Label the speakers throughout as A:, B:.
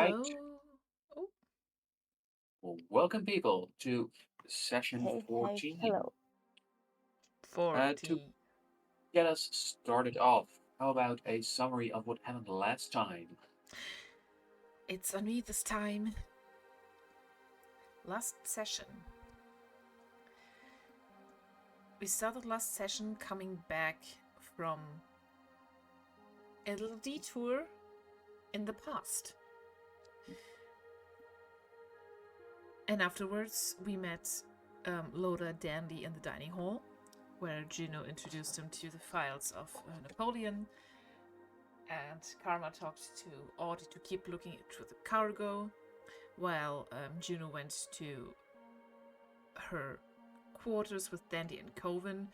A: right.
B: Hello. Oh,
A: Well, welcome, people, to session
C: Hey, hey,
A: 14.
C: hello.
A: To
B: 40.
A: get us started off, how about a summary of what happened last time?
B: It's on me this time. Last session. We started last session coming back from a little detour in the past. And afterwards, we met Loda Dandy in the dining hall, where Juno introduced him to the files of Napoleon. And Karma talked to Audie to keep looking through the cargo, while Juno went to her quarters with Dandy and Coven.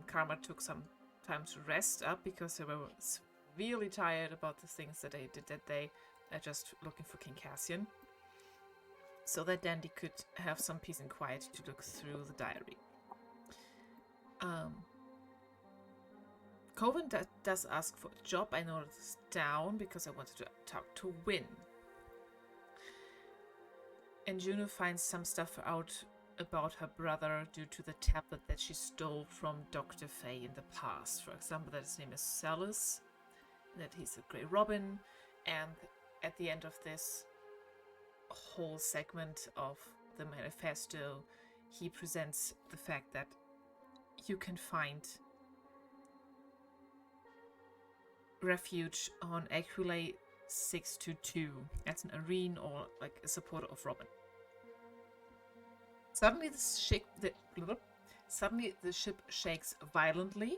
B: Karma took some time to rest up because they were really tired about the things that they did that day, just looking for King Cassian, so that Dandy could have some peace and quiet to look through the diary. Coven does ask for a job. I noted this down because I wanted to talk to Win. And Juno finds some stuff out about her brother due to the tablet that she stole from Dr. Fay in the past. For example, that his name is Salus, that he's a Grey Robin, and at the end of this whole segment of the manifesto, he presents the fact that you can find refuge on Aquila 622. That's an arena or like a supporter of Robin. Suddenly the ship shakes violently,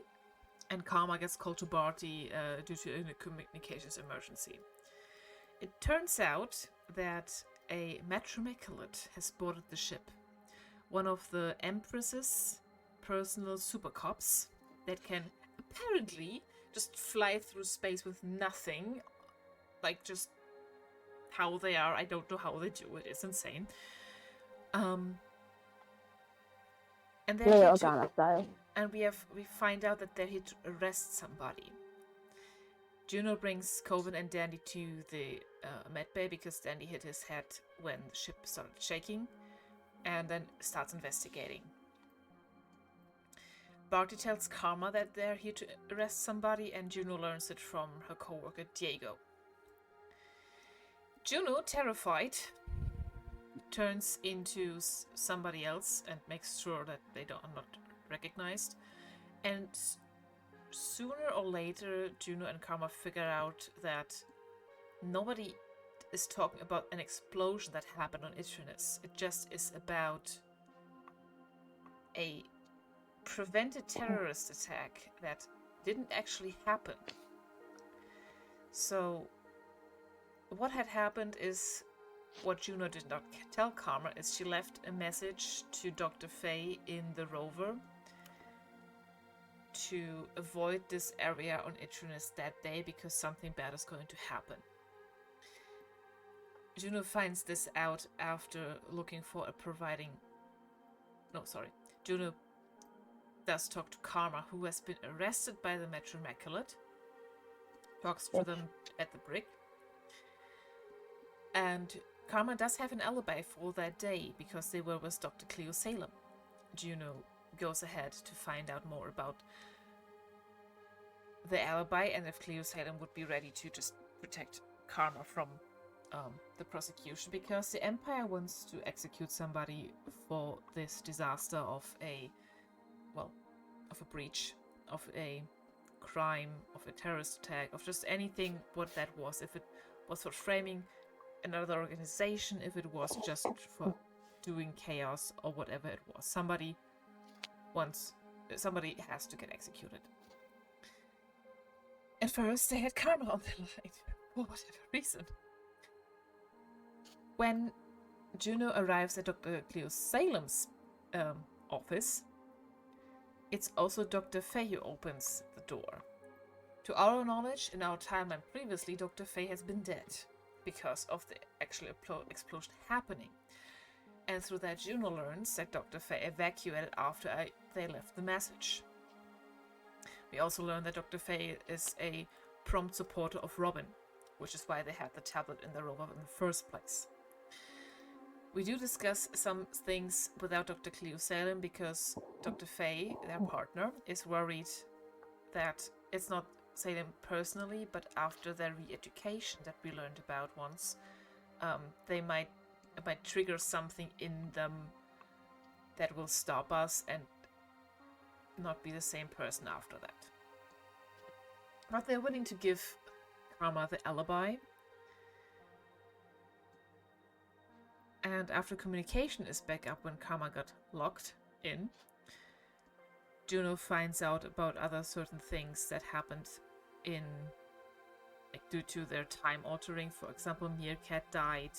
B: and Karma gets called to Barty due to a communications emergency. It turns out that a Matrimaculate has boarded the ship, one of the Empress's personal super cops that can apparently just fly through space with nothing, like just how they are. I don't know how they do it. It's insane. And they're
C: Leo
B: here to,
C: Organa style.
B: and we find out that they're here to arrest somebody. Juno brings Coven and Dandy to the med bay because Dandy hit his head when the ship started shaking, and then starts investigating. Barty tells Karma that they're here to arrest somebody, and Juno learns it from her co-worker Diego. Juno, terrified, turns into somebody else and makes sure that they are not recognized. And sooner or later, Juno and Karma figure out that nobody is talking about an explosion that happened on Itrinus. It just is about a prevented terrorist attack that didn't actually happen. So what had happened is, what Juno did not tell Karma is she left a message to Dr. Fay in the rover to avoid this area on Itrinus that day because something bad is going to happen. Juno finds this out after looking for a providing... No, sorry. Juno does talk to Karma, who has been arrested by the Matrimaculate. Talks to them at the brig. And Karma does have an alibi for that day because they were with Dr. Cleo Salem. Juno goes ahead to find out more about the alibi and if Cleo Salem would be ready to just protect Karma from the prosecution, because the Empire wants to execute somebody for this disaster of a breach, of a crime, of a terrorist attack, of just anything what that was. If it was for framing another organization, if it was just for doing chaos or whatever it was. Somebody has to get executed. And first they had Karma on the line, for whatever reason. When Juno arrives at Dr. Cleo Salem's office, it's also Dr. Fay who opens the door. To our knowledge, in our timeline previously, Dr. Fay has been dead because of the actual explosion happening. And through that, Juno learns that Dr. Fay evacuated after they left the message. We also learn that Dr. Fay is a prompt supporter of Robin, which is why they had the tablet in the rover in the first place. We do discuss some things without Dr. Cleo Salem because Dr. Faye, their partner, is worried that it's not Salem personally, but after their re-education that we learned about once, they might trigger something in them that will stop us and not be the same person after that. But they're willing to give Karma the alibi. And after communication is back up when Karma got locked in, Juno finds out about other certain things that happened in, like, due to their time altering. For example, Meerkat died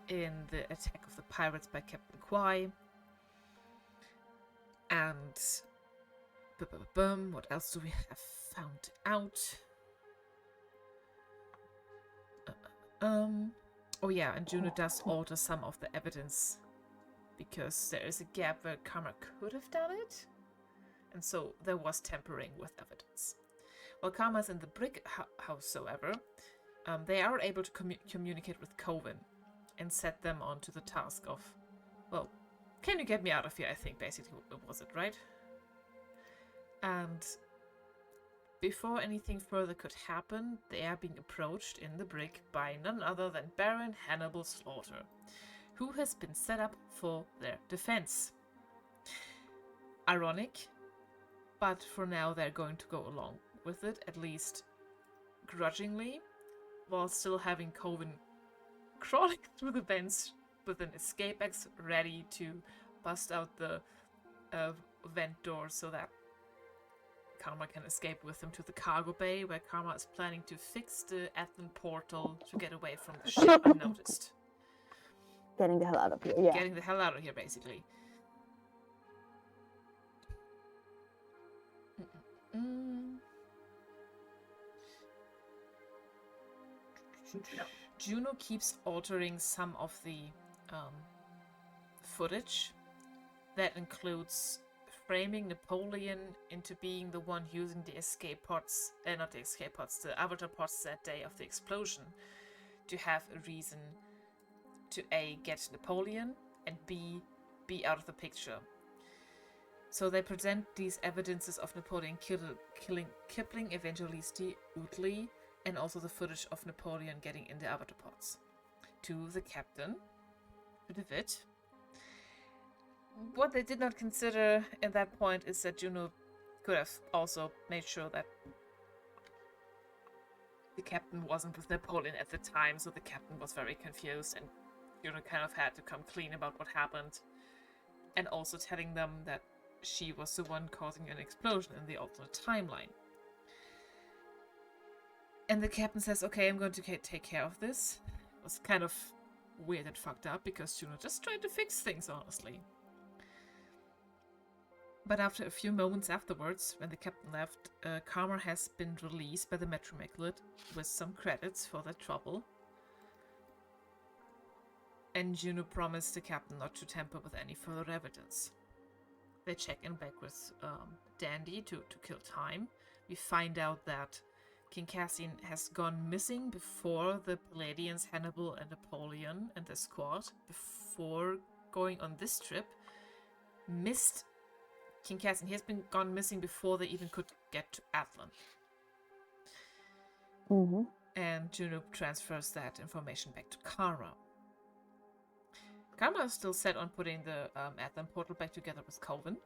B: in the attack of the pirates by Captain Kwai. And what else do we have found out? Oh yeah, and Juno does alter some of the evidence because there is a gap where Karma could have done it, and so there was tampering with evidence. While Karma's in the brick house, however, they are able to communicate with Coven and set them onto the task of, well, can you get me out of here? I think basically was it, right? And before anything further could happen, they are being approached in the brick by none other than Baron Hannibal Slaughter, who has been set up for their defense. Ironic, but for now they're going to go along with it, at least grudgingly, while still having Coven crawling through the vents with an escape axe ready to bust out the vent door so that Karma can escape with them to the cargo bay, where Karma is planning to fix the Atlan portal to get away from the ship unnoticed.
C: Getting the hell out of here, yeah.
B: Getting the hell out of here, basically. Juno keeps altering some of the footage. That includes framing Napoleon into being the one using the escape pods, not the escape pods, the avatar pods that day of the explosion, to have a reason to A, get Napoleon, and B, be out of the picture. So they present these evidences of Napoleon killing Kipling, Evangelisti, Utley, and also the footage of Napoleon getting in the avatar pods to the captain, to the Vit. What they did not consider at that point is that Juno could have also made sure that the captain wasn't with Napoleon at the time, so the captain was very confused, and Juno kind of had to come clean about what happened, and also telling them that she was the one causing an explosion in the alternate timeline. And the captain says, okay, I'm going to take care of this. It was kind of weird and fucked up, because Juno just tried to fix things, honestly. But after a few moments afterwards, when the captain left, Karma has been released by the Metromaklet with some credits for their trouble. And Juno promised the captain not to tamper with any further evidence. They check in back with Dandy to kill time. We find out that King Cassian has gone missing before the Palladians, Hannibal and Napoleon and the squad, before going on this trip, missed King Cassian. He has been gone missing before they even could get to Atlan.
C: Mm-hmm.
B: And Juno transfers that information back to Karma. Karma is still set on putting the Atlan portal back together with Coven.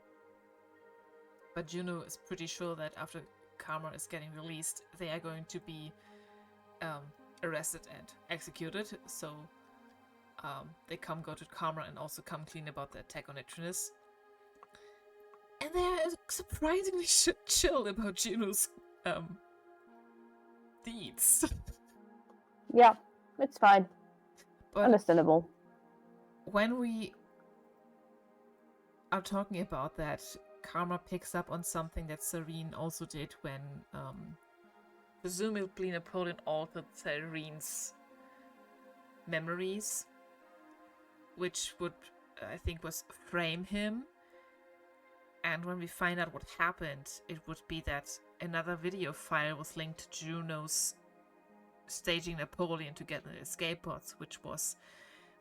B: But Juno is pretty sure that after Karma is getting released, they are going to be arrested and executed. So they go to Karma and also come clean about the attack on Etrinus. And they are surprisingly chill about Juno's deeds.
C: Yeah, it's fine.
B: But
C: understandable.
B: when we are talking about that, Karma picks up on something that Serene also did when presumably Napoleon altered Serene's memories, which would, I think, was frame him. And when we find out what happened, it would be that another video file was linked to Juno's staging Napoleon to get an escape pods, which was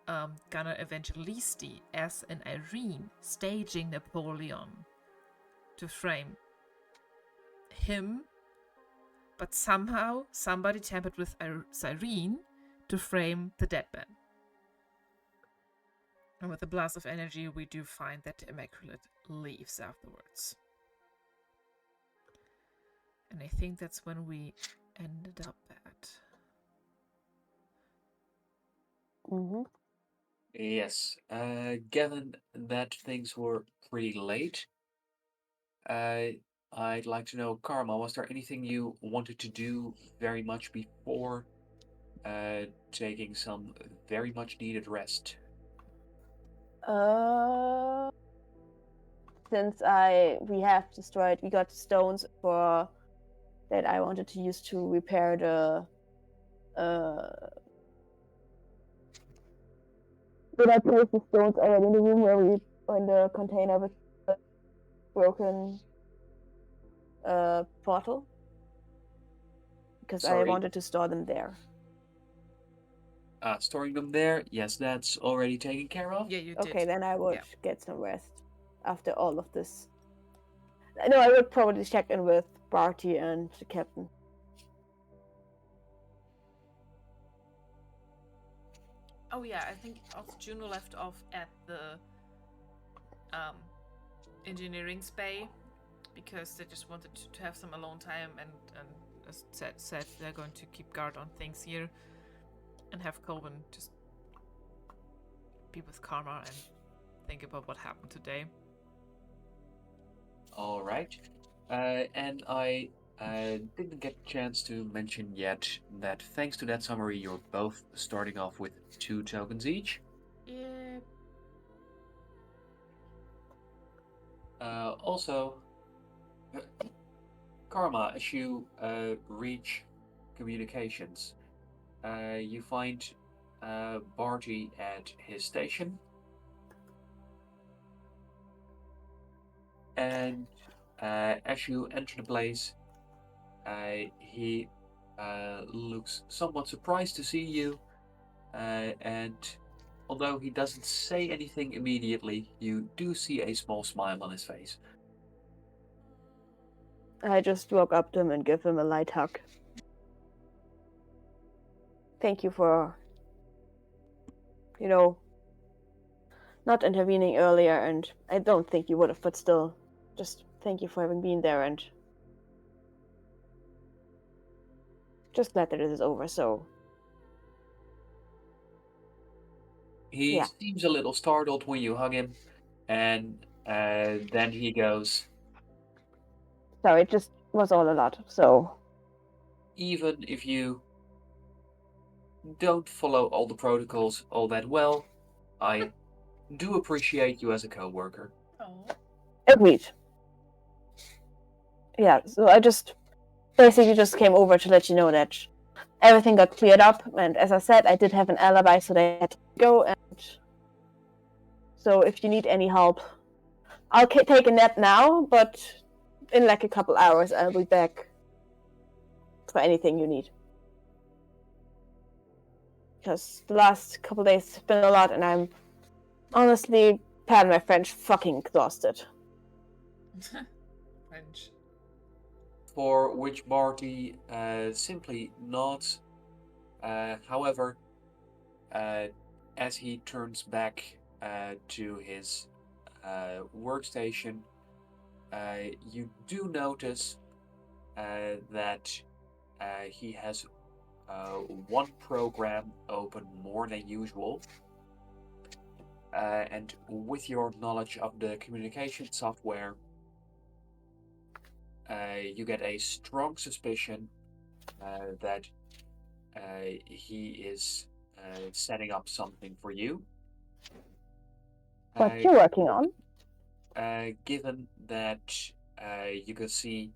B: Gunnar Evangelisti as an Irene staging Napoleon to frame him, but somehow somebody tampered with Cyrene to frame the dead man. And with the blast of energy, we do find that the Immaculate leaves afterwards. And I think that's when we ended up at.
C: Mm-hmm.
A: Yes. Given that things were pretty late, I'd like to know, Karma, was there anything you wanted to do very much before taking some very much needed rest?
C: Since we got stones for that I wanted to use to repair the did I place the stones already in the room in the container with the broken portal? Because I wanted to store them there.
A: Storing them there, yes, that's already taken care of.
B: Yeah, you did.
C: Okay, then I would get some rest after all of this. No, I would probably check in with Barty and the captain.
B: Oh yeah, I think also Juno left off at the engineering bay because they just wanted to have some alone time and as said they're going to keep guard on things here and have Coven just be with Karma and think about what happened today.
A: All right. And I didn't get a chance to mention yet that thanks to that summary, you're both starting off with 2 tokens each.
B: Yeah.
A: Also, Karma, as you reach communications, you find Barty at his station. And as you enter the place, he looks somewhat surprised to see you, and although he doesn't say anything immediately, you do see a small smile on his face.
C: I just walk up to him and give him a light hug. Thank you for, not intervening earlier, and I don't think you would have, but still, just thank you for having been there, and just glad that it is over, so...
A: He seems a little startled when you hug him, and then he goes,
C: Sorry, it just was all a lot, so...
A: Even if you don't follow all the protocols all that well, I do appreciate you as a co-worker.
B: Oh.
C: Agreed. Yeah, so I just basically just came over to let you know that everything got cleared up, and as I said, I did have an alibi, so they had to go, and so if you need any help, I'll take a nap now, but in like a couple hours I'll be back for anything you need. Because the last couple days have been a lot, and I'm honestly, pardon my French, fucking exhausted.
B: French.
A: For which Barty simply nods. However, as he turns back to his workstation, you do notice that he has one program open more than usual. And with your knowledge of the communication software, you get a strong suspicion that he is setting up something for you.
C: What you working on?
A: Given that you can see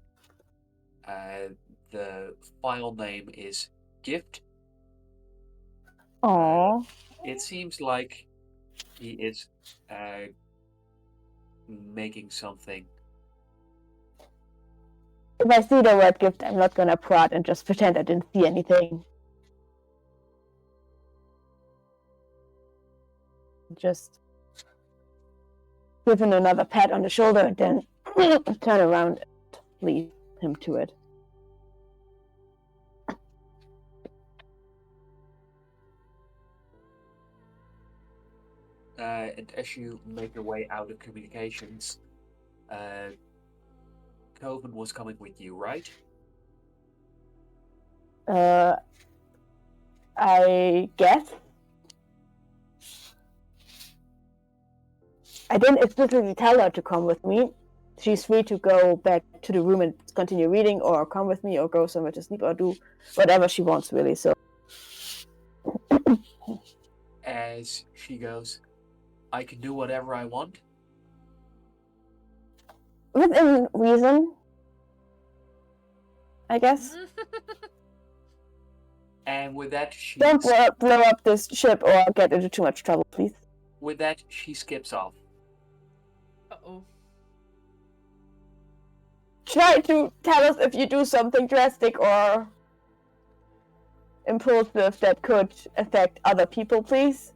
A: the file name is gift.
C: Aww.
A: It seems like he is making something.
C: If I see the word gift, I'm not gonna prod and just pretend I didn't see anything. Just give him another pat on the shoulder and then turn around and lead him to it.
A: And as you make your way out of communications, Coven was coming with you, right?
C: I guess. I didn't explicitly tell her to come with me. She's free to go back to the room and continue reading, or come with me, or go somewhere to sleep, or do whatever she wants, really. So,
A: As she goes, I can do whatever I want.
C: within reason, I guess.
A: And with that, she
C: Don't blow up this ship or get into too much trouble, please.
A: with that she skips off.
B: Uh-oh.
C: Try to tell us if you do something drastic or impulsive that could affect other people, please.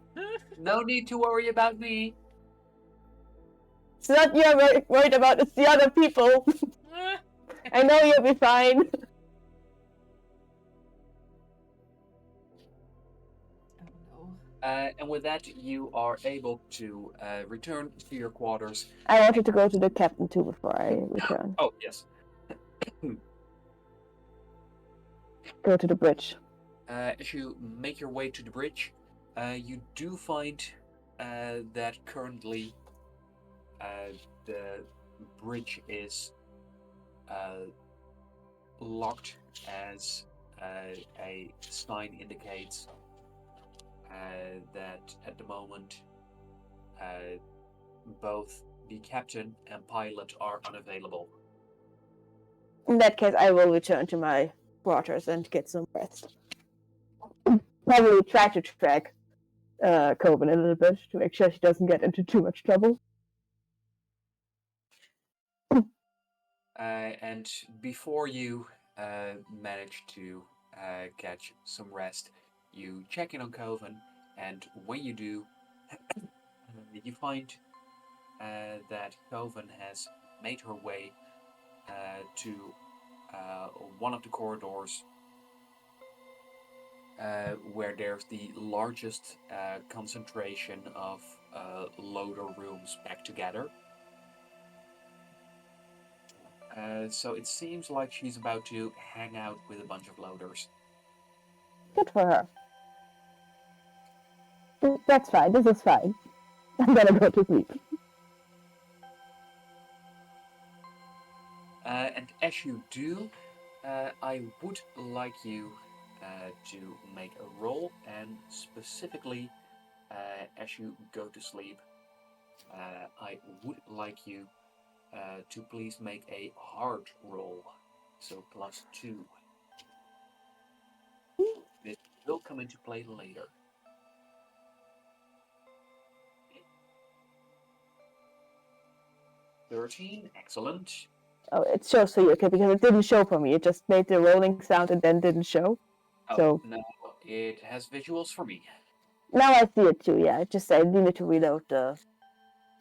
A: No need to worry about me.
C: It's not you're worried about, it's the other people. I know you'll be fine.
B: Oh no.
A: And with that, you are able to return to your quarters.
C: I wanted to go to the captain too before I return.
A: Oh, yes.
C: Go to the bridge.
A: As you make your way to the bridge, you do find that currently the bridge is locked, as a sign indicates that at the moment both the captain and pilot are unavailable.
C: In that case, I will return to my quarters and get some rest. Probably try to track Coven a little bit to make sure she doesn't get into too much trouble.
A: And before you manage to catch some rest, you check in on Coven, and when you do, you find that Coven has made her way to one of the corridors where there's the largest concentration of loader rooms packed together. So it seems like she's about to hang out with a bunch of loaders.
C: Good for her. That's fine. This is fine. I'm gonna go to sleep.
A: And as you do, I would like you to make a roll, and specifically, as you go to sleep, I would like you to please make a hard roll, so +2. This will come into play later. $13, excellent.
C: Oh, it shows for you, okay, because it didn't show for me. It just made the rolling sound and then didn't show.
A: Oh,
C: So
A: no, it has visuals for me.
C: now I see it too, yeah. It just I needed to reload the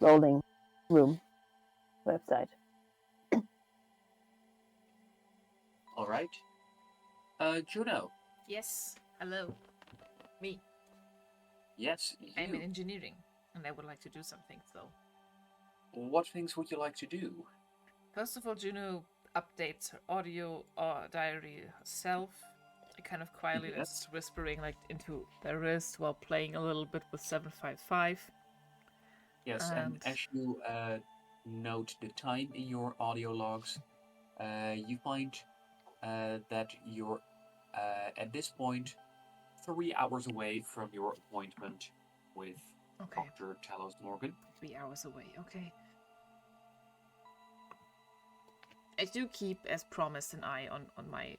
C: rolling room website.
A: All right. Juno.
B: Yes. Hello. Me.
A: Yes, you.
B: I'm in engineering, and I would like to do some things, though.
A: What things would you like to do?
B: First of all, Juno updates her audio diary herself. Kind of quietly, just whispering like into their wrist while playing a little bit with 755.
A: Yes, and as you note the time in your audio logs, you find that you're at this point 3 hours away from your appointment with Dr. Talos Morgan.
B: 3 hours away, okay. I do keep, as promised, an eye on my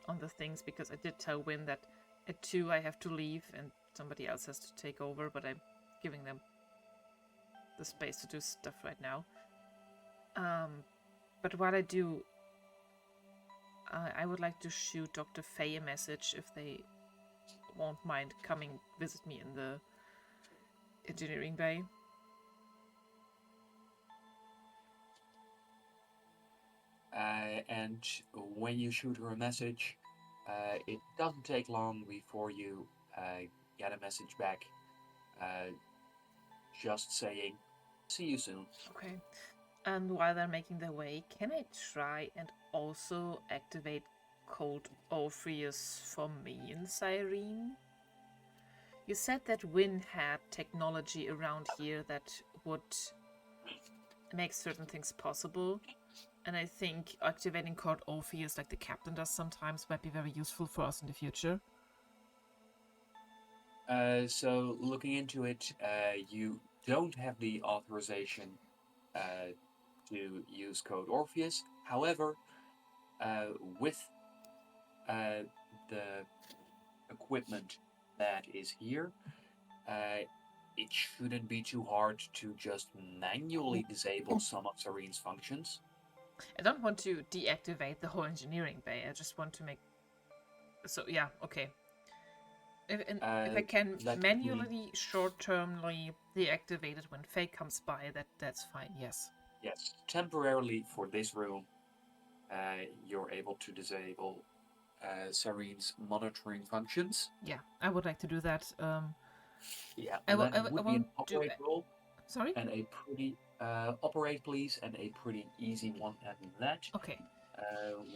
B: on the things, because I did tell Wynn that at 2 I have to leave and somebody else has to take over, but I'm giving them the space to do stuff right now. But what I do, I would like to shoot Dr. Faye a message if they won't mind coming visit me in engineering bay.
A: And when you shoot her a message, it doesn't take long before you get a message back, uh, just saying, "See you soon."
B: Okay. And while they're making their way, can I try and also activate Cold Orpheus for me in Cyrene? You said that Wynn had technology around here that would make certain things possible. And I think activating Cold Orpheus, like the captain does sometimes, might be very useful for us in the future.
A: So looking into it, you don't have the authorization uh, to use Code Orpheus. However, with uh, the equipment that is here, it shouldn't be too hard to just manually disable some of Serene's functions.
B: I don't want to deactivate the whole engineering bay. I just want to make. So yeah, okay. If I can
A: That could be,
B: manually, short-termly deactivate it when Faye comes by, that's fine. Yes.
A: yes, temporarily for this room, you're able to disable Serene's monitoring functions.
B: Yeah, I would like to do that.
A: Yeah,
B: I
A: that would be an
B: won't do
A: operate
B: it.
A: roll,
B: Sorry.
A: and a pretty operate please, and a pretty easy one at that.
B: Okay.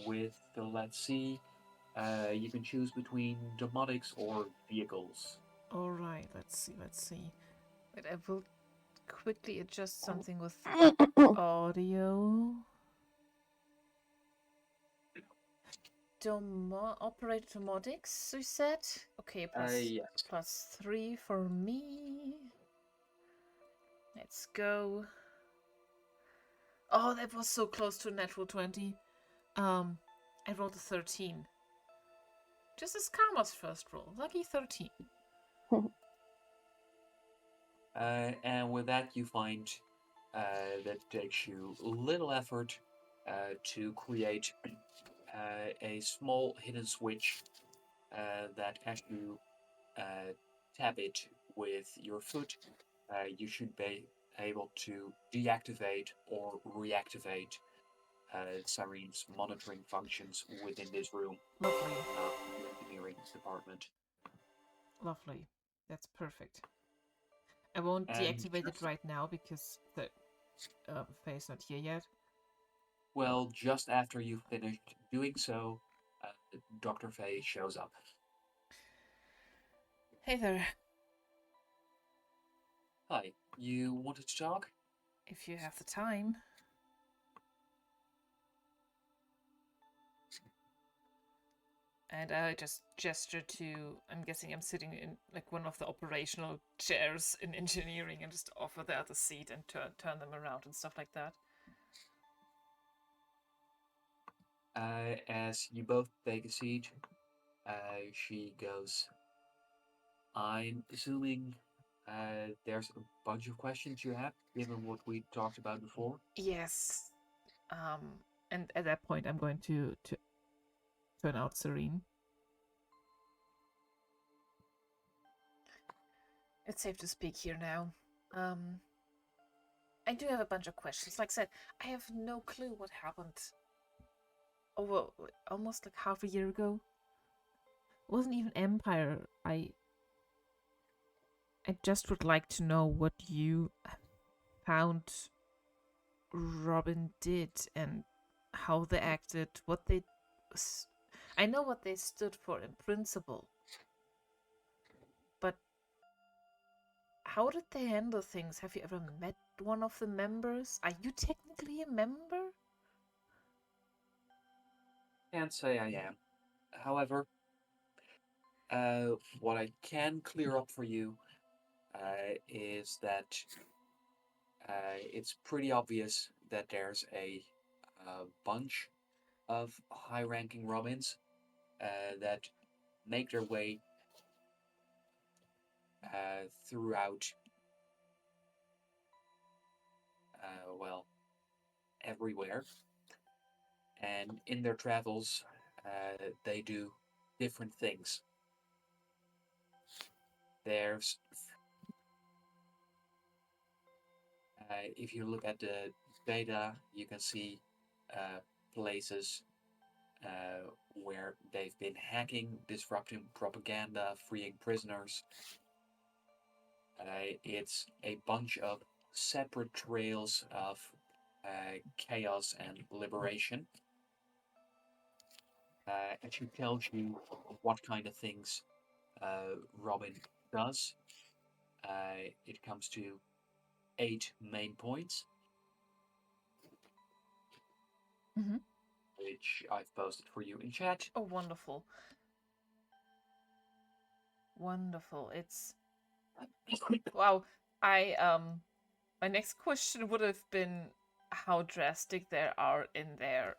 A: With the let's see, you can choose between domotics or vehicles.
B: All right. Let's see. Let's see. Wait, I will quickly adjust something with audio. Operate domotics, you said? Okay,
A: Yes.
B: plus 3 for me. Let's go. Oh, that was so close to a natural 20. I rolled a 13. Just as Karma's first roll. Lucky 13.
A: And with that, you find that takes you little effort to create a small hidden switch that as you tap it with your foot, you should be able to deactivate or reactivate Cyrene's monitoring functions within this room.
B: Lovely.
A: The engineering department.
B: Lovely. That's perfect. I won't
A: And
B: deactivate it
A: just,
B: right now because the Faye's not here yet.
A: well, just after you've finished doing so, Dr. Faye shows up.
B: Hey there.
A: Hi, you wanted to talk?
B: If you have the time. And I just gesture to, I'm guessing I'm sitting in like one of the operational chairs in engineering and just offer the other seat and turn them around and stuff like that.
A: As you both take a seat, she goes, I'm assuming there's a bunch of questions you have, given what we talked about before.
B: Yes. And at that point I'm going to turn out Serene. It's safe to speak here now. I do have a bunch of questions. Like I said, I have no clue what happened over almost like half a year ago. It wasn't even Empire. I just would like to know what you found Robin did and how they acted, what they. I know what they stood for in principle, but how did they handle things? Have you ever met one of the members? Are you technically a member?
A: Can't say I am. However, what I can clear up for you is that it's pretty obvious that there's a bunch of high-ranking Robins that make their way throughout, well, everywhere. And in their travels, they do different things. There's If you look at the data, you can see places where they've been hacking, disrupting propaganda, freeing prisoners. It's a bunch of separate trails of chaos and liberation. Actually tells you what kind of things Robin does. It comes to 8 main points,
B: Mm-hmm.
A: which I've posted for you in chat.
B: Oh, wonderful. Wonderful. It's wow. My next question would have been how drastic they are in their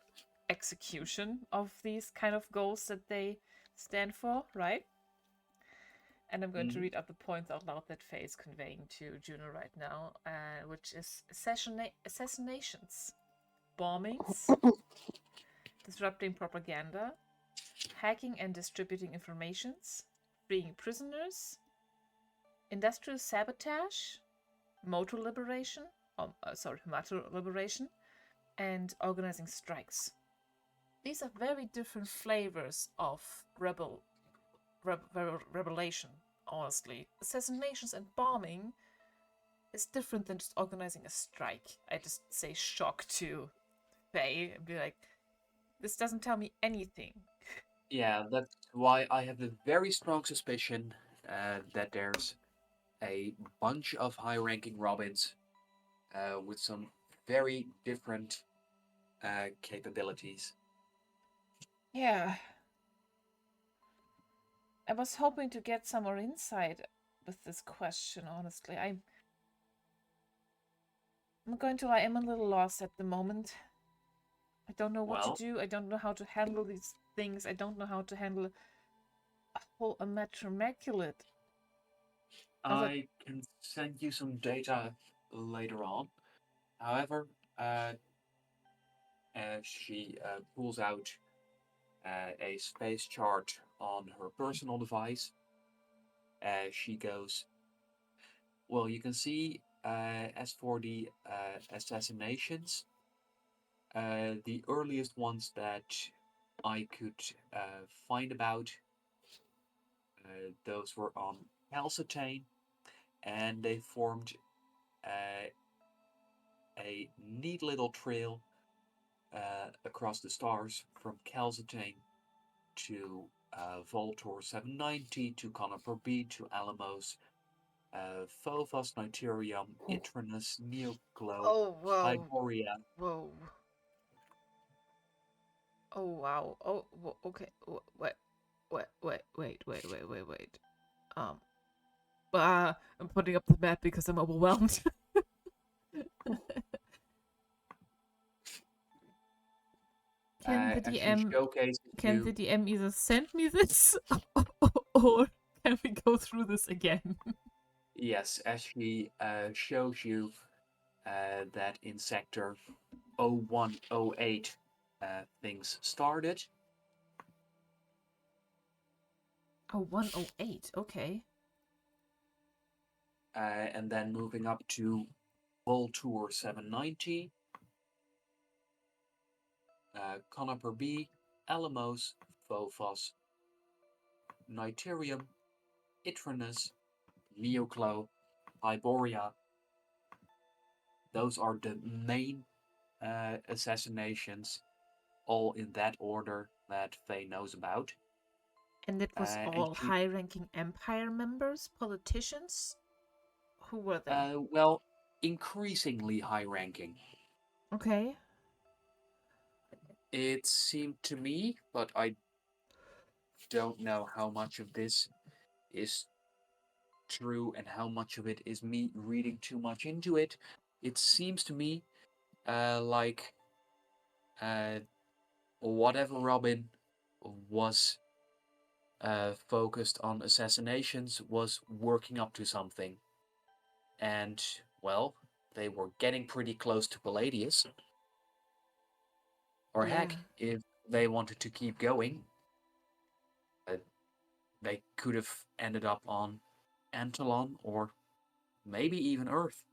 B: execution of these kind of goals that they stand for, right? And I'm going to read out the points out loud that Faye is conveying to Juno right now, which is assassinations, bombings, disrupting propaganda, hacking and distributing informations, freeing prisoners, industrial sabotage, motor liberation, matter liberation, and organizing strikes. These are very different flavors of revelation, honestly. Assassinations and bombing is different than just organizing a strike. I just say shock to Faye and be like, this doesn't tell me anything.
A: Yeah, that's why I have a very strong suspicion that there's a bunch of high-ranking Robins with some very different capabilities.
B: Yeah. I was hoping to get some more insight with this question, honestly. I'm going to lie, I'm a little lost at the moment. I don't know what to
A: Well,
B: do. I don't know how to handle these things. I don't know how to handle a whole immaculate.
A: I can send you some data later on. However, as she pulls out a space chart on her personal device, she goes, well, you can see, as for the assassinations, the earliest ones that I could find about, those were on Calcitane, and they formed uh, a neat little trail across the stars from Calcitane to Voltor 790 to Conifer B to Alamos, Phobos, Niterium, Itranus, Neoclo,
B: Oh, whoa.
A: Hyboria.
B: Whoa. Oh, wow. Oh, okay. Wait. Um, I'm putting up the map because I'm overwhelmed. Can the
A: And she
B: DM
A: showcases
B: can the
A: you.
B: DM either send me this or can we go through this again?
A: Yes, as she shows you that in sector 0108 things started,
B: 108. Okay.
A: and then moving up to Voltour 790, Conifer B, Alamos, Phobos, Niterium, Itranus, Neoclo, Hyboria. Those are the main assassinations, all in that order that Faye knows about.
B: And that was
A: And
B: all
A: she,
B: high-ranking Empire members, politicians. Who were they?
A: well, increasingly high ranking.
B: Okay.
A: It seemed to me, but I don't know how much of this is true and how much of it is me reading too much into it. It seems to me like uh, whatever Robin was focused on assassinations was working up to something. And, well, they were getting pretty close to Palladius. Or
B: Yeah.
A: heck, if they wanted to keep going, uh, they could have ended up on Antolon or maybe even Earth.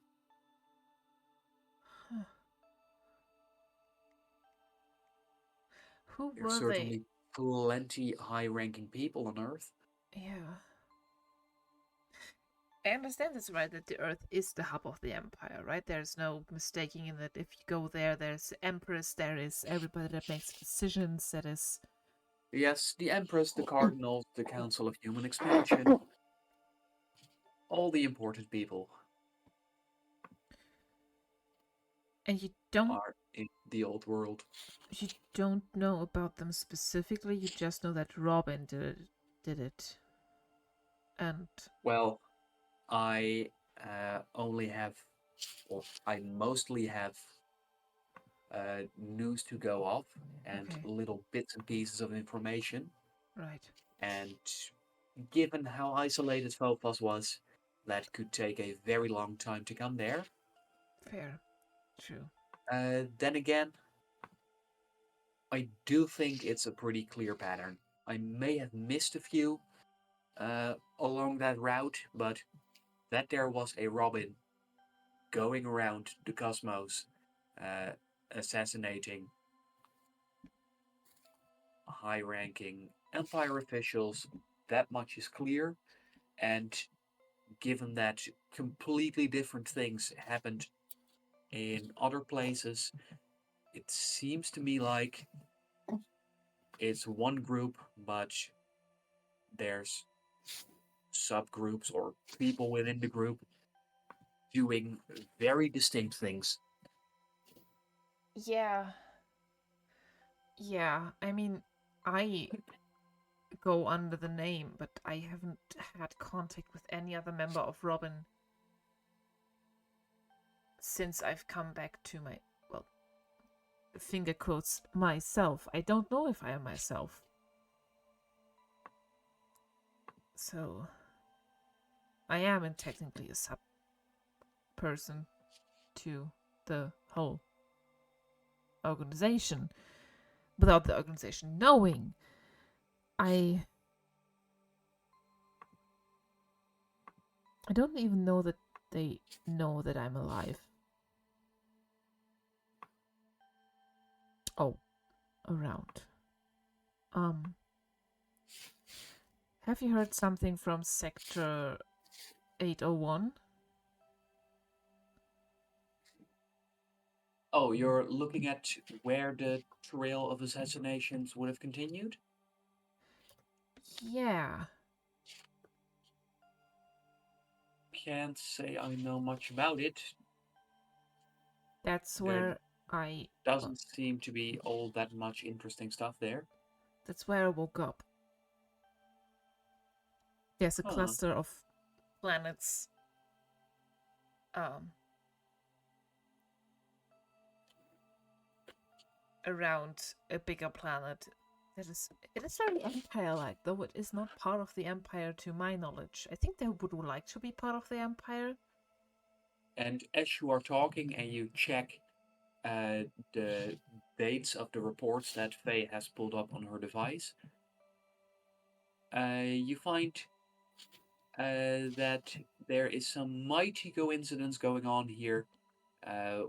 B: Who
A: There's
B: were they?
A: certainly plenty high-ranking people on Earth.
B: Yeah. I understand this right, that the Earth is the hub of the Empire, right? There's no mistaking in that. If you go there, there's the Empress, there is everybody that makes decisions, that is...
A: Yes, the Empress, the Cardinals, the Council of Human Expansion, all the important people
B: And you don't
A: are in the old world.
B: know about them specifically, you just know that Robin did it. And
A: Well, I only have, or I mostly have news to go off and
B: okay,
A: little bits and pieces of information.
B: right.
A: And given how isolated Phobos was, that could take a very long time to come there.
B: Fair. True.
A: Then again, I do think it's a pretty clear pattern. I may have missed a few along that route, but that there was a Robin going around the cosmos, uh, assassinating high-ranking Empire officials, that much is clear. And given that completely different things happened in other places, it seems to me like it's one group, but there's subgroups or people within the group doing very distinct things.
B: Yeah. Yeah, I mean, I go under the name, but I haven't had contact with any other member of Robin since I've come back to my, well, finger quotes, myself. I don't know if I am myself. So, I am technically a sub person to the whole organization without the organization knowing. I don't even know that they know that I'm alive. Oh, around. Have you heard something from Sector 801?
A: Oh, you're looking at where the trail of assassinations would have continued?
B: Yeah,
A: Can't say I know much about it.
B: that's
A: There
B: where I well,
A: doesn't seem to be all that much interesting stuff there.
B: that's where I woke up. There's a
A: Huh.
B: cluster of planets um around a bigger planet. It is very empire-like, though it is not part of the empire to my knowledge. I think they would like to be part of the empire.
A: And as you are talking and you check the dates of the reports that Faye has pulled up on her device, you find that there is some mighty coincidence going on here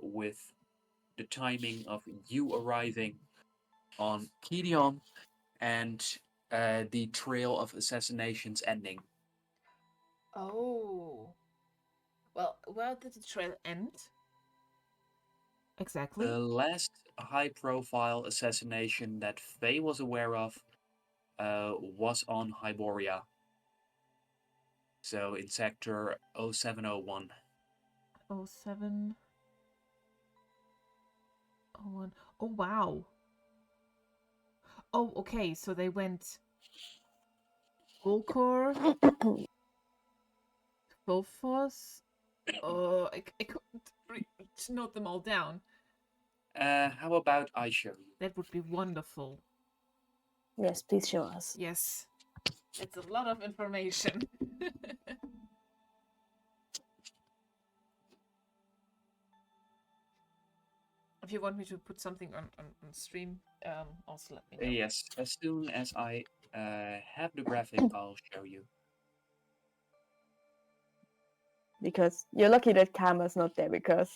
A: with the timing of you arriving on Kidion and the trail of assassinations ending.
B: Oh. Well, where did the trail end? Exactly.
A: The last high profile assassination that Faye was aware of was on Hyboria. So in sector 0701.
B: 0701. Oh, wow. Oh, okay. So they went Volcor, Phobos. I couldn't note them all down.
A: How about I show you?
B: That would be wonderful.
C: Yes, please show us.
B: Yes. It's a lot of information. If you want me to put something on stream, also let me know.
A: Yes, as soon as I have the graphic, I'll show you.
C: Because you're lucky that Karma's not there, because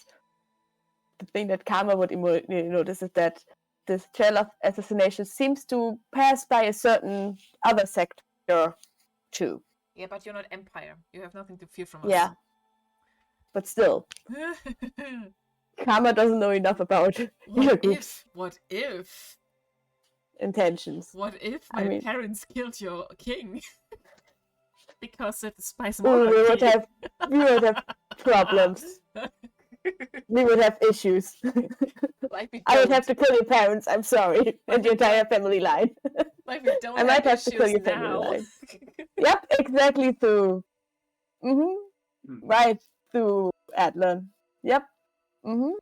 C: the thing that Karma would notice is that this trail of assassination seems to pass by a certain other sector too.
B: Yeah, but you're not Empire. You have nothing to fear from us.
C: Yeah. But still, Karma doesn't know enough about your group's
B: What if?
C: intentions.
B: What if
C: I
B: my
C: mean-
B: parents killed your king? Because of the spice
C: Ooh,
B: monarchy.
C: we would have problems. We would have issues.
B: Like we
C: I would
B: don't.
C: have to kill your parents. I'm sorry, and the entire family line.
B: Like we don't
C: I might have to kill
B: issues
C: your family
B: now.
C: line. Yep, exactly. Through. Right through Atlan. Yep.
B: Oh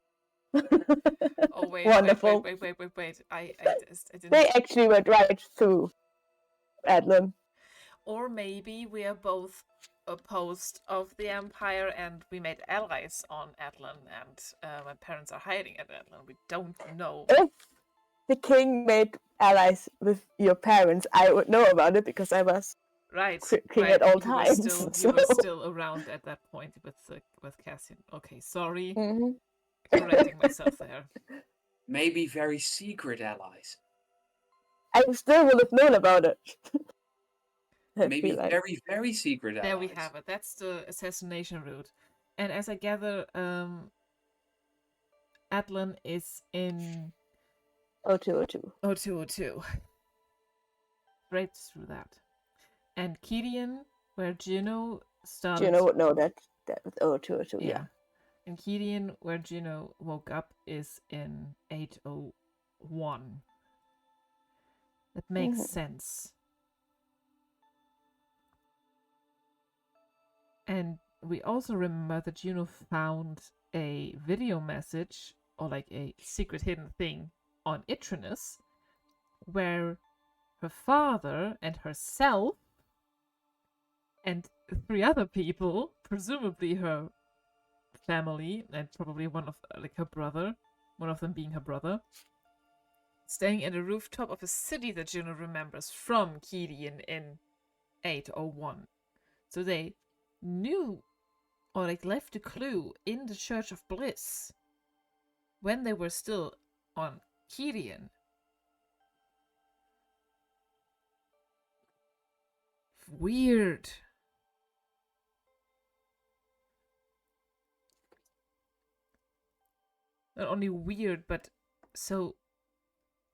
B: wait,
C: Wonderful.
B: wait. I didn't.
C: They actually went right through Atlan.
B: Or maybe we are both opposed of the Empire and we made allies on Atlan and my parents are hiding at Atlan. We don't know.
C: If the king made allies with your parents, I would know about it because I was
B: Right.
C: king at all
B: You were
C: times.
B: You were still around at that point with Cassian. Okay, sorry.
C: Mhm.
B: Correcting myself there.
A: Maybe very secret allies.
C: I still would have known about it. I
A: Maybe
C: feel like.
A: very, very secret allies.
B: There we have it. That's the assassination route. And as I gather, Atlan is in
C: 0202.
B: 0202. Straight through that. And Kidian, where Juno started.
C: Juno would know that was 0202, yeah.
B: And Kidian, where Juno woke up, is in 801. That makes sense. And we also remember that Juno found a video message, or like a secret hidden thing, on Itrinus, where her father and herself and 3 other people, presumably her family and probably one of her brother, one of them being her brother, staying at a rooftop of a city that Juno remembers from Kidian in 801. So they knew or left a clue in the Church of Bliss when they were still on Kidian. Weird. Not only weird, but so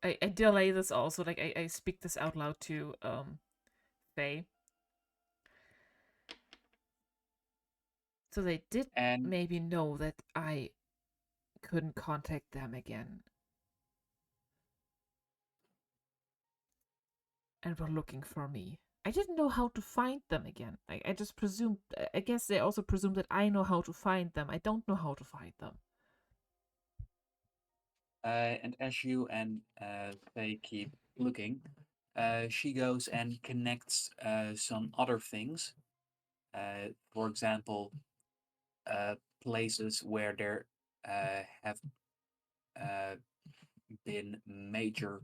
B: I delay this also, I speak this out loud to Faye. So they did maybe know that I couldn't contact them again. And were looking for me. I didn't know how to find them again. I just presumed, I guess they also presumed that I know how to find them. I don't know how to find them.
A: And as you and they keep looking, she goes and connects some other things. For example, places where there have been major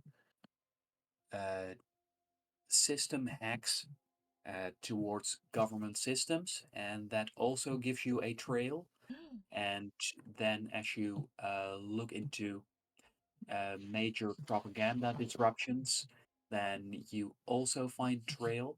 A: system hacks towards government systems, and that also gives you a trail. And then, as you look into major propaganda disruptions, then you also find trail.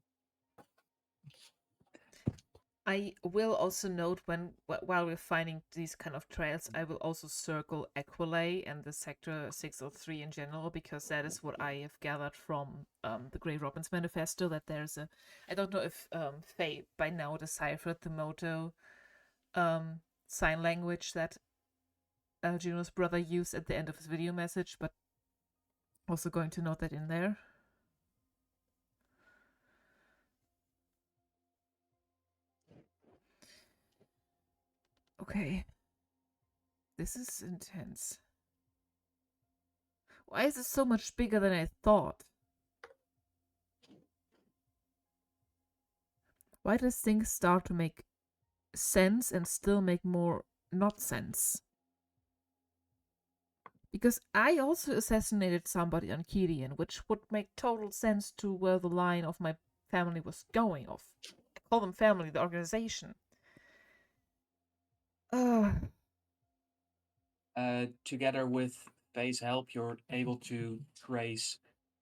B: I will also note while we're finding these kind of trails, I will also circle Equilay and the Sector 603 in general, because that is what I have gathered from the Grey Robin's manifesto, that there's a... I don't know if Faye by now deciphered the Moto sign language that Juno's brother used at the end of his video message, but also going to note that in there. Okay. This is intense. Why is it so much bigger than I thought? Why does things start to make sense and still make more not sense? Because I also assassinated somebody on Kidian, which would make total sense to where the line of my family was going off. I call them family, the organization.
A: Together with Faye's help, you're able to trace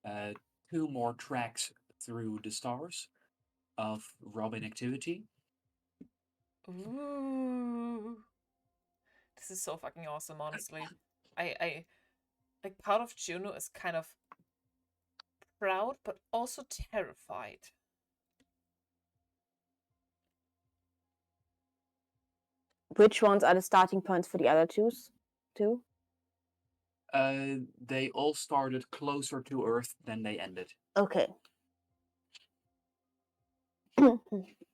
A: uh, two more tracks through the stars of Robin activity.
B: Ooh. This is so fucking awesome, honestly. I like part of Juno is kind of proud but also terrified.
C: Which ones are the starting points for the other two?
A: They all started closer to Earth than they ended.
C: Okay.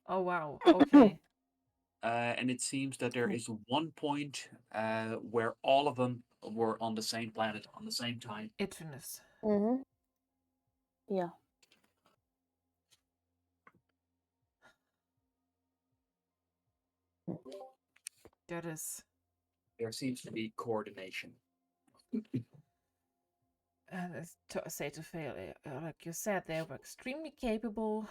B: Oh wow. Okay.
A: And it seems that there is one point where all of them were on the same planet on the same time.
B: Itfinus.
C: Mm-hmm. Yeah.
B: That is.
A: There seems to be coordination.
B: And it's to say to fail, like you said, they were extremely capable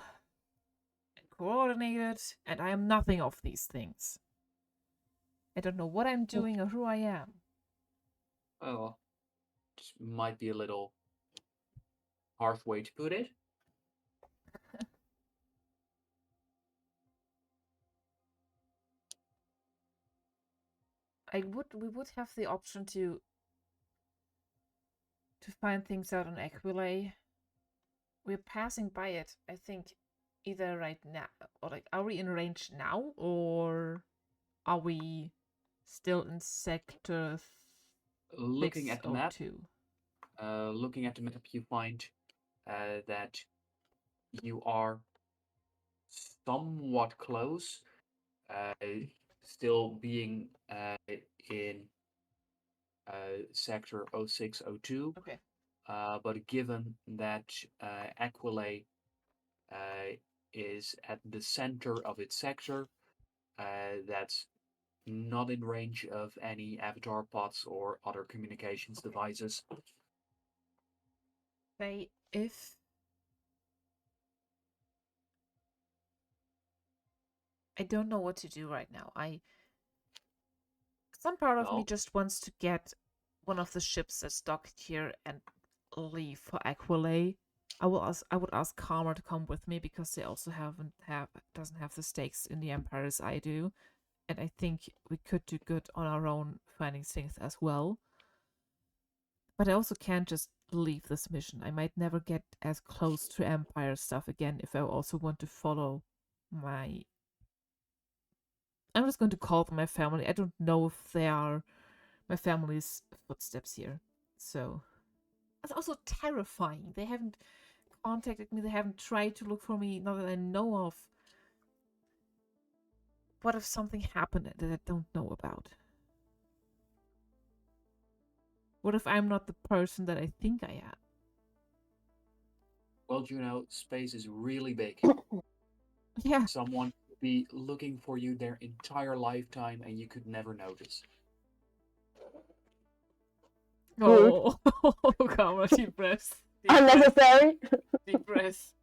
B: and coordinated, and I am nothing of these things. I don't know what I'm doing or who I am.
A: Well, this might be a little harsh way to put it.
B: We would have the option to find things out on Aquilay. We're passing by it, I think, either right now, or like, are we in range now, or are we still in sector
A: Looking at the map,
B: 602?
A: you find that you are somewhat close, uh, still being in sector 0602.
B: Okay.
A: But given that Aquilay is at the center of its sector, that's not in range of any avatar pods or other communications devices.
B: Say, if I don't know what to do right now. Some part of me
A: Well,
B: just wants to get one of the ships that's docked here and leave for Aquilay. I would ask Karma to come with me because they also doesn't have the stakes in the Empire as I do. And I think we could do good on our own finding things as well. But I also can't just leave this mission. I might never get as close to Empire stuff again if I also want to follow my. I'm just going to call them my family. I don't know if they are my family's footsteps here. So. It's also terrifying. They haven't contacted me. They haven't tried to look for me. Not that I know of. What if something happened that I don't know about? What if I'm not the person that I think I am?
A: well, Juno, space is really big.
B: Yeah.
A: Someone could be looking for you their entire lifetime and you could never notice.
B: Oh, come on, deep breaths.
C: Unnecessary.
B: Deep breaths.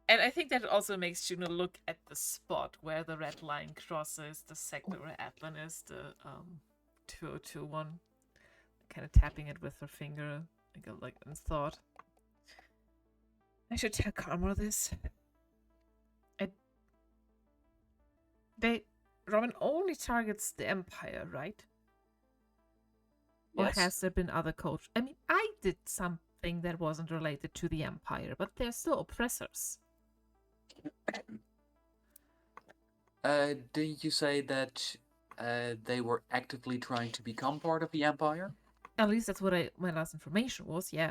B: And I think that also makes Juno look at the spot where the red line crosses the sector where Atlan is, the 2021. Kind of tapping it with her finger, like in thought. I should tell Karma this. Robin only targets the Empire, right?
A: Yes.
B: Or has there been other cultures? I mean, I did something that wasn't related to the Empire, but they're still oppressors.
A: Didn't you say that they were actively trying to become part of the Empire?
B: At least that's what my last information was, yeah.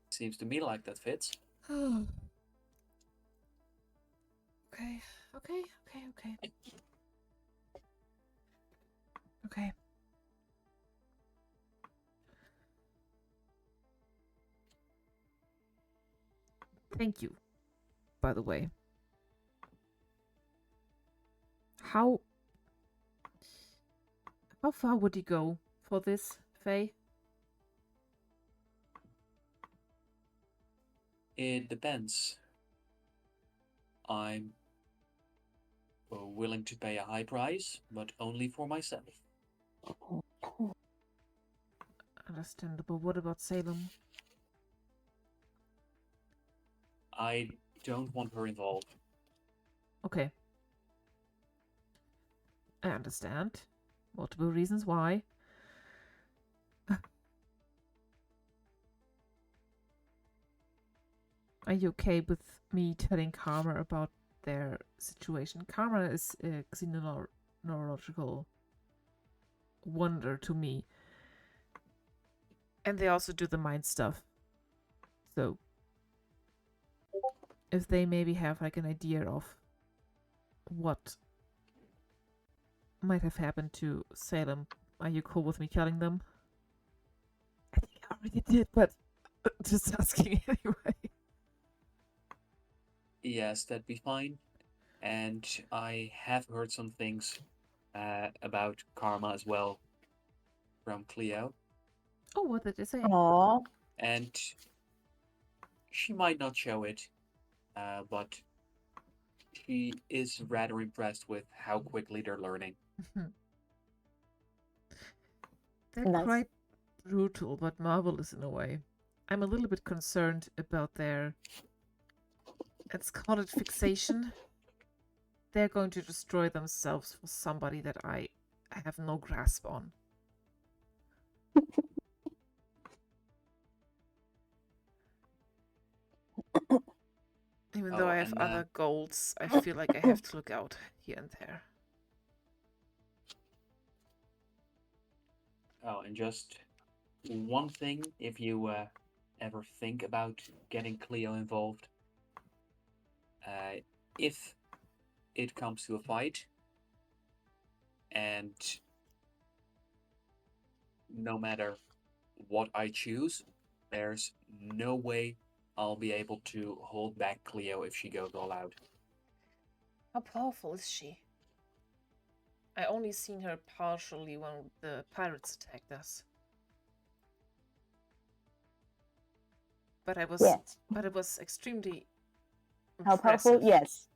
A: Seems to me like that fits.
B: Okay. Okay. Thank you, by the way. How far would you go for this, Faye?
A: It depends. willing to pay a high price, but only for myself.
B: Understandable. What about Salem?
A: I don't want her involved.
B: Okay. I understand. Multiple reasons why. Are you okay with me telling Karma about their situation? Karma is a xenological wonder to me. And they also do the mind stuff. So, if they maybe have like an idea of what might have happened to Salem, are you cool with me telling them? I think I already did, but just asking anyway.
A: Yes, that'd be fine. And I have heard some things about karma as well from Cleo.
B: Oh, what did they say?
C: Aww.
A: And she might not show it, but she is rather impressed with how quickly they're learning.
B: They're
C: Nice.
B: quite brutal, but marvelous in a way. I'm a little bit concerned about their, let's call it fixation. They're going to destroy themselves for somebody that I have no grasp on. Even though
A: Oh,
B: I have
A: and
B: other goals, I feel like I have to look out here and there.
A: oh, and just one thing, if you ever think about getting Cleo involved, if it comes to a fight, and no matter what I choose, there's no way I'll be able to hold back Cleo if she goes all out.
B: How powerful is she? I only seen her partially when the pirates attacked us. But I was
C: Yes.
B: but it was extremely
C: How powerful?
B: impressive.
C: Yes.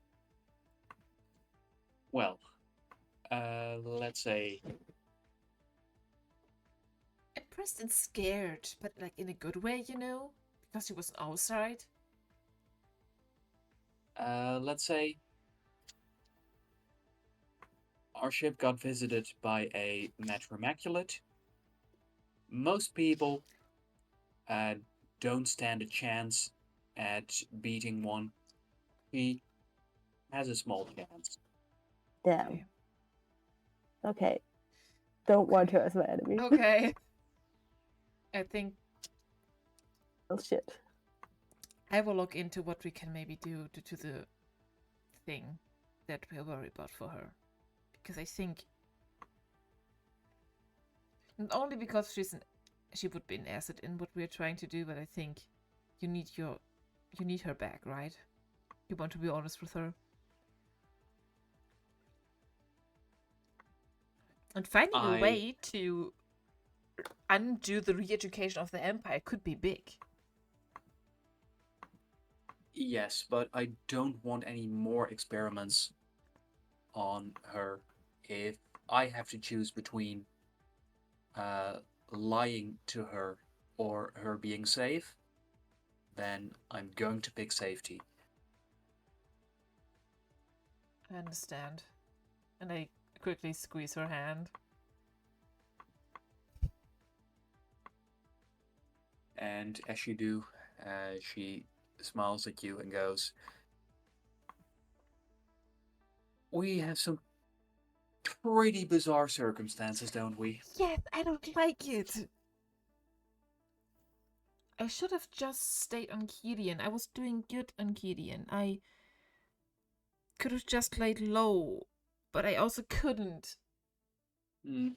A: Well, let's say
B: Impressed and scared, but like in a good way, you know? Because she was outside.
A: let's say our ship got visited by a Metro Immaculate. Most people uh, don't stand a chance at beating one. He has a small chance.
C: Damn. Okay. Don't want her as my enemy.
B: Okay. I think
C: Oh shit.
B: I will look into what we can maybe do to the thing that we're worried about for her. Because I think not only because she would be an asset in what we're trying to do, but I think you need her back, right? You want to be honest with her. And finding a way to undo the re-education of the Empire could be big.
A: Yes, but I don't want any more experiments on her. If I have to choose between lying to her or her being safe, then I'm going to pick safety.
B: I understand. And I quickly squeeze her hand.
A: And as you do, she smiles at you and goes, "We have some pretty bizarre circumstances, don't we?"
B: Yes, I don't like it. I should have just stayed on Gideon. I was doing good on Gideon. I could have just laid low, but I also couldn't.
A: Mm.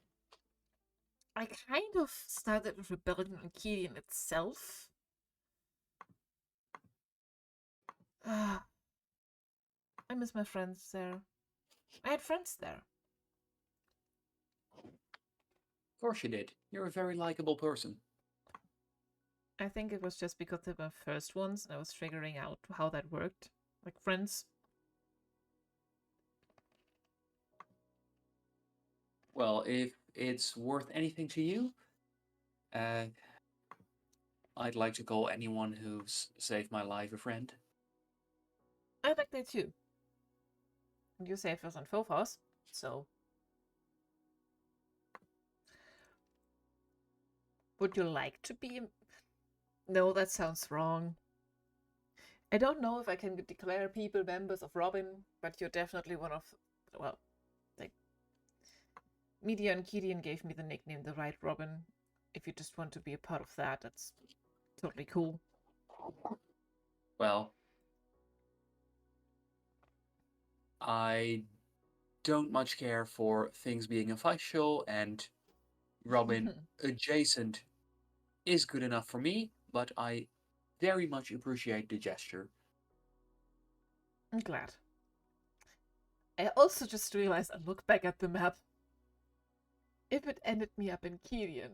B: I kind of started a rebellion on Gideon itself. I miss my friends there. I had friends there.
A: Of course you did. You're a very likable person.
B: I think it was just because they were first ones and I was figuring out how that worked. Like friends.
A: Well, if it's worth anything to you, uh, I'd like to call anyone who's saved my life a friend.
B: I like that too. And you saved us on Phobos, so would you like to be? No, that sounds wrong. I don't know if I can declare people members of Robin, but you're definitely one of. Well, like Media and Gideon gave me the nickname the Right Robin. If you just want to be a part of that, that's totally cool.
A: Well, I don't much care for things being official, and Robin adjacent is good enough for me, but I very much appreciate the gesture.
B: I'm glad. I also just realized I look back at the map. If it ended me up in Gideon,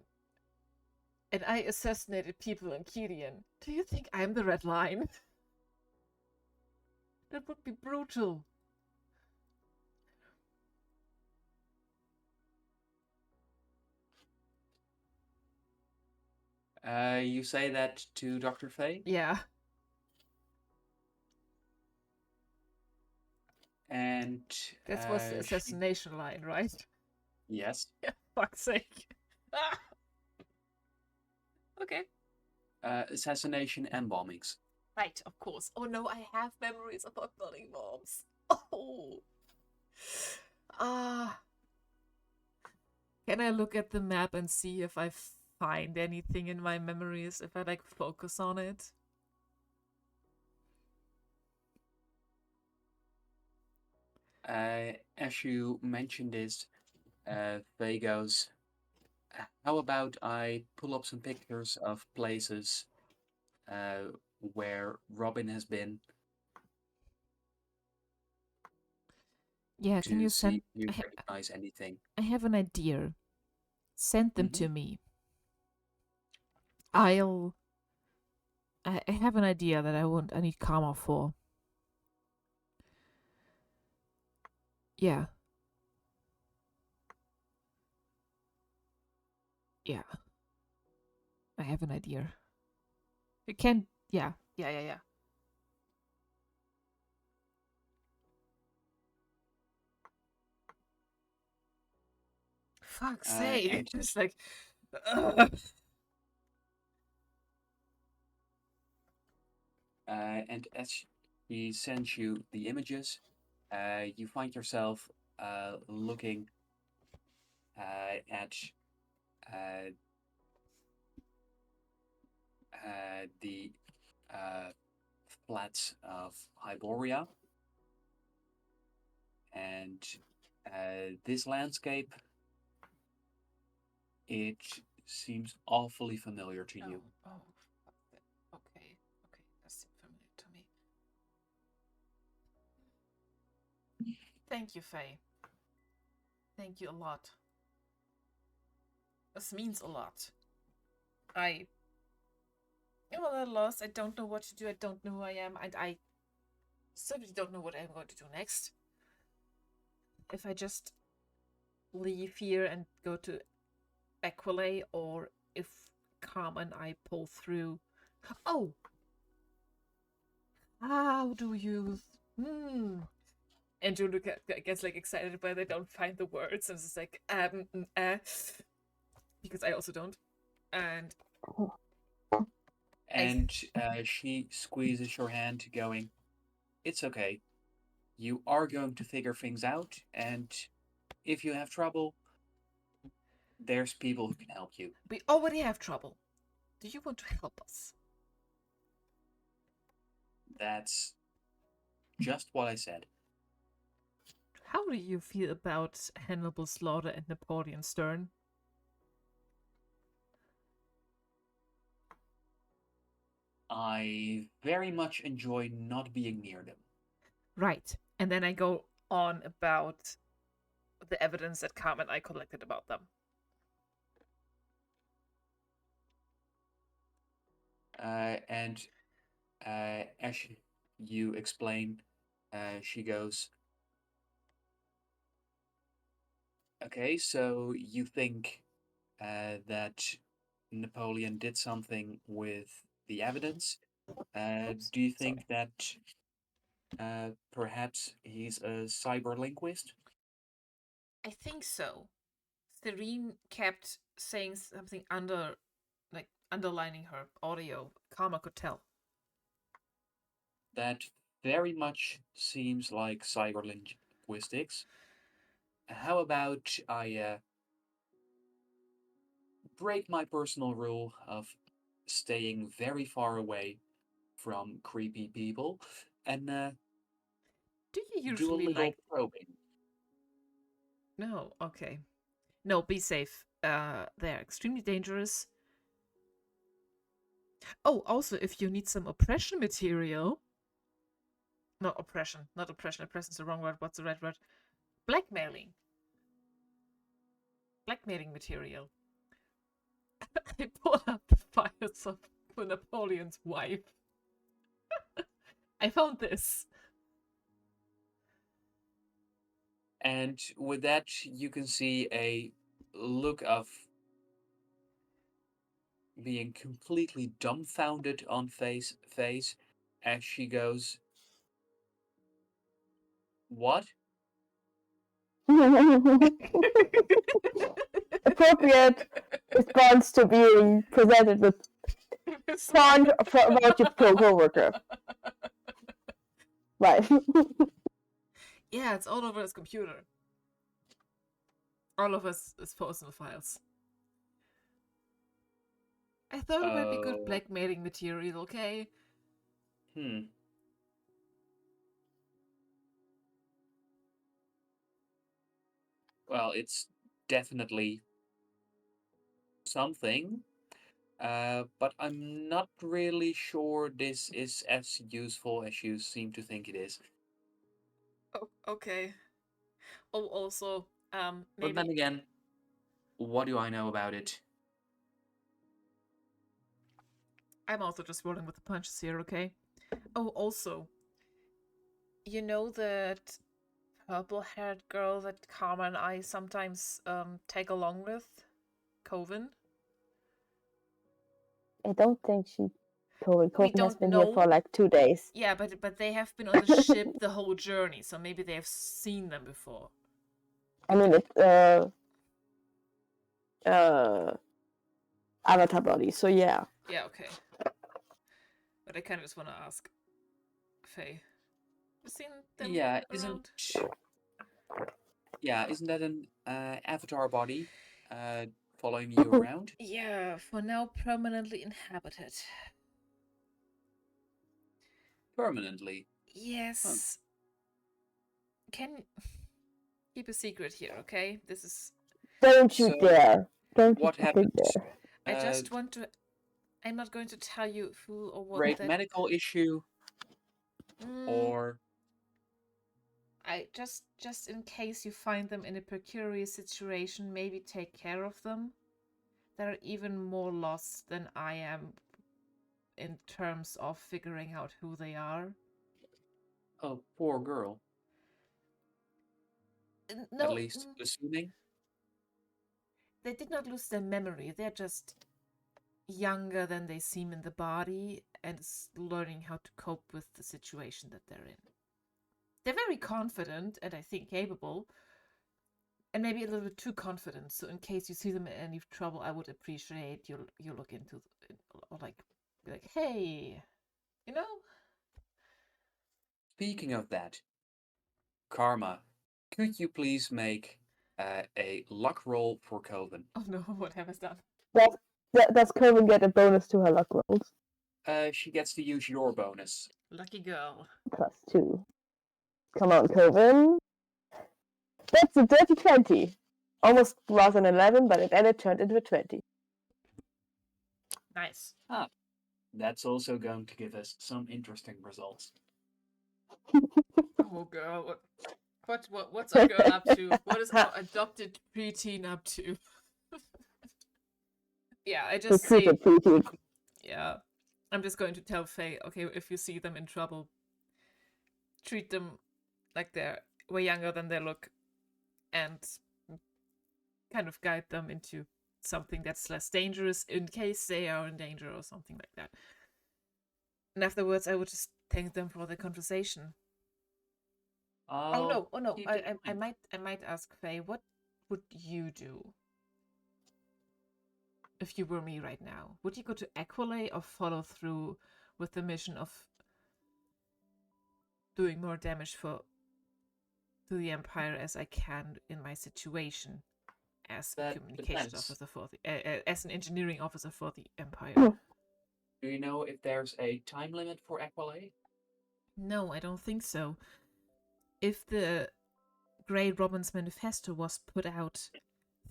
B: and I assassinated people in Gideon, do you think I'm the red line? That would be brutal.
A: You say that to Dr. Fay?
B: Yeah.
A: And
B: That was the
A: she,
B: assassination line, right?
A: yes,
B: Yeah, fuck's sake. Ah! Okay.
A: assassination and bombings.
B: Right, of course. Oh no, I have memories about building bombs. Oh. Ah. Can I look at the map and see if I find anything in my memories if I like focus on it?
A: As you mentioned this, Faye goes, how about I pull up some pictures of places where Robin has been
B: Yeah, can
A: to
B: you
A: see
B: send?
A: if you recognize anything.
B: I have an idea. Send them
A: Mm-hmm.
B: to me. I'll. I have an idea that I need karma for. Yeah. Yeah. I have an idea. It can. Yeah. Yeah. Yeah. Yeah. Fuck's sake!
A: And
B: It's like. Ugh.
A: and as he sends you the images, you find yourself looking at uh, the uh, flats of Hyboria, and this landscape, it seems awfully familiar to you.
B: Oh. Okay. Okay. That seems familiar to me. Thank you, Faye. Thank you a lot. This means a lot. I am a little lost. I don't know what to do. I don't know who I am. And I simply don't know what I'm going to do next. If I just leave here and go to Equilay, or if Carm and I pull through. Oh! How do you. And Juno gets like excited, but they don't find the words, and it's just like, because I also don't. And
A: And she squeezes your hand, going, "It's okay. You are going to figure things out, and if you have trouble, there's people who can help you."
B: we already have trouble. Do you want to help us?
A: That's just what I said.
B: How do you feel about Hannibal Slaughter and Napoleon Stern?
A: I very much enjoy not being near them.
B: Right. And then I go on about the evidence that Carm and I collected about them.
A: And as you explain, she goes, Okay, so you think that Napoleon did something with the evidence?
C: Oops,
A: Do you
C: sorry.
A: think that perhaps he's a cyber linguist?
B: I think so. Serene kept saying something like underlining her audio. Karma could tell.
A: That very much seems like cyber linguistics. How about I break my personal rule of staying very far away from creepy people and
B: Do you
A: do a
B: usually
A: little
B: like?
A: probing?
B: No, okay. No, be safe. They're extremely dangerous. Oh, also, if you need some oppression material, not oppression, not oppression. Oppression's the wrong word. What's the right word? Blackmailing. Blackmailing material. I pulled up the files of Napoleon's wife. I found this.
A: And with that, you can see a look of being completely dumbfounded on face as she goes, "What?"
C: Appropriate response to being presented with porn about your co-worker. Right.
B: Yeah, it's all over his computer. All of his personal files. I thought it might be good
A: Oh,
B: blackmailing material, okay?
A: hmm. Well, it's definitely something, but I'm not really sure this is as useful as you seem to think it is.
B: Oh, okay. Oh, also,
A: But then
B: maybe
A: again, what do I know about it?
B: I'm also just rolling with the punches here, okay? Oh, also, you know that purple-haired girl that Karma and I sometimes tag along with, Coven?
C: I don't think she.
B: We
C: Coven has
B: don't
C: been here for
B: know.
C: like 2 days.
B: Yeah, but they have been on the ship the whole journey, so maybe they have seen them before.
C: I mean, it's uh avatar body, so yeah.
B: Yeah, okay. But I kind of just want to ask Faye. You seen them
A: Yeah,
B: around?
A: isn't that an avatar body following you around
B: Yeah, for now permanently inhabited.
A: permanently? Huh.
B: Yes. Can keep a secret here, okay? This is.
C: Don't you
A: So
C: dare! Don't you
A: what
C: fucking
A: happened?
C: dare!
B: I
A: Uh,
B: just want to. I'm not going to tell you who or what
A: great
B: that.
A: medical issue
B: Mm,
A: or
B: I just in case you find them in a precarious situation, maybe take care of them. They're even more lost than I am in terms of figuring out who they are.
A: oh, poor girl. At
B: No,
A: least assuming.
B: they did not lose their memory. They're just younger than they seem in the body and learning how to cope with the situation that they're in. They're very confident and I think capable, and maybe a little bit too confident. So in case you see them in any trouble, I would appreciate you look into or like be like, hey, you know?
A: Speaking of that, Karma, could you please make a luck roll for Coven?
B: Oh no, what have I done?
C: Does Coven get a bonus to her luck rolls?
A: She gets to use your bonus.
B: Lucky girl.
C: +2. Come on, Coven. That's a dirty 20. Almost was an 11, but it turned into a 20.
B: Nice.
A: Ah, that's also going to give us some interesting results.
B: Oh girl, what's our girl up to? What is our adopted preteen up to? Yeah, I just say
C: Recruited preteen.
B: yeah. I'm just going to tell Faye, okay, if you see them in trouble, treat them like they're way younger than they look, and kind of guide them into something that's less dangerous in case they are in danger or something like that. And afterwards, I would just thank them for the conversation.
A: I'll
B: Oh no!
A: keep that in mind.
B: I might ask Faye, what would you do if you were me right now? Would you go to Equalay or follow through with the mission of doing more damage to the Empire as I can in my situation as a
A: That
B: communications
A: depends.
B: officer for the as an engineering officer for the Empire?
A: Do you know if there's a time limit for Equalay?
B: No, I don't think so. If the Grey Robin's manifesto was put out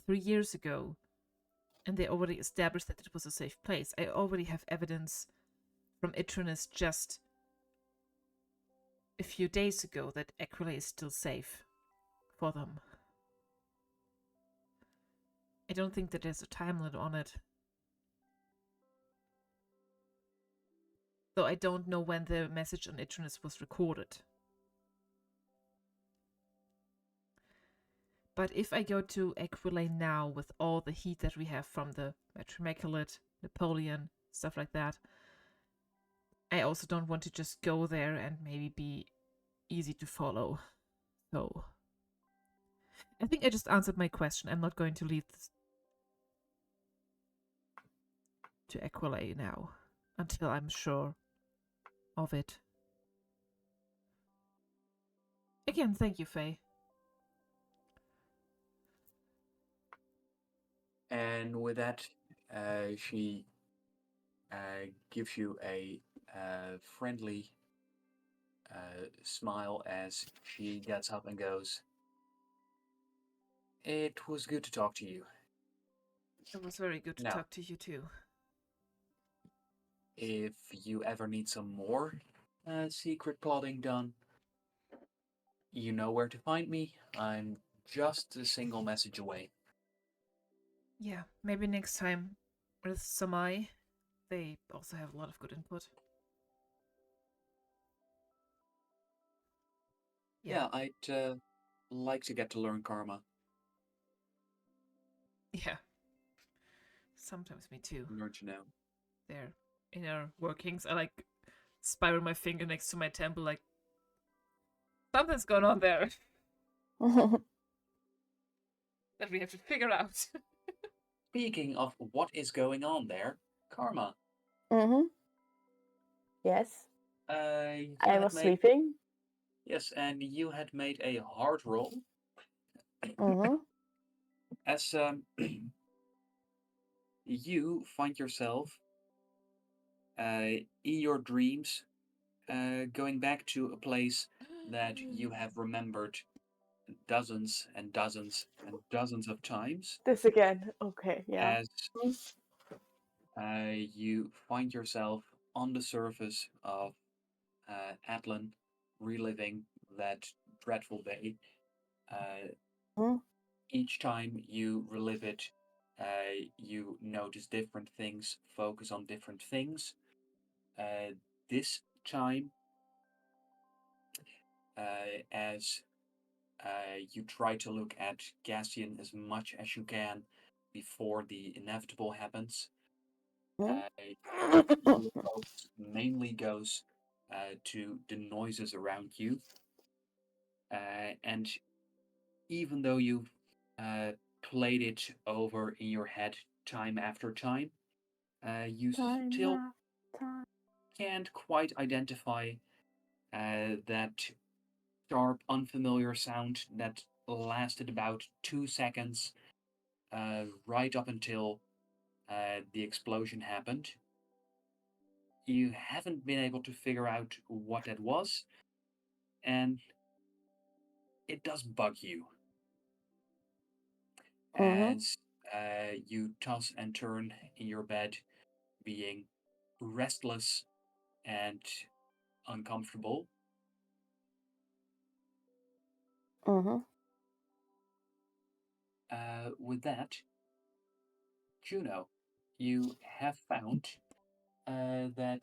B: 3 years ago, and they already established that it was a safe place, I already have evidence from Itronus just a few days ago that Equalay is still safe for them. I don't think that there's a time limit on it. Though I don't know when the message on Itronus was recorded. But if I go to Equalay now with all the heat that we have from the Metromaculate, Napoleon, stuff like that, I also don't want to just go there and maybe be easy to follow. So I think I just answered my question. I'm not going to leave this to Equalay now until I'm sure of it. Again, thank you, Faye.
A: And with that, she gives you a friendly smile as she gets up and goes, "It was good to talk to you.
B: It was very good to
A: Now,
B: talk to you too.
A: if you ever need some more secret plotting done, you know where to find me. I'm just a single message away."
B: Yeah, maybe next time with Samai, they also have a lot of good input.
A: Yeah, I'd like to get to learn karma.
B: Yeah. Sometimes me too.
A: Learn to know.
B: Their inner workings. I like spiral my finger next to my temple, like something's going on there that we have to figure out.
A: Speaking of what is going on there, karma.
C: Yes.
A: You
C: I
A: had
C: was
A: made
C: sleeping.
A: yes, and you had made a hard roll. As you find yourself in your dreams going back to a place that you have remembered dozens and dozens and dozens of times.
C: This again. Okay, yeah.
A: As you find yourself on the surface of Atlan, reliving that dreadful day.
C: Mhm.
A: Each time you relive it, you notice different things, focus on different things. This time, as you try to look at Gassian as much as you can before the inevitable happens, your focus mainly goes to the noises around you. And even though you've played it over in your head time after time, you still can't quite identify that sharp, unfamiliar sound that lasted about 2 seconds right up until the explosion happened. You haven't been able to figure out what that was, and it does bug you as you toss and turn in your bed, being restless and uncomfortable. With that, Juno, you have found that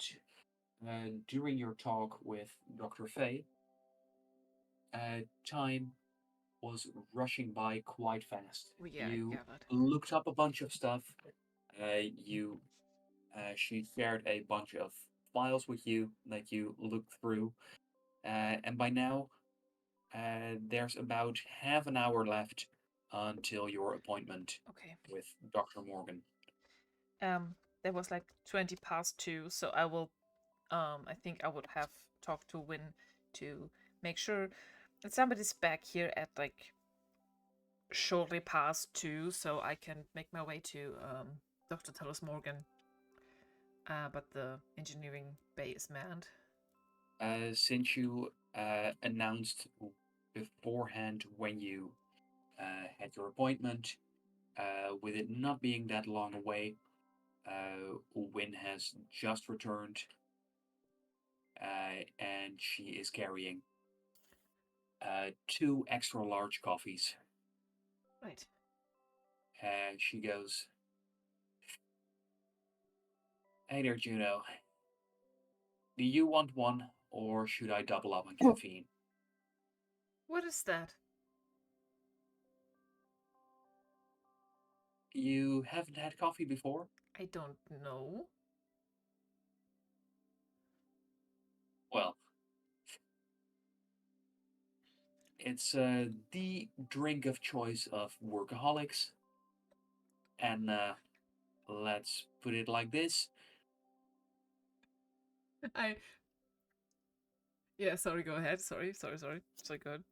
A: during your talk with Dr. Fay, time was rushing by quite fast.
B: Well, yeah, I
A: You
B: gathered.
A: looked up a bunch of stuff. You She shared a bunch of files with you that you looked through, and by now there's about half an hour left until your appointment
B: Okay.
A: with Dr. Morgan.
B: There was like 20 past 2, so I will I think I would have talked to Win to make sure that somebody's back here at like shortly past 2, so I can make my way to Dr. Talos Morgan. But the engineering bay is manned.
A: Since you announced beforehand when you had your appointment, with it not being that long away, Win has just returned, and she is carrying two extra large coffees.
B: Right.
A: She goes, "Hey there, Juno. Do you want one, or should I double up on caffeine?"
B: What is that?
A: You haven't had coffee before?
B: I don't know.
A: Well, it's the drink of choice of workaholics. And let's put it like this.
B: I. Yeah, sorry, go ahead. Sorry. So good.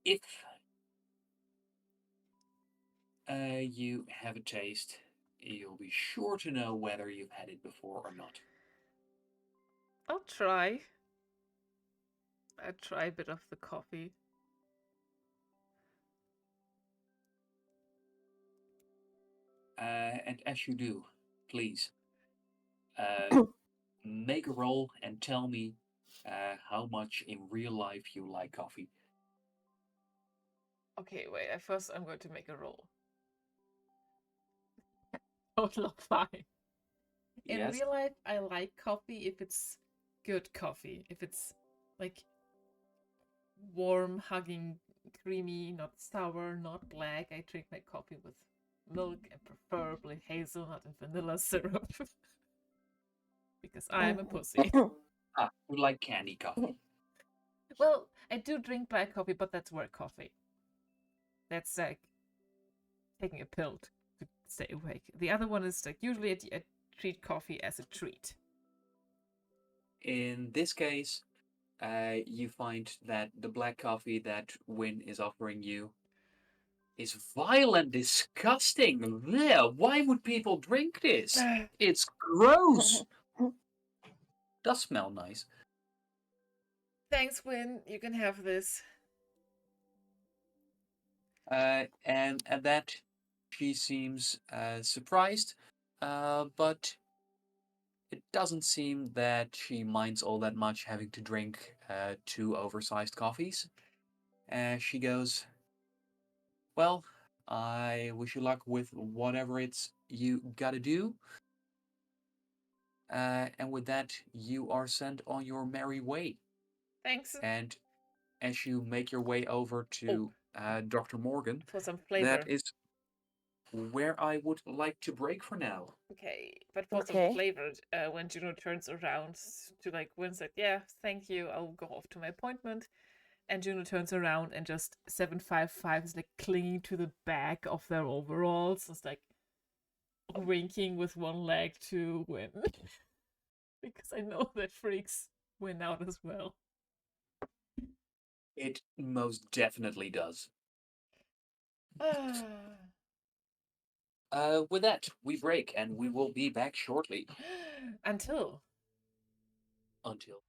A: If you have a taste, you'll be sure to know whether you've had it before or not.
B: I'll try. I'll try a bit of the coffee.
A: And as you do, please make a roll and tell me how much in real life you like coffee.
B: Okay, wait. At first, I'm going to make a roll. Total of 5. In
A: Yes?
B: real life, I like coffee if it's good coffee. If it's like warm, hugging, creamy, not sour, not black. I drink my coffee with milk and preferably hazelnut and vanilla syrup. Because I'm a pussy.
A: You like candy coffee.
B: Well, I do drink black coffee, but that's work coffee. That's like taking a pill to stay awake. The other one is like usually I treat coffee as a treat.
A: In this case, you find that the black coffee that Win is offering you is vile and disgusting. Blech, why would people drink this? It's gross. Does smell nice.
B: Thanks, Win. You can have this.
A: And at that, she seems surprised, but it doesn't seem that she minds all that much having to drink two oversized coffees. She goes, "Well, I wish you luck with whatever it's you gotta do." And with that, you are sent on your merry way.
B: Thanks.
A: And as you make your way over to Dr. Morgan,
B: For some flavor.
A: that is where I would like to break for now.
B: Okay, but for some
C: Okay.
B: flavor, when Juno turns around to like Winston, like, yeah, thank you, I'll go off to my appointment. And Juno turns around and just 755 is like clinging to the back of their overalls. It's like winking with one leg to Win. Because I know that freaks Win out as well.
A: It most definitely does. With that, we break and we will be back shortly.
B: Until.
A: Until.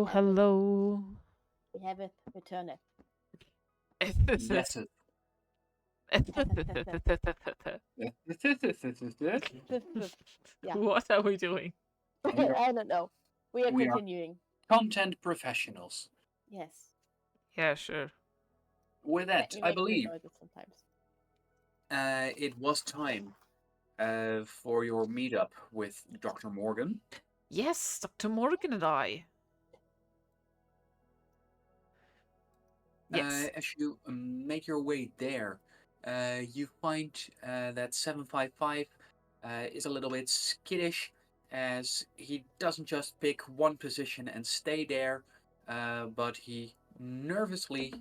B: hello.
C: We have it. Return it.
A: Yes.
C: Yeah.
B: What are we doing?
A: We are,
C: I don't know. We are
A: we are
C: continuing.
A: content professionals.
C: Yes.
B: Yeah, sure.
A: With that,
C: You
A: I
C: make weird
A: believe
C: noises sometimes.
A: it was time for your meetup with Dr. Morgan.
B: Yes, Dr. Morgan and I. Yes.
A: As you make your way there, you find that 755 is a little bit skittish, as he doesn't just pick one position and stay there, but he nervously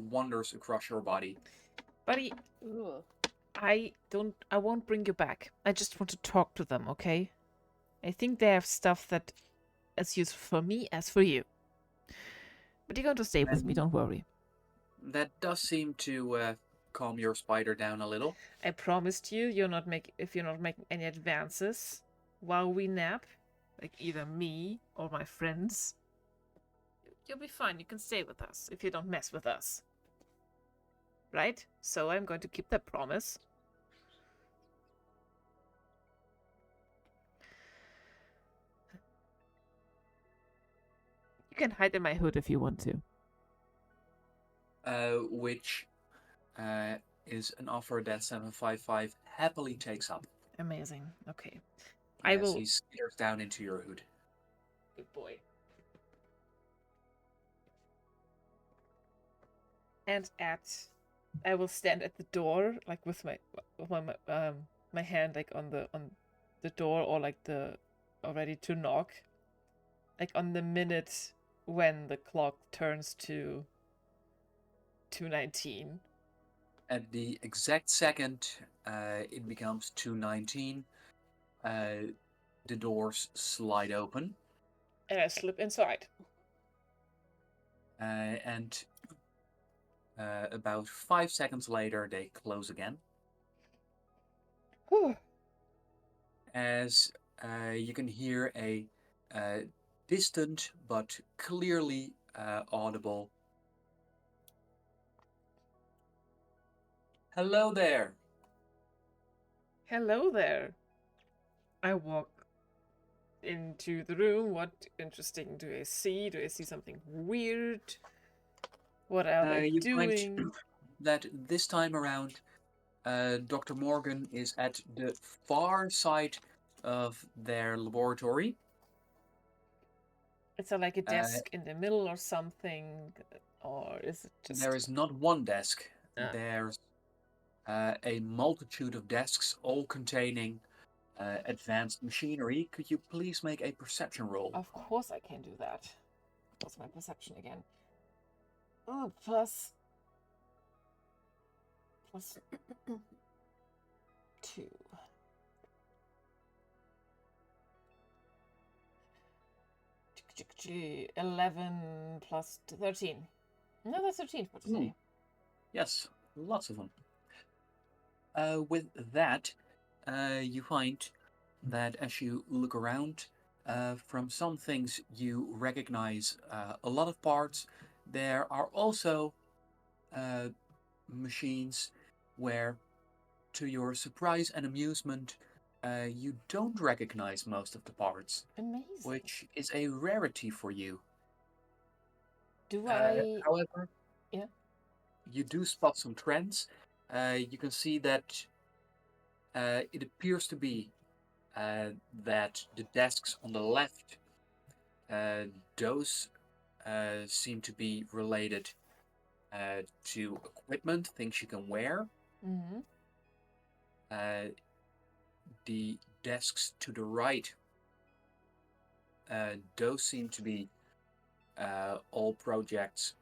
A: wanders across your body.
B: Buddy,
C: Ugh.
B: I won't bring you back. I just want to talk to them, okay? I think they have stuff that is useful for me as for you. But you're going to stay with me, don't worry.
A: That does seem to calm your spider down a little.
B: I promised you if you're not making any advances while we nap, like either me or my friends, you'll be fine. You can stay with us if you don't mess with us. Right? So I'm going to keep that promise. You can hide in my hood if you want to.
A: Which is an offer that 755 happily takes up.
B: Amazing. Okay. I
A: As
B: will.
A: he stares down into your hood.
B: Good boy. And I will stand at the door, like with my hand like on the door, or like ready to knock, like on the minute when the clock turns to 2:19.
A: At the exact second it becomes 2:19, the doors slide open.
B: And I slip inside.
A: And about 5 seconds later, they close again.
B: Whew.
A: As you can hear a distant but clearly audible "Hello there."
B: Hello there. I walk into the room. What interesting do I see? Do I see something weird? What are they
A: You
B: doing?
A: find that this time around, Dr. Morgan is at the far side of their laboratory.
B: Is there like a desk in the middle or something? Or is it just...
A: There is not one desk.
B: Ah.
A: There's a multitude of desks, all containing advanced machinery. Could you please make a perception roll?
B: Of course I can do that. What's my perception again? Oh, plus 2. Gee, 11 plus 13. No, that's 13 for today.
A: Yes, lots of them. With that, you find that as you look around, from some things you recognize a lot of parts. There are also machines where, to your surprise and amusement, you don't recognize most of the parts.
B: Amazing.
A: Which is a rarity for you.
B: Do I...
A: However,
B: yeah,
A: you do spot some trends. You can see that it appears to be that the desks on the left, those seem to be related to equipment, things you can wear.
B: Mm-hmm.
A: The desks to the right, those seem to be all projects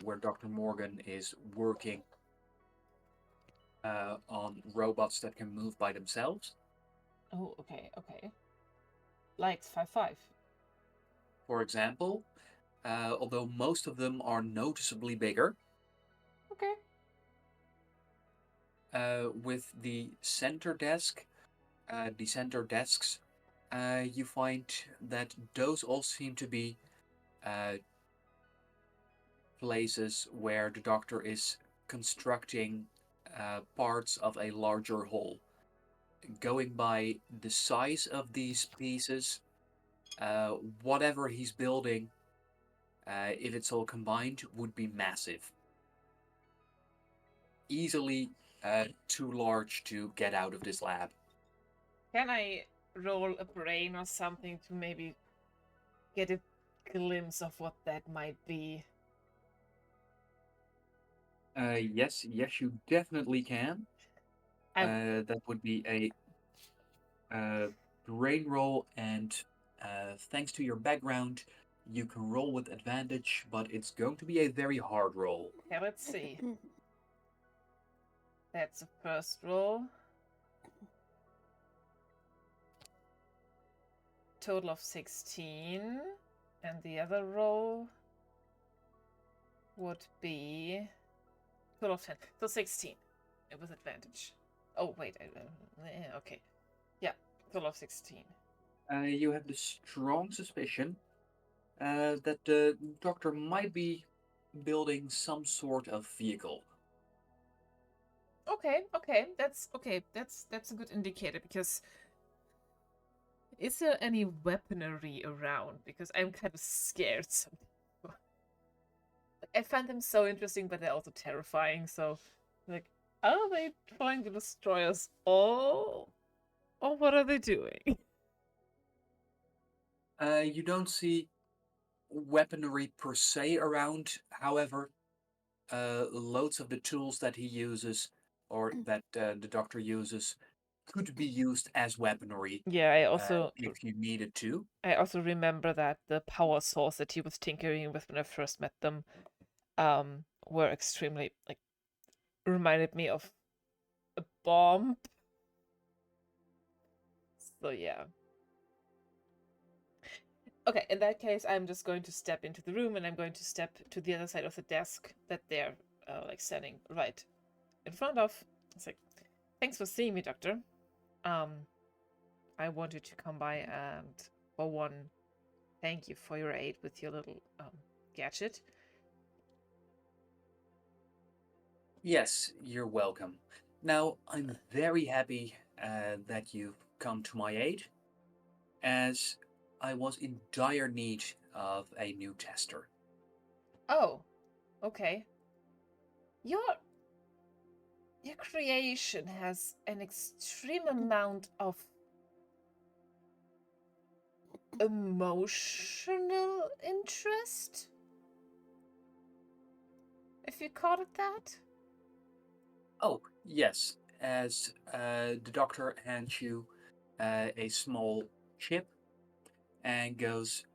A: where Dr. Morgan is working on robots that can move by themselves.
B: Oh, okay, okay. Like 5-5.
A: For example, although most of them are noticeably bigger.
B: Okay.
A: With the center desks, you find that those all seem to be places where the doctor is constructing parts of a larger whole. Going by the size of these pieces, whatever he's building, if it's all combined, would be massive. Easily too large to get out of this lab.
B: Can I roll a brain or something to maybe get a glimpse of what that might be?
A: Yes, you definitely can. That would be a brain roll, and thanks to your background, you can roll with advantage, but it's going to be a very hard roll.
B: Okay, let's see. That's the first roll. Total of 16. And the other roll would be total of 10. So 16 with advantage. Oh, wait. Okay. Yeah, total of 16.
A: You have the strong suspicion that the doctor might be building some sort of vehicle.
B: Okay. That's a good indicator, because is there any weaponry around? Because I'm kind of scared. I find them so interesting, but they're also terrifying. So, like, are they trying to destroy us all? Or what are they doing?
A: You don't see weaponry per se around. However, loads of the tools that he uses or that the doctor uses could be used as weaponry
B: Yeah,
A: if you needed to.
B: I also remember that the power source that he was tinkering with when I first met them were extremely, like, reminded me of a bomb. So yeah. Okay, in that case, I'm just going to step into the room, and I'm going to step to the other side of the desk that they're like standing right in front of. It's like, thanks for seeing me, Doctor. I wanted to come by and, for one, thank you for your aid with your little gadget.
A: Yes, you're welcome. Now, I'm very happy that you've come to my aid, as I was in dire need of a new tester.
B: Oh, okay. Your creation has an extreme amount of emotional interest, if you call it that.
A: Oh, yes, as the doctor hands you a small chip and goes,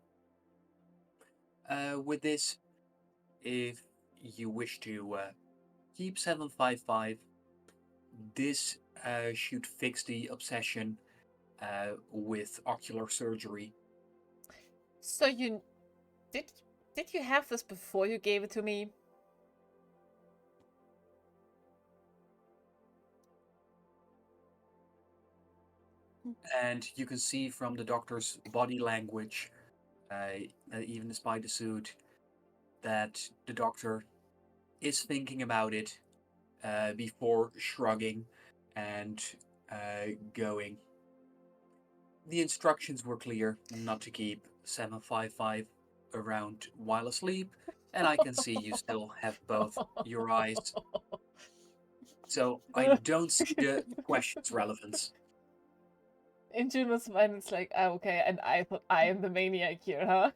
A: with this, if you wish to keep 755, this should fix the obsession with ocular surgery.
B: So you did you have this before you gave it to me?
A: And you can see from the doctor's body language, even despite the suit, that the doctor is thinking about it before shrugging and going. The instructions were clear not to keep 755 around while asleep, and I can see you still have both your eyes. So I don't see the question's relevance.
B: In Juno's mind, it's like, oh, okay, and I thought I am the maniac here, huh?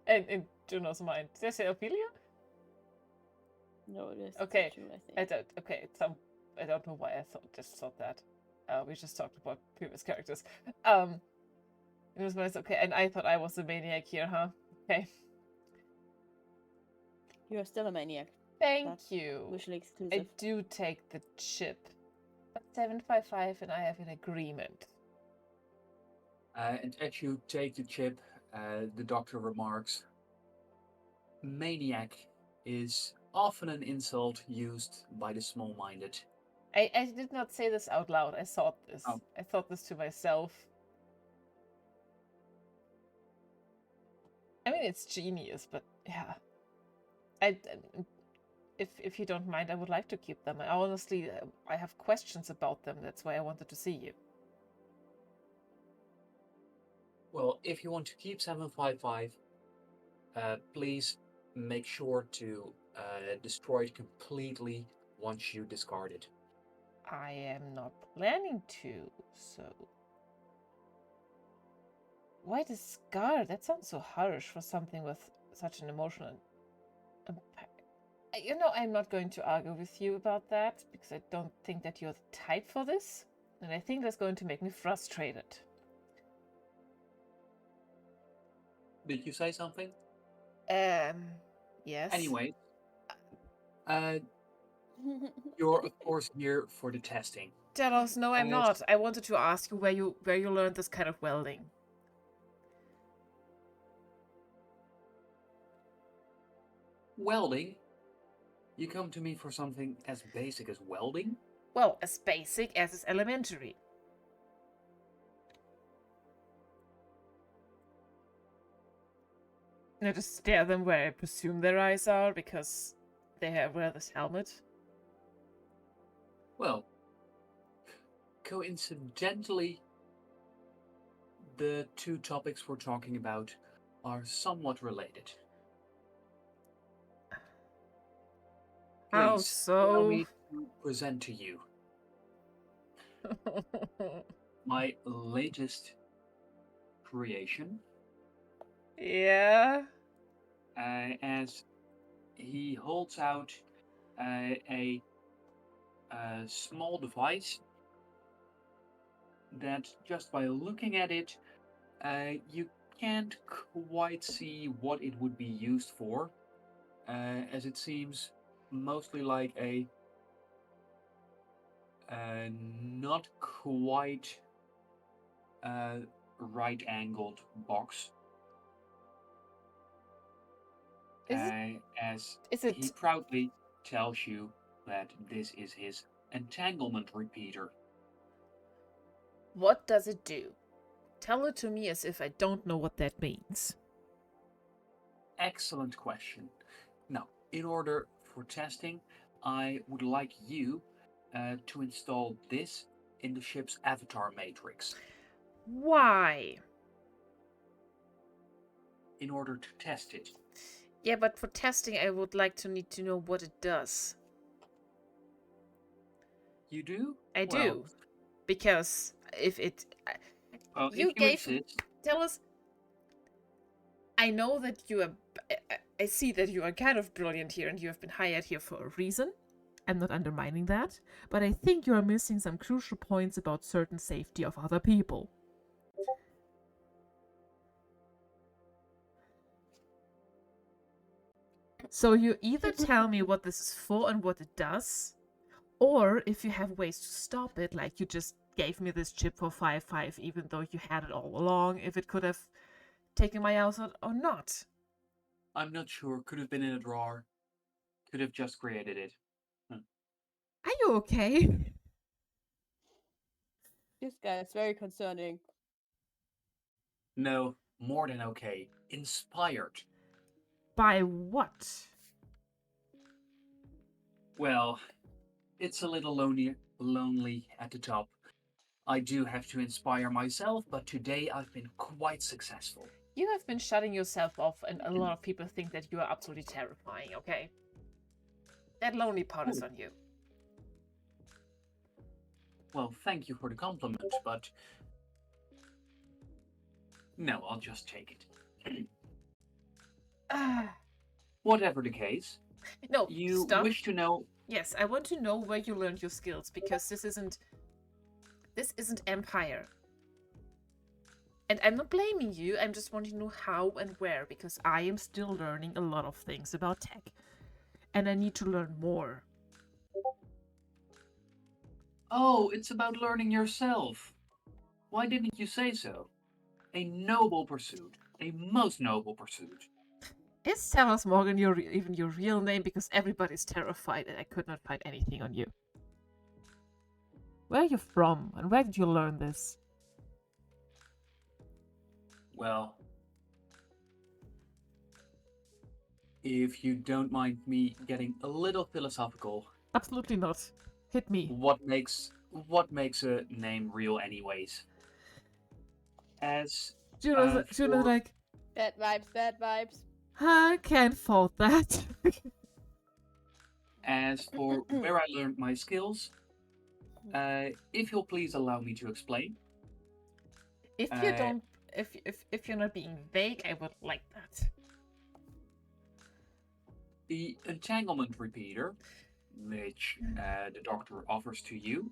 B: And in Juno's mind, did I say Ophelia?
C: No, it is.
B: Okay,
C: True, I think.
B: I don't. Okay, I don't know why I just thought that. We just talked about previous characters. It was nice. Okay, and I thought I was the maniac here, huh? Okay.
C: You're still a maniac.
B: Thank
C: That's
B: you.
C: mutually exclusive.
B: I do take the chip. But 755 and I have an agreement.
A: And as you take the chip, the doctor remarks, maniac is often an insult used by the small-minded.
B: I did not say this out loud. I thought this.
A: Oh.
B: I thought this to myself. I mean, it's genius, but yeah. If you don't mind, I would like to keep them. I honestly, I have questions about them. That's why I wanted to see you.
A: Well, if you want to keep 755, please make sure to destroy it completely once you discard it.
B: I am not planning to, so... Why discard? That sounds so harsh for something with such an emotional impact. You know, I'm not going to argue with you about that, because I don't think that you're the type for this, and I think that's going to make me frustrated.
A: Did you say something?
B: Yes.
A: Anyway, you're of course here for the testing.
B: Delos, no, I'm not. I wanted to ask you where you learned this kind of welding.
A: Welding? You come to me for something as basic as welding?
B: Well, as basic as is elementary. I just stare them where I presume their eyes are, because they wear this helmet.
A: Well, coincidentally, the two topics we're talking about are somewhat related.
B: How
A: Please,
B: so?
A: allow me to present to you my latest creation.
B: Yeah?
A: As he holds out a small device that just by looking at it, you can't quite see what it would be used for, as it seems mostly like a not quite right-angled box. As he proudly tells you that this is his entanglement repeater.
B: What does it do? Tell it to me as if I don't know what that means.
A: Excellent question. Now, in order for testing, I would like you to install this in the ship's avatar matrix.
B: Why?
A: In order to test it.
B: Yeah, but for testing, I would need to know what it does.
A: You do?
B: I do. Because if it...
A: you gave...
B: Tell us... I know that you are... I see that you are kind of brilliant here and you have been hired here for a reason. I'm not undermining that. But I think you are missing some crucial points about certain safety of other people. So you either tell me what this is for and what it does, or if you have ways to stop it, like you just gave me this chip for 5.5 even though you had it all along, if it could have taken my house out or not.
A: I'm not sure. Could have been in a drawer. Could have just created it.
B: Are you okay?
C: This guy is very concerning.
A: No, more than okay. Inspired.
B: By what?
A: Well, it's a little lonely at the top. I do have to inspire myself, but today I've been quite successful.
B: You have been shutting yourself off, and a lot of people think that you are absolutely terrifying, okay? That lonely part is on you.
A: Well, thank you for the compliment, but... No, I'll just take it. Whatever the case.
B: No,
A: you
B: stop.
A: Wish to know...
B: Yes, I want to know where you learned your skills, because this isn't Empire. And I'm not blaming you, I'm just wanting to know how and where, because I am still learning a lot of things about tech. And I need to learn more.
A: Oh, it's about learning yourself. Why didn't you say so? A noble pursuit. A most noble pursuit.
B: Is Talos Morgan even your real name? Because everybody's terrified and I could not find anything on you. Where are you from, and where did you learn this?
A: Well, if you don't mind me getting a little philosophical,
B: Absolutely not. Hit me.
A: what makes a name real, anyways? As
B: Juno's
A: for
B: like,
C: Bad vibes, bad vibes.
B: I can't fault that.
A: as for where I learned my skills, if you'll please allow me to explain.
B: If you
A: Uh,
B: don't, if you're not being vague, I would like that.
A: the entanglement repeater, which the doctor offers to you,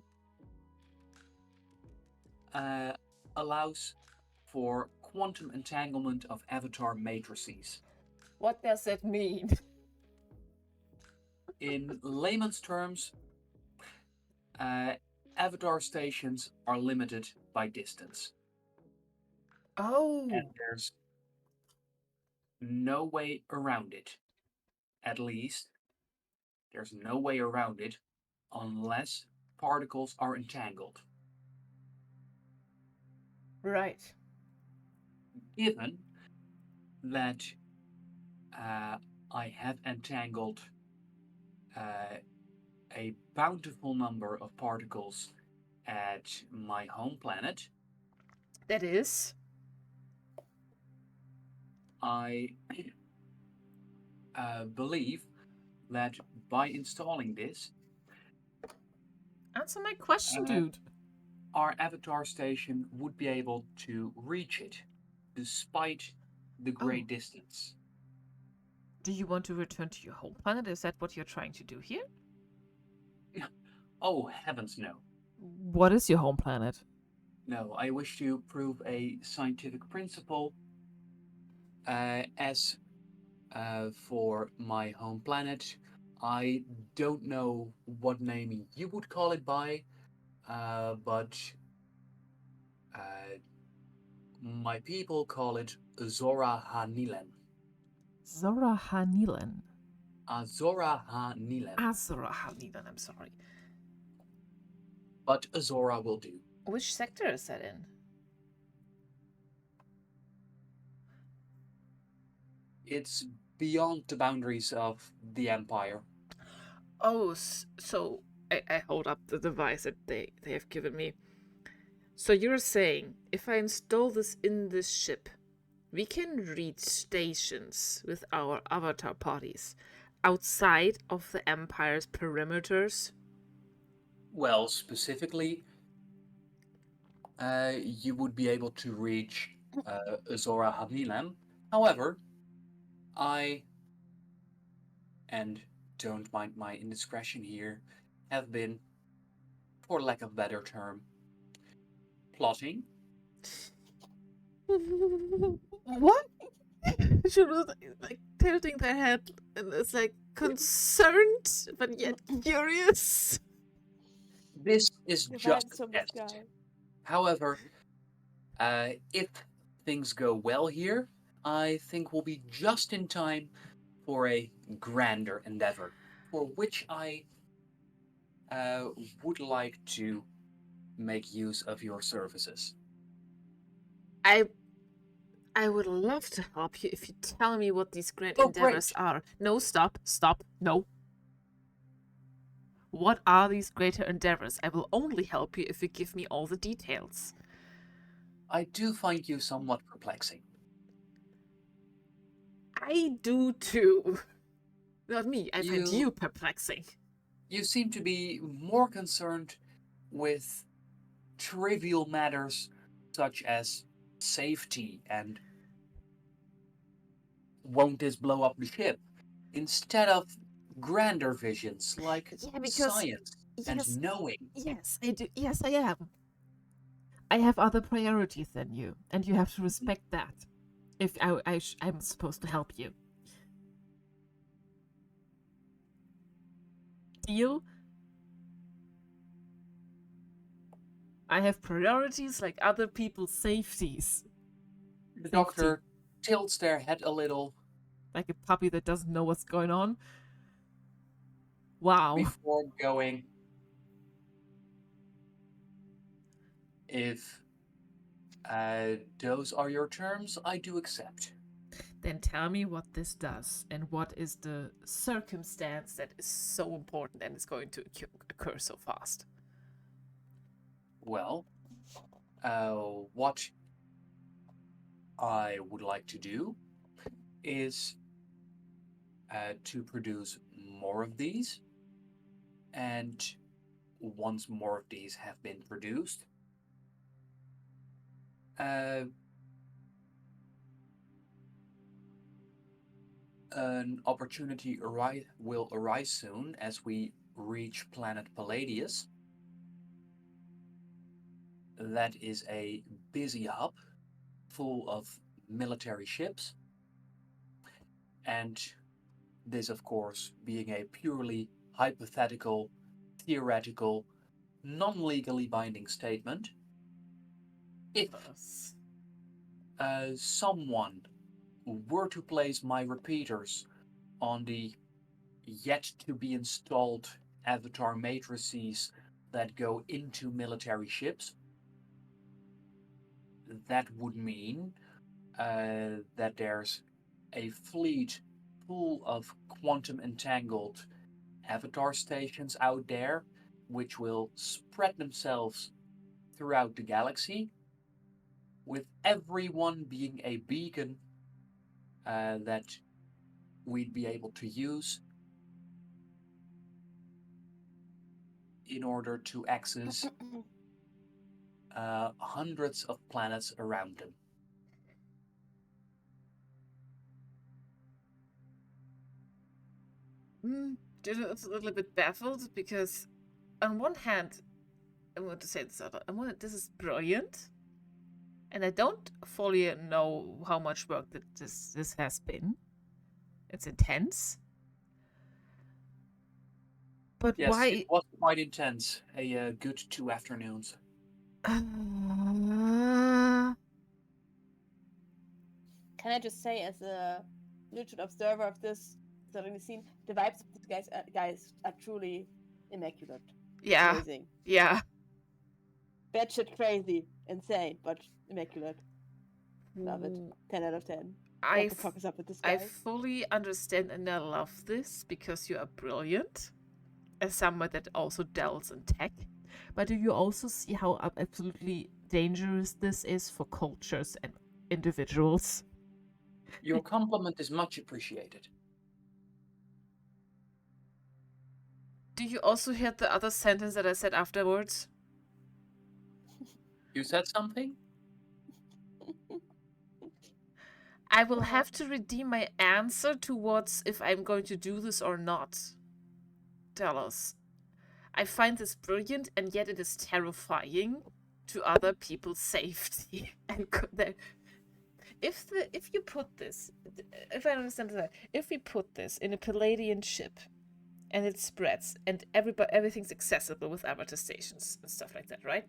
A: uh, allows for quantum entanglement of avatar matrices.
B: What does that mean?
A: In layman's terms, avatar stations are limited by distance,
B: Oh,
A: and there's no way around it. At least, there's no way around it unless particles are entangled.
B: right.
A: Given that uh, I have entangled uh, a bountiful number of particles at my home planet,
B: That is.
A: I believe that by installing this,
B: Answer my question,
A: uh,
B: dude.
A: our avatar station would be able to reach it despite the
B: Oh,
A: great distance.
B: do you want to return to your home planet? Is that what you're trying to do here?
A: Oh, heavens, no.
B: What is your home planet?
A: No, I wish to prove a scientific principle. As for my home planet, I don't know what name you would call it by, but uh, my people call it Zora Hanilen.
B: Zora Hanilan.
A: Azora Hanilen.
B: Azora Hanilan, I'm sorry.
A: But Azora will do.
B: Which sector is that in?
A: It's beyond the boundaries of the Empire.
B: Oh, so I hold up the device that they have given me. So you're saying if I install this in this ship, we can reach stations with our avatar parties outside of the Empire's perimeters?
A: Well, specifically, you would be able to reach Azora Hanilen. However, I, and don't mind my indiscretion here, have been, for lack of a better term, plotting.
B: What? She was like tilting their head and it's like concerned but yet curious.
A: This is
C: If I
A: just
C: had
A: a
C: so much
A: test.
C: guy.
A: However, if things go well here, I think we'll be just in time for a grander endeavor, for which I would like to make use of your services.
B: I I would love to help you if you tell me what these great
A: Oh,
B: endeavors
A: great!
B: are. No, stop, no. What are these greater endeavors? I will only help you if you give me all the details.
A: I do find you somewhat perplexing.
B: I do too. Not me, I find
A: You
B: you perplexing.
A: you seem to be more concerned with trivial matters such as safety and won't this blow up the ship, instead of grander visions like
B: Yeah, because
A: science and
B: yes,
A: knowing.
B: yes, I do. Yes, I am. I have other priorities than you, and you have to respect that. If I'm supposed to help you. Deal? I have priorities like other people's safeties.
A: The
B: Safety.
A: doctor tilts their head a little
B: Like a puppy that doesn't know what's going on. Wow.
A: before going. If those are your terms, I do accept.
B: Then tell me what this does and what is the circumstance that is so important and is going to occur so fast.
A: Well, what I would like to do is to produce more of these, and once more of these have been produced, an opportunity will arise soon as we reach planet Palladius. That is a busy hub full of military ships, and this, of course, being a purely hypothetical, theoretical, non-legally binding statement. If someone were to place my repeaters on the yet-to-be-installed avatar matrices that go into military ships, that would mean that there's a fleet full of quantum entangled avatar stations out there, which will spread themselves throughout the galaxy, with everyone being a beacon that we'd be able to use in order to access hundreds of planets around them.
B: Juno is a little bit baffled because, on one hand, I want to say this other. This is brilliant, and I don't fully know how much work that this has been. It's intense. But
A: yes,
B: why?
A: It was quite intense. A good 2 afternoons.
C: Can I just say, as a neutral observer of this suddenly scene, the vibes of these guys are truly immaculate.
B: Yeah.
C: Amazing.
B: Yeah.
C: Batshit crazy, insane, but immaculate. Love it. 10 out of 10. What the fuck is up with this guy?
B: I fully understand and I love this because you are brilliant as someone that also delves in tech. But do you also see how absolutely dangerous this is for cultures and individuals?
A: Your compliment is much appreciated.
B: Do you also hear the other sentence that I said afterwards?
A: You said something?
B: I will have to redeem my answer towards if I'm going to do this or not. Tell us. I find this brilliant, and yet it is terrifying to other people's safety. And if you put this, if I understand that, if we put this in a Palladian ship, and it spreads, and everything's accessible with avatar stations and stuff like that, right?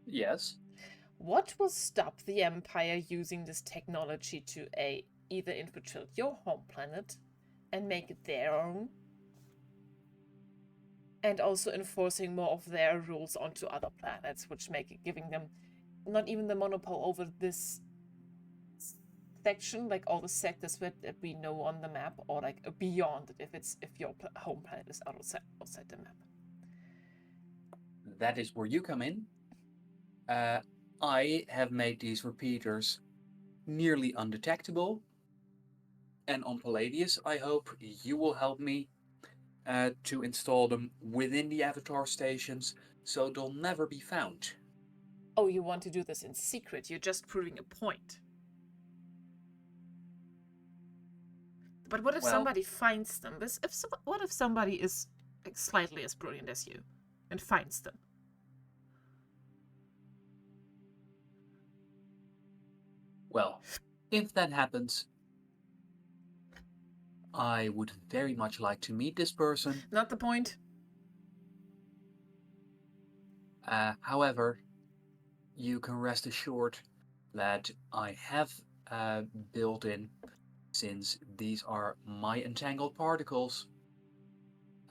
A: Yes.
B: What will stop the Empire using this technology to either infiltrate your home planet and make it their own, and also enforcing more of their rules onto other planets, which giving them not even the monopoly over this section, like all the sectors that we know on the map, or like beyond it if your home planet is outside the map.
A: That is where you come in. I have made these repeaters nearly undetectable, and on Palladius, I hope you will help me to install them within the avatar stations so they'll never be found.
B: Oh, you want to do this in secret? You're just proving a point. But what if somebody finds them? What if somebody is slightly as brilliant as you and finds them?
A: Well, if that happens, I would very much like to meet this person.
B: Not the point.
A: However, you can rest assured that I have built in, since these are my entangled particles,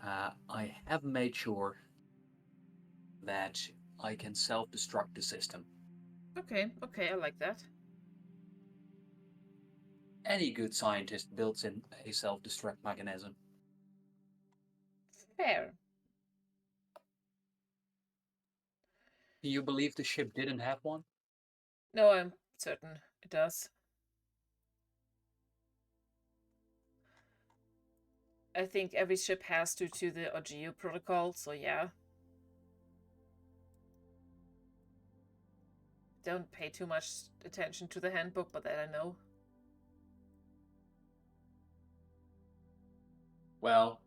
A: I have made sure that I can self-destruct the system.
B: Okay, I like that.
A: Any good scientist builds in a self-destruct mechanism.
B: Fair.
A: Do you believe the ship didn't have one?
B: No, I'm certain it does. I think every ship has to the Ogeo protocol, so yeah. Don't pay too much attention to the handbook, but that I know.
A: Well,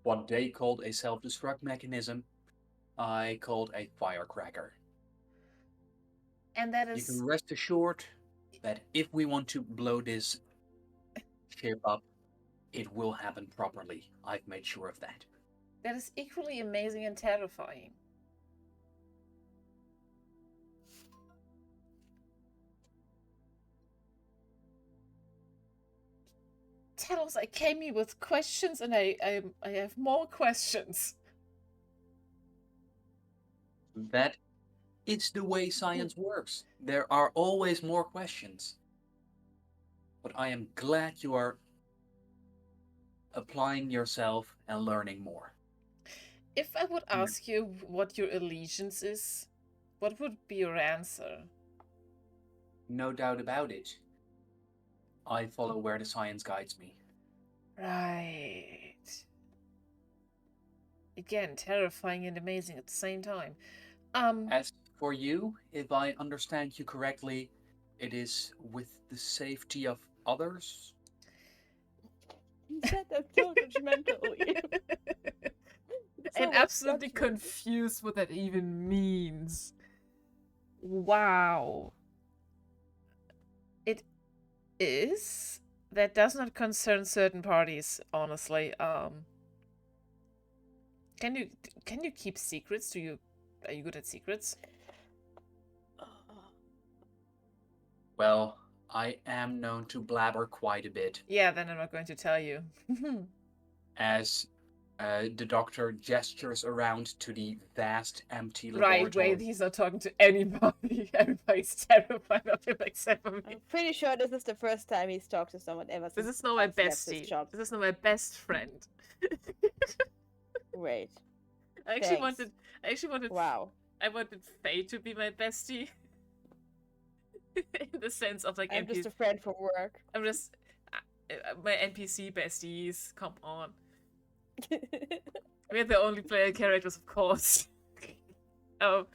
A: what they called a self-destruct mechanism, I called a firecracker.
B: And that
A: You
B: is
A: can rest assured that if we want to blow this ship up, it will happen properly. I've made sure of that.
B: equally amazing and terrifying. Talos, I came here with questions, and I have more questions.
A: That is the way science works. There are always more questions. But I am glad you are applying yourself and learning more.
B: If I would ask you what your allegiance is, what would be your answer?
A: No doubt about it. I follow where the science guides me.
B: Right. Again, terrifying and amazing at the same time.
A: As for you, if I understand you correctly, it is with the safety of others?
C: You said that so judgmentally.
B: I'm absolutely confused what that even means. Wow. It is? That does not concern certain parties, honestly. Can you keep secrets? Are you good at secrets?
A: Well, I am known to blabber quite a bit.
B: Yeah, then I'm not going to tell you.
A: As the doctor gestures around to the vast empty
B: Right,
A: laboratory.
B: wait, he's not talking to anybody. Everybody's terrified of him except for me.
C: I'm pretty sure this is the first time he's talked to someone ever since.
B: This is not my
C: Hans left his
B: bestie.
C: job.
B: This is not my best friend.
C: Great.
B: I actually wanted
C: Wow.
B: I wanted Faye to be my bestie. In the sense of like
C: I'm just a friend for work.
B: I'm just my NPC besties. Come on. We're the only player characters, of course. Oh,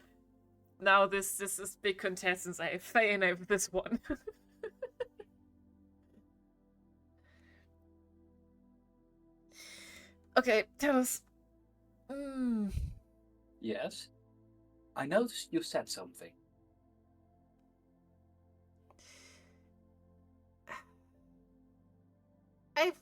B: now this is big contestants. I have Faye and I have this one. Okay, tell us.
A: Yes? I noticed you said something.
B: I have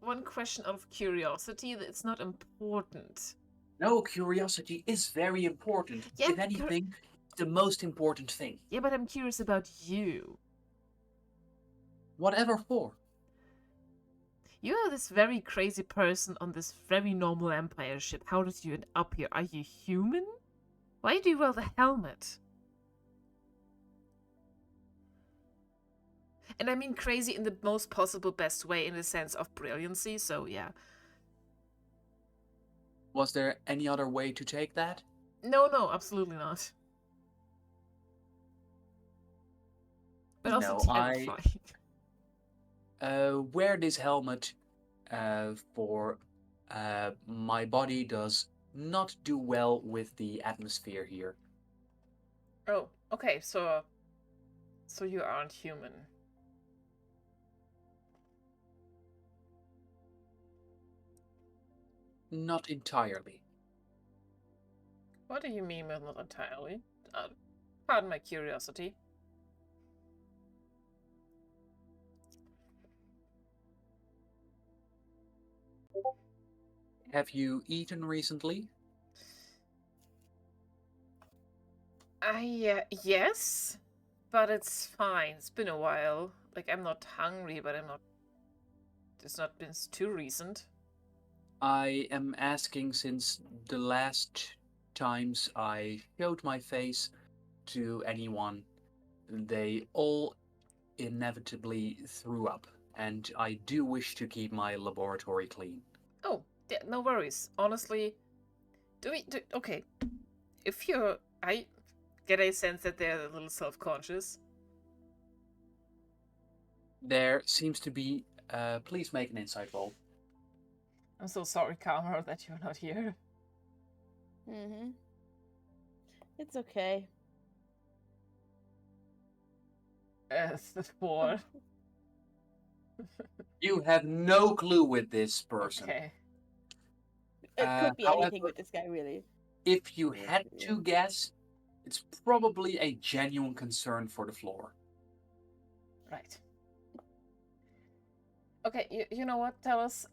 B: one question out of curiosity that's not important.
A: No, curiosity is very important.
B: Yeah,
A: if anything, the most important thing.
B: Yeah, but I'm curious about you.
A: Whatever for.
B: You are this very crazy person on this very normal Empire ship. How did you end up here? Are you human? Why do you wear the helmet? And I mean crazy in the most possible best way, in the sense of brilliancy, so yeah.
A: Was there any other way to take that?
B: No, absolutely not. But also terrifying.
A: Wear this helmet for my body does not do well with the atmosphere here.
B: Oh, okay, so you aren't human.
A: Not entirely.
B: What do you mean with not entirely? Pardon my curiosity.
A: Have you eaten recently?
B: Yes, but it's fine. It's been a while. Like, I'm not hungry, but it's not been too recent.
A: I am asking since the last times I showed my face to anyone, they all inevitably threw up and I do wish to keep my laboratory clean.
B: Oh, yeah, no worries. Honestly, okay. If I get a sense that they're a little self-conscious.
A: There seems to be. Please make an insight roll.
B: I'm so sorry, Kamar, that you're not here.
C: Mm-hmm. It's okay.
B: It's the 4.
A: You have no clue with this person.
B: Okay.
C: It could be
A: However,
C: anything with this guy, really.
A: if you had to guess, it's probably a genuine concern for the floor.
B: Right. Okay, you know what? Tell us.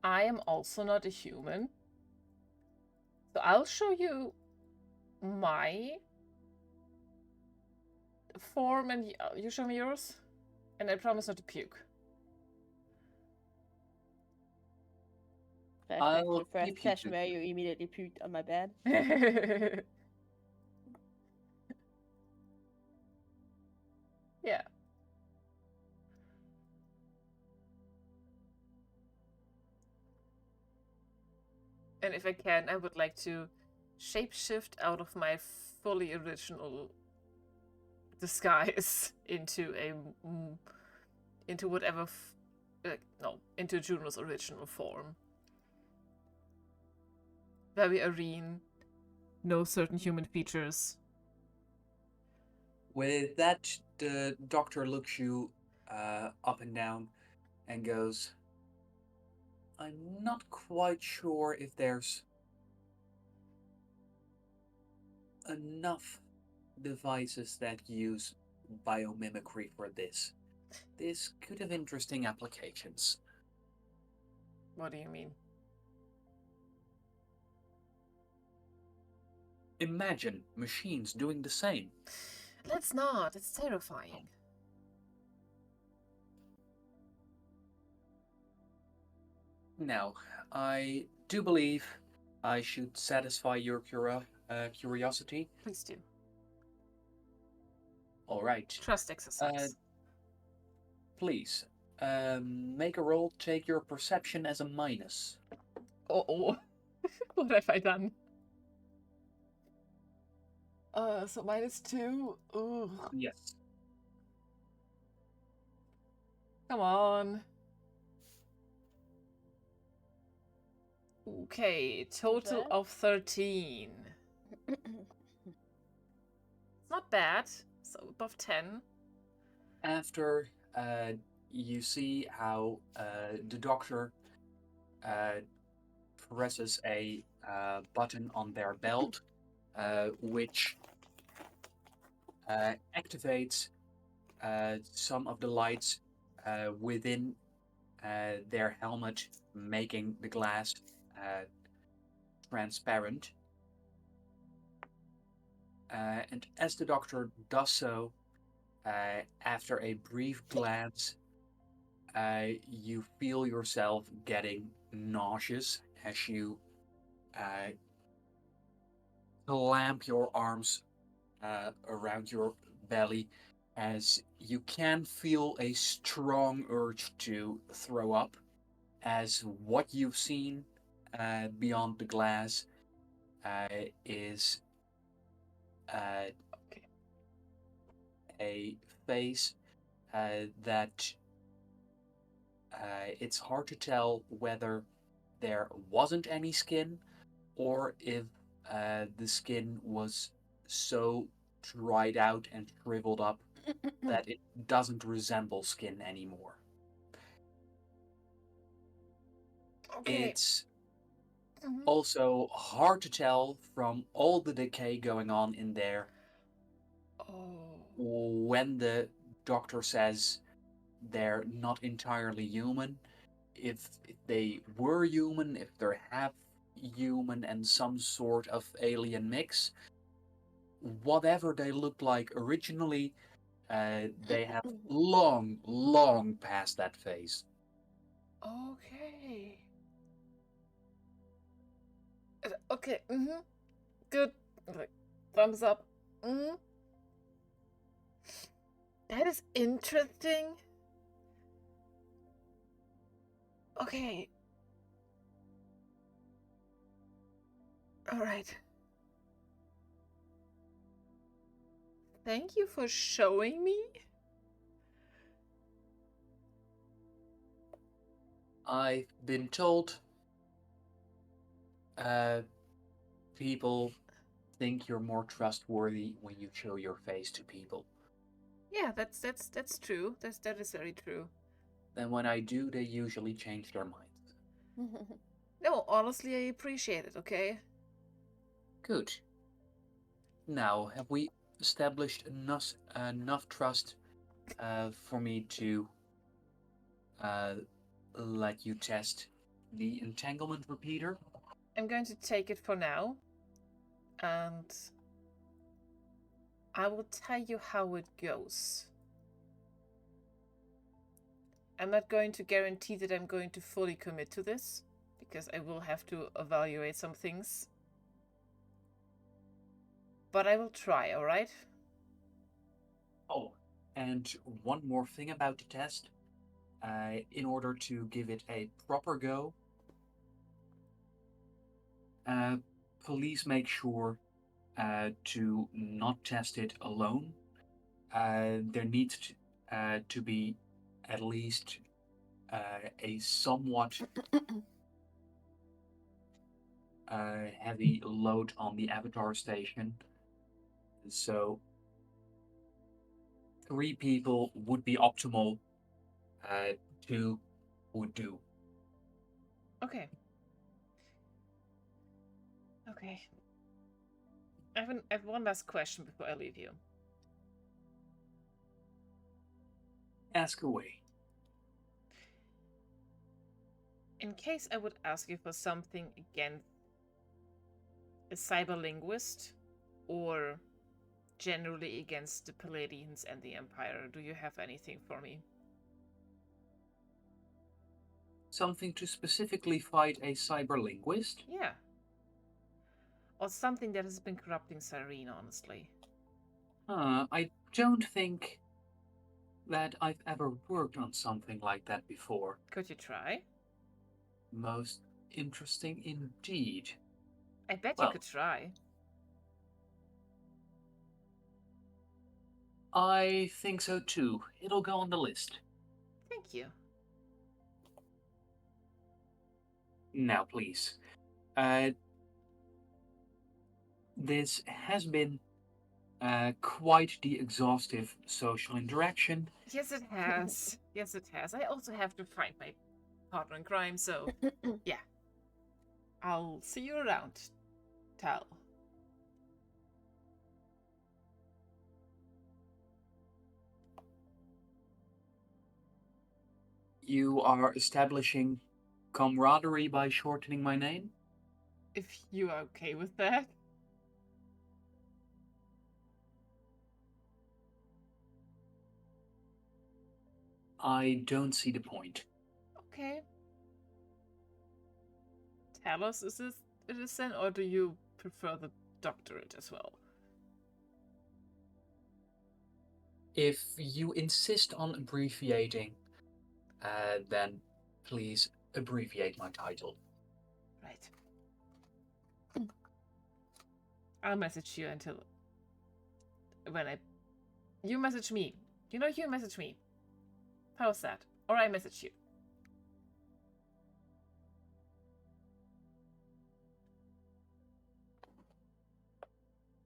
B: I am also not a human. So I'll show you my form and you show me yours. And I promise not to puke.
C: Flashback
A: I'll
C: to the first
A: keep you
C: session
A: to
C: where you immediately puked on my bed.
B: Yeah. And if I can, I would like to shapeshift out of my fully original disguise into into whatever into Juno's original form. Very arene, no certain human features.
A: With that, the doctor looks you up and down and goes, I'm not quite sure if there's enough devices that use biomimicry for this. This could have interesting applications.
B: What do you mean?
A: Imagine machines doing the same.
B: Let's not. It's terrifying.
A: Now, I do believe I should satisfy your curiosity.
B: Please do.
A: All right.
B: Trust exercise.
A: Please, make a roll. Take your perception as a minus.
B: Oh. What have I done? So -2. Ooh.
A: Yes.
B: Come on. Okay, total of 13. It's not bad. So above 10.
A: After you see how the doctor presses a button on their belt, which activates some of the lights within their helmet, making the glass transparent. And as the doctor does so, after a brief glance, you feel yourself getting nauseous as you clamp your arms around your belly, as you can feel a strong urge to throw up, as what you've seen beyond the glass is a face that it's hard to tell whether there wasn't any skin or if the skin was so dried out and shriveled up that it doesn't resemble skin anymore.
B: Okay.
A: It's also hard to tell from all the decay going on in there. When the doctor says they're not entirely human, if they were human, if they're half human and some sort of alien mix, whatever they looked like originally, they have long past that phase.
B: Okay. Okay. Good. Thumbs up. That is interesting. Okay. All right. Thank you for showing me.
A: I've been told people think you're more trustworthy when you show your face to people.
B: Yeah, that's true. That is very true.
A: Then when I do, they usually change their minds.
B: No, honestly, I appreciate it. Okay.
A: Good. Now, have we established enough trust for me to uh, let you test the entanglement repeater?
B: I'm going to take it for now, and I will tell you how it goes. I'm not going to guarantee that I'm going to fully commit to this, because I will have to evaluate some things. But I will try, alright?
A: Oh, and one more thing about the test. In order to give it a proper go, uh, please make sure to not test it alone. There needs to be at least a somewhat heavy load on the avatar station. So 3 people would be optimal. 2 would do.
B: Okay. Okay. I have one last question before I leave you.
A: Ask away.
B: In case I would ask you for something against a cyber linguist, or generally against the Palladians and the Empire, do you have anything for me?
A: Something to specifically fight a cyber linguist?
B: Yeah. Or something that has been corrupting Cyrene, honestly.
A: I don't think that I've ever worked on something like that before.
B: Could you try?
A: Most interesting indeed.
B: I bet you
A: Well,
B: could try.
A: I think so too. It'll go on the list.
B: Thank you.
A: Now, please. This has been quite the exhaustive social interaction.
B: Yes, it has. Yes, it has. I also have to find my partner in crime, so yeah. I'll see you around, Tal.
A: You are establishing camaraderie by shortening my name?
B: If you are okay with that.
A: I don't see the point.
B: Okay. Tell us, is this it is then, or do you prefer the doctorate as well?
A: If you insist on abbreviating, then please abbreviate my title.
B: Right. I'll message you until you message me. You message me. How's that? Or I message you.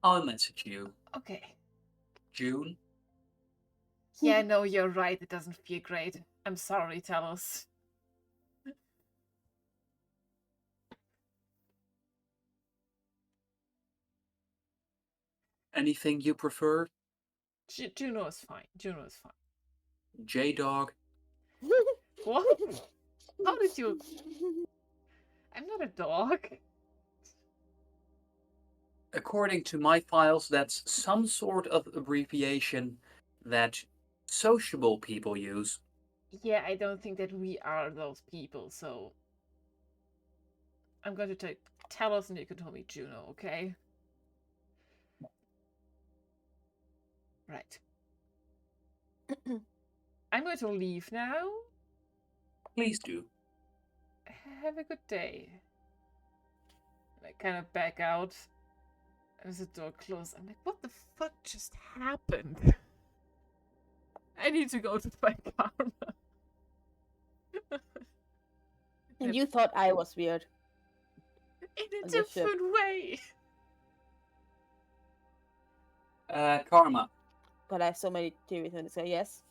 A: I'll message you.
B: Okay.
A: June?
B: Yeah, no, you're right. It doesn't feel great. I'm sorry, Talos.
A: Anything you prefer?
B: Juno is fine. Juno is fine.
A: J-Dog?
B: What? How did you? I'm not a dog.
A: According to my files, that's some sort of abbreviation that sociable people use.
B: Yeah, I don't think that we are those people, so I'm going to take Talos and you can call me Juno, okay? Right. I'm going to leave now.
A: Please do.
B: have a good day. And I kind of back out as the door closed. I'm like, what the fuck just happened? I need to go to my karma.
C: And you thought I was weird.
B: In a
C: On this ship.
B: different way.
A: Karma.
C: But I have so many theories on this. So yes.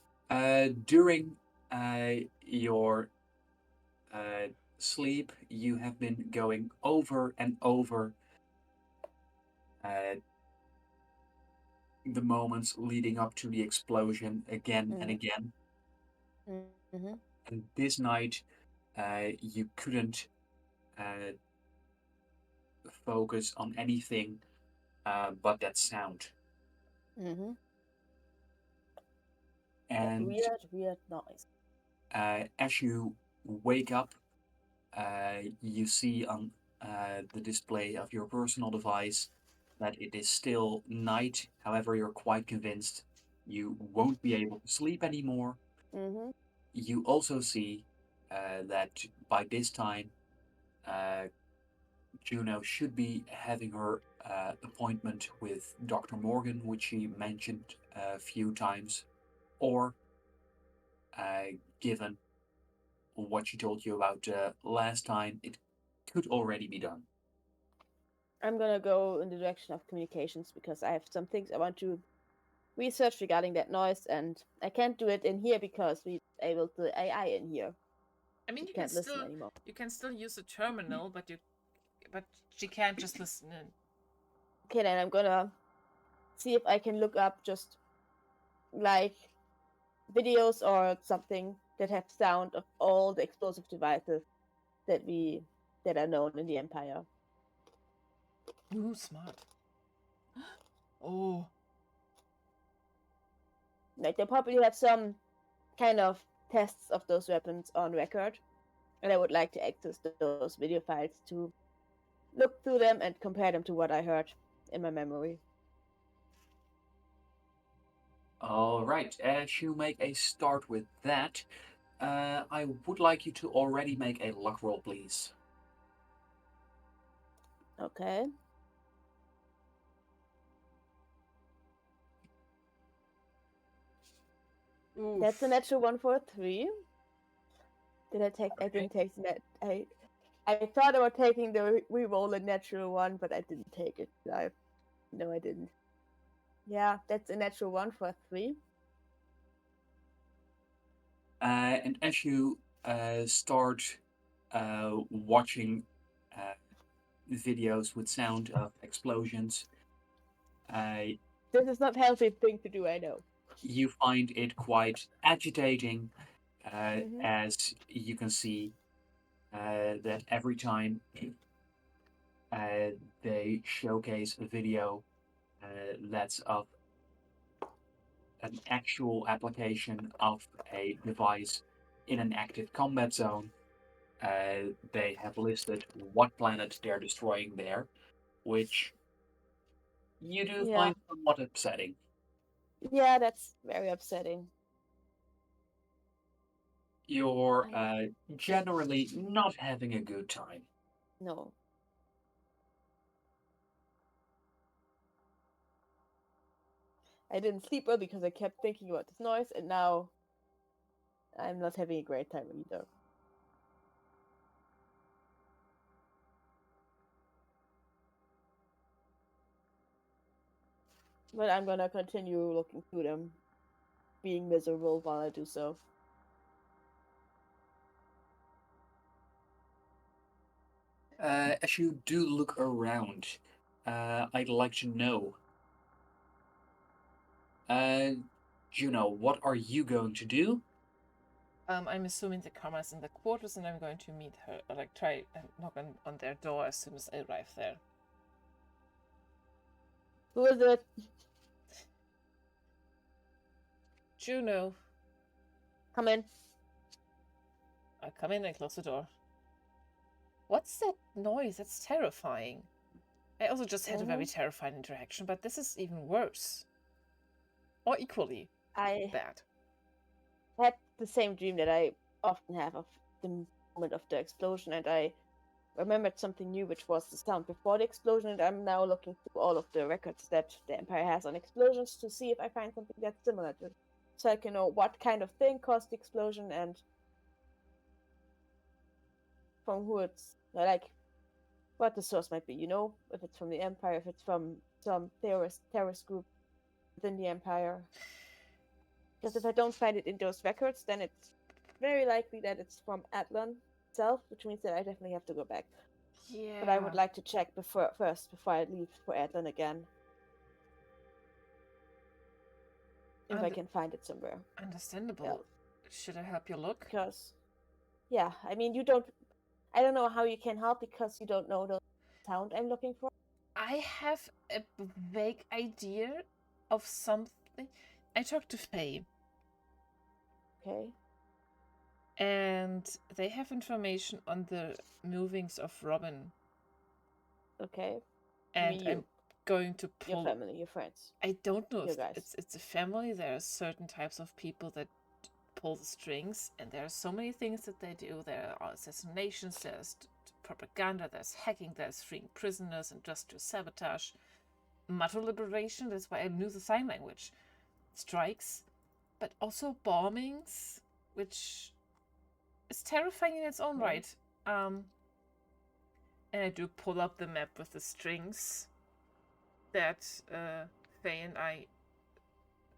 A: During your sleep, you have been going over and over the moments leading up to the explosion again and again.
C: Mm-hmm.
A: And this night, you couldn't focus on anything but that sound.
C: Mm-hmm.
A: And
C: Weird noise.
A: as you wake up, you see on the display of your personal device that it is still night. However, you're quite convinced you won't be able to sleep anymore.
C: Mm-hmm.
A: You also see that by this time, Juno should be having her appointment with Dr. Morgan, which she mentioned a few times, or given what she told you about last time, it could already be done.
C: I'm gonna go in the direction of communications because I have some things I want to research regarding that noise, and I can't do it in here because we enabled the AI in here.
B: I mean,
C: It can't listen anymore.
B: you can still use a terminal, but she can't just listen in.
C: Okay, then I'm gonna see if I can look up just like videos or something that have sound of all the explosive devices that are known in the Empire.
B: Ooh, smart. Oh.
C: Like they probably have some kind of tests of those weapons on record, and I would like to access those video files to look through them and compare them to what I heard in my memory.
A: All right, as you make a start with that, I would like you to already make a luck roll, please.
C: Okay.
B: Oof.
C: That's a natural 1 for 3. Did I take? I
A: Okay.
C: didn't take that. I thought about taking the re-roll a natural 1, but I didn't take it. No, I didn't. Yeah, that's a natural 1 for 3.
A: And as you start watching videos with sound of explosions,
C: This is not healthy thing to do. I know.
A: you find it quite agitating,
C: Mhm.
A: as you can see that every time they showcase a video that's of an actual application of a device in an active combat zone, they have listed what planet they're destroying there, which you do
C: Yeah.
A: find somewhat upsetting.
C: Yeah, that's very upsetting.
A: You're generally not having a good time.
C: No. I didn't sleep well because I kept thinking about this noise, and now I'm not having a great time either. But I'm gonna continue looking through them, being miserable while I do so.
A: As you do look around, I'd like to know, uh, Juno, what are you going to do?
B: I'm assuming the karma's in the quarters, and I'm going to meet her, or like try and knock on their door as soon as I arrive there.
C: Who is it?
B: Juno.
C: Come in.
B: I come in and close the door. What's that noise? That's terrifying. I also just had a very terrifying interaction, but this is even worse. Or equally
C: I
B: bad.
C: had the same dream that I often have of the moment of the explosion, and I remembered something new, which was the sound before the explosion, and I'm now looking through all of the records that the Empire has on explosions to see if I find something that's similar to it. So I can know what kind of thing caused the explosion and from who it's like what the source might be, if it's from the Empire, if it's from some terrorist group within the Empire. Because if I don't find it in those records, then it's very likely that it's from Atlan itself, which means that I definitely have to go back.
B: Yeah.
C: But I would like to check before I leave for Atlan again. If I can find it somewhere.
B: Understandable.
C: Yeah.
B: Should I help you look?
C: Because, yeah, I mean, I don't know how you can help because you don't know the sound I'm looking for.
B: I have a vague idea of something. I talked to Faye.
C: Okay.
B: And they have information on the movings of Robin.
C: Okay.
B: And I'm going to pull...
C: Your family, your friends.
B: I don't know if
C: guys.
B: it's a family. There are certain types of people that pull the strings, and there are so many things that they do. There are assassinations, there's propaganda, there's hacking, there's freeing prisoners, industrial sabotage, matter liberation. That's why I knew the sign language. Strikes, but also bombings, which is terrifying in its own right. And I do pull up the map with the strings that Faye and I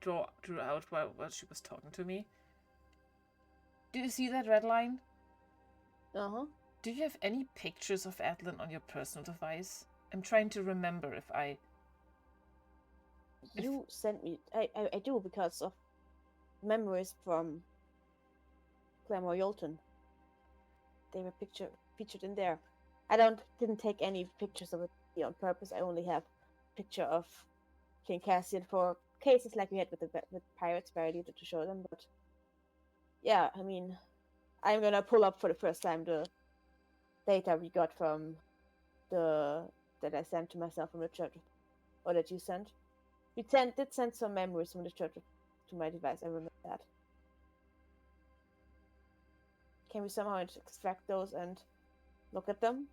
B: drew out while she was talking to me. Do you see that red line?
C: Uh-huh.
B: Do you have any pictures of Atlan on your personal device? I'm trying to remember if I...
C: You sent me... I do, because of memories from Claremore Yolton. They were featured in there. I didn't take any pictures of it on purpose. I only have a picture of King Cassian for cases like we had with pirates, where I needed to show them. But yeah, I mean, I'm gonna pull up for the first time the data we got from that I sent to myself from the church, or that you sent. We did send some memories from the church to my device. I remember that. Can we somehow extract those and look at them?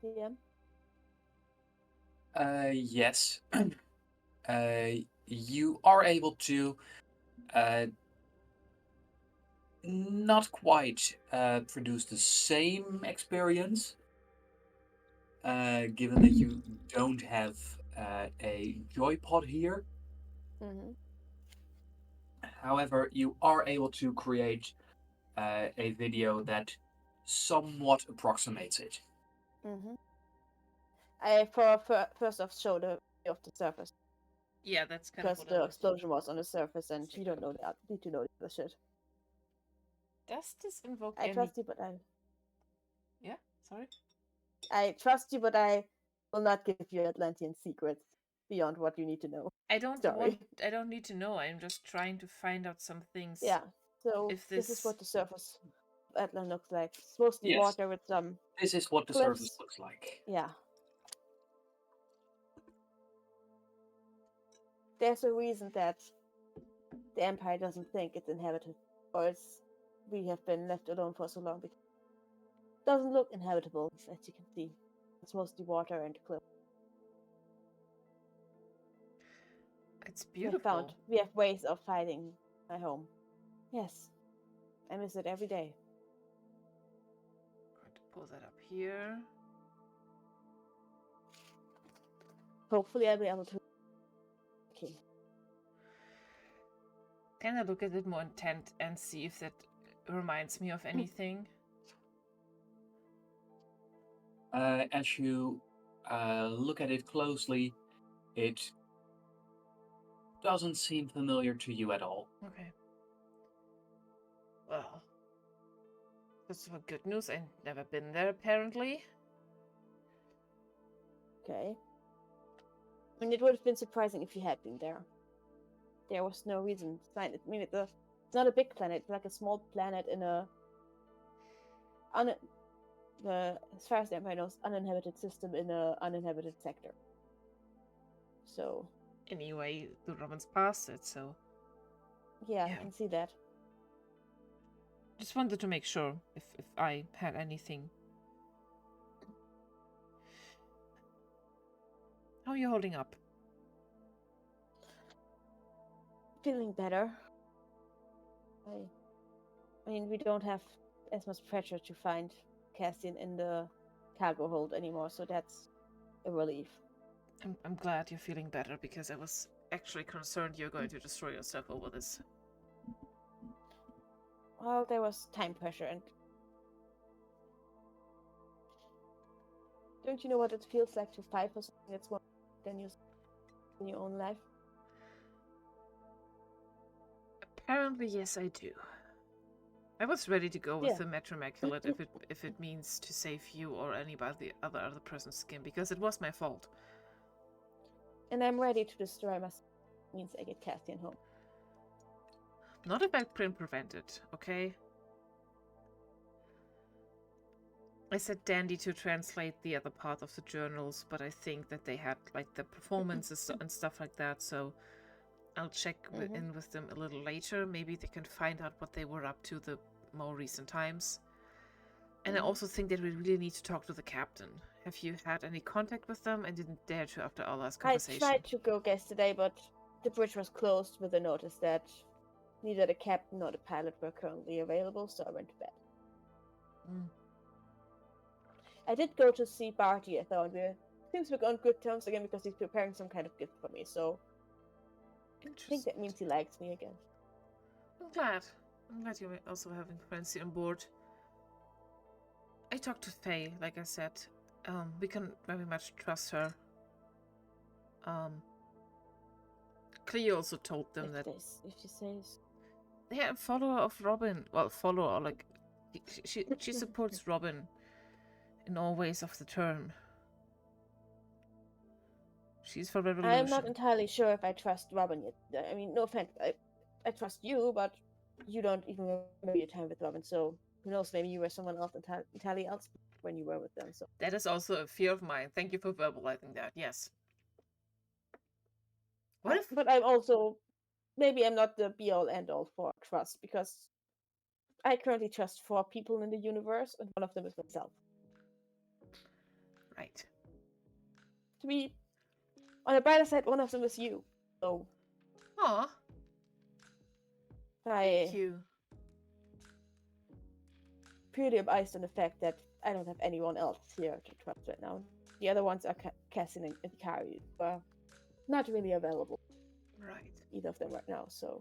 C: DM?
A: Yes. You are able to not quite produce the same experience, given that you don't have a joypod here.
C: Mm-hmm.
A: However, you are able to create a video that somewhat approximates it.
C: Mm-hmm. I first off show the video of the surface.
B: Yeah, that's kind
C: because
B: of what
C: the explosion was on the surface, and you don't know that. Need to know the other shit.
B: Does this invoke
C: I trust you, but I...
B: Yeah, sorry?
C: I trust you, but I will not give you Atlantean secrets beyond what you need to know.
B: I don't need to know. I'm just trying to find out some things.
C: Yeah. So
B: if
C: this is what the surface of Atlant looks like. It's mostly
A: Yes.
C: water with some
A: This is what the
C: cliffs.
A: surface looks like.
C: Yeah. There's a reason that the Empire doesn't think it's inhabited, or we have been left alone for so long, because it doesn't look inhabitable, as you can see. It's mostly water and cliff.
B: It's beautiful.
C: We have ways of finding my home. Yes. I miss it every day.
B: I'm going to pull that up here.
C: Hopefully I'll be able to... Okay.
B: Can I look at it more intent and see if that reminds me of anything?
A: As you look at it closely, it doesn't seem familiar to you at all.
B: Okay. Well, that's for good news. I've never been there, apparently.
C: Okay. I mean, it would have been surprising if you had been there. There was no reason to find it. I mean, it's not a big planet. It's like a small planet in as far as the Empire knows, uninhabited system in an uninhabited sector. So...
B: Anyway, the Romans passed it, so...
C: Yeah, I can see that.
B: Just wanted to make sure if I had anything. How are you holding up?
C: Feeling better. I mean, we don't have as much pressure to find Cassian in the cargo hold anymore, so that's a relief.
B: I'm glad you're feeling better, because I was actually concerned you're going to destroy yourself over this.
C: Well, there was time pressure, and don't you know what it feels like to fight for something that's more than you in your own life?
B: Apparently, yes, I do. I was ready to go with
C: Yeah.
B: the Metro Immaculate if it means to save you or anybody other person's skin, because it was my fault.
C: And I'm ready to destroy myself. Means I get Cassian home.
B: Not if I can prevent it, okay? I said Dandy to translate the other part of the journals, but I think that they had like the performances and stuff like that, so I'll check in with them a little later. Maybe they can find out what they were up to the more recent times. And I also think that we really need to talk to the captain. Have you had any contact with them? I didn't dare to after our last conversation.
C: I tried to go yesterday, but the bridge was closed with a notice that neither the captain nor the pilot were currently available, so I went to bed. I did go to see Barty, I thought. Seems we're on good terms again because he's preparing some kind of gift for me, so I think that means he likes me again.
B: I'm glad. I'm glad you're also having Francie on board. I talked to Faye, like I said. We can very much trust her. Cleo also told them that
C: if she says,
B: yeah, a follower of Robin. Well, follower, like she supports Robin in all ways of the term. She's for revolution.
C: I'm not entirely sure if I trust Robin yet. I mean, no offense, I trust you, but you don't even remember your time with Robin, so who knows, maybe you were someone else entirely else when you were with them. So
B: that is also a fear of mine. Thank you for verbalizing that. Yes.
C: What if? But I'm also, maybe I'm not the be all end all for trust, because I currently trust 4 people in the universe, and one of them is myself.
B: Right.
C: To be on the brighter side, one of them is you. So.
B: Aw. Thank you.
C: Purely based on the fact that I don't have anyone else here to trust right now. The other ones are Cassian and Kari, who are not really available.
B: Right.
C: Either of them right now, so.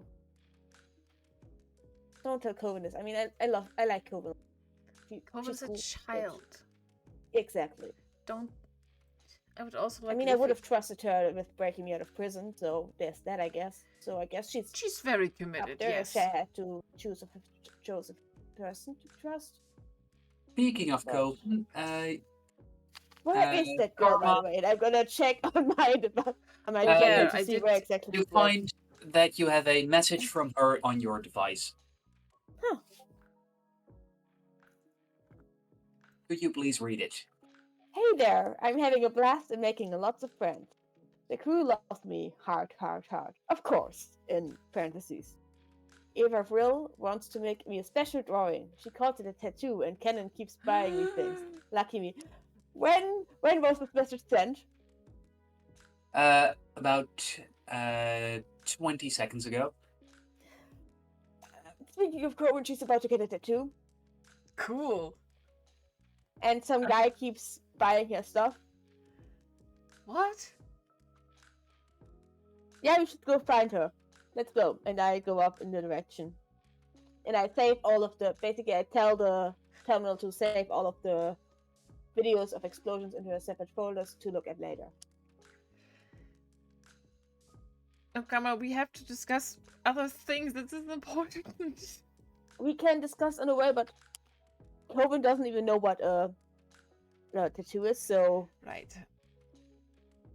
C: Don't tell Coven this. I mean, I like Coven.
B: Coven's a child.
C: Exactly.
B: Don't. I would also like.
C: I mean, I would have trusted her with breaking me out of prison, so there's that, I guess. So I guess she's
B: very committed. Yes.
C: She had to choose a person to trust.
A: Speaking of Coven,
C: where is that girl, by the way? And I'm gonna check on my device to see where exactly
A: you find that you have a message from her on your device.
C: Huh.
A: Could you please read it?
C: Hey there, I'm having a blast and making lots of friends. The crew loves me, heart, heart, heart. Of course, in parentheses. Eva Vrill wants to make me a special drawing. She calls it a tattoo, and Kenan keeps buying me things. Lucky me. When was this message sent?
A: About 20 seconds ago.
C: Speaking of Coven, she's about to get a tattoo.
B: Cool.
C: And some guy keeps buying her stuff.
B: What?
C: Yeah, we should go find her. Let's go. And I go up in the direction. And I save all of the... Basically, I tell the terminal to save all of the videos of explosions into a separate folders to look at later.
B: Oh, come on, we have to discuss other things. This is important.
C: We can discuss on the way, but Coven doesn't even know what a tattoo is, so...
B: Right.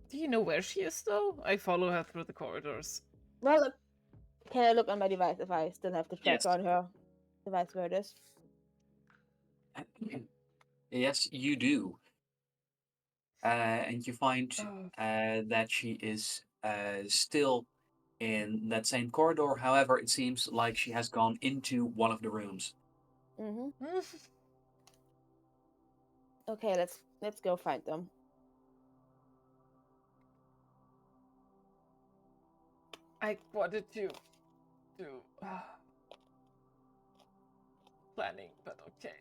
B: Do you know where she is, though? I follow her through the corridors.
C: Well, can I look on my device if I still have to check on her device where it is?
A: Yes, you do. And you find that she is still in that same corridor. However, it seems like she has gone into one of the rooms.
C: Mm-hmm. Okay, let's go find them.
B: I wanted to do planning, but okay.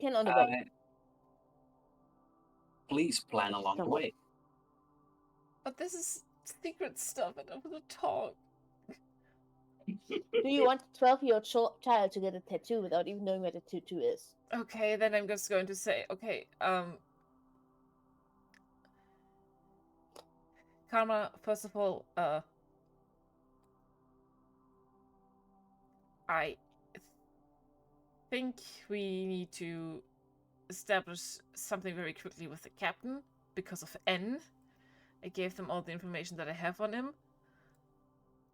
C: Can on the way.
A: Please plan along the way.
B: But this is secret stuff. I don't want to talk.
C: Do you want a 12-year-old child to get a tattoo without even knowing what a tattoo is?
B: Okay, then I'm just going to say, okay, Karma, first of all, I think we need to establish something very quickly with the captain because of N. I gave them all the information that I have on him.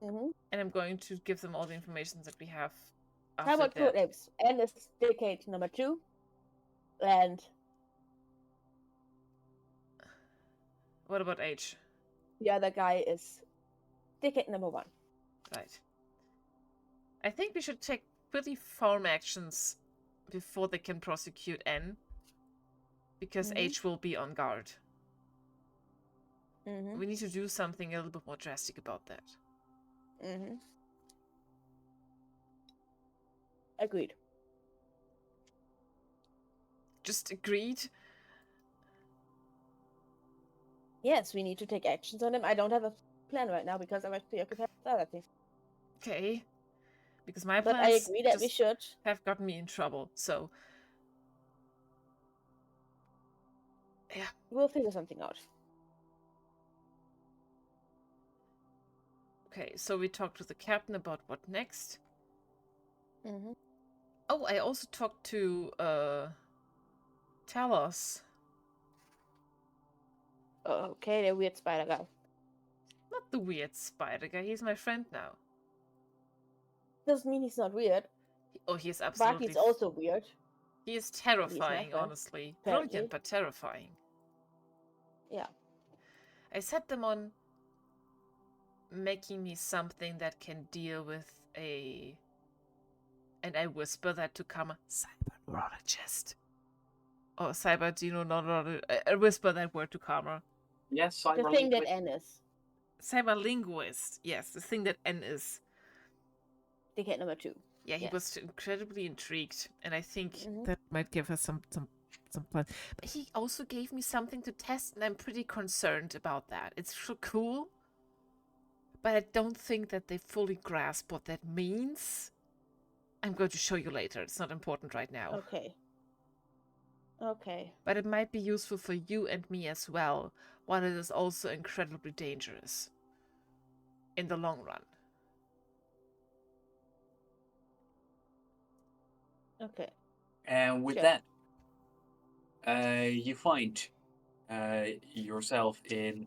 C: Mm-hmm.
B: And I'm going to give them all the information that we have after
C: How about
B: that.
C: codenames? N is decade number 2, and
B: What about H?
C: the other guy is decade number 1.
B: Right. I think we should take pretty firm actions before they can prosecute N, because H will be on guard.
C: Mm-hmm.
B: We need to do something a little bit more drastic about that.
C: Mm-hmm. Agreed.
B: Just agreed?
C: Yes, we need to take actions on him. I don't have a plan right now because I'm preoccupied with other things.
B: Okay. Because my
C: But I
B: plans
C: agree that we should.
B: have gotten me in trouble, so... Yeah.
C: We'll figure something out.
B: Okay, so we talked to the captain about what next.
C: Mm-hmm.
B: Oh, I also talked to, Talos.
C: Okay, the weird spider guy.
B: Not the weird spider guy, he's my friend now.
C: Doesn't mean he's not weird.
B: Oh, he is absolutely...
C: Barky's also weird.
B: He is terrifying,
C: friend,
B: honestly.
C: apparently.
B: Brilliant, but terrifying.
C: Yeah.
B: I set them on making me something that can deal with a... And I whisper that to Karma. Cyber-neurologist. Or cyber-neurologist. I whisper that word to Karma.
A: Yes,
C: The thing that N is.
B: Cyber-linguist. Yes, the thing that N is.
C: Decade number 2.
B: Yeah, he
C: Yes.
B: was incredibly intrigued, and I think that might give us some plan. But he also gave me something to test, and I'm pretty concerned about that. It's so cool, but I don't think that they fully grasp what that means. I'm going to show you later. It's not important right now.
C: Okay. Okay.
B: But it might be useful for you and me as well, while it is also incredibly dangerous in the long run.
C: Okay.
A: And with that, you find yourself in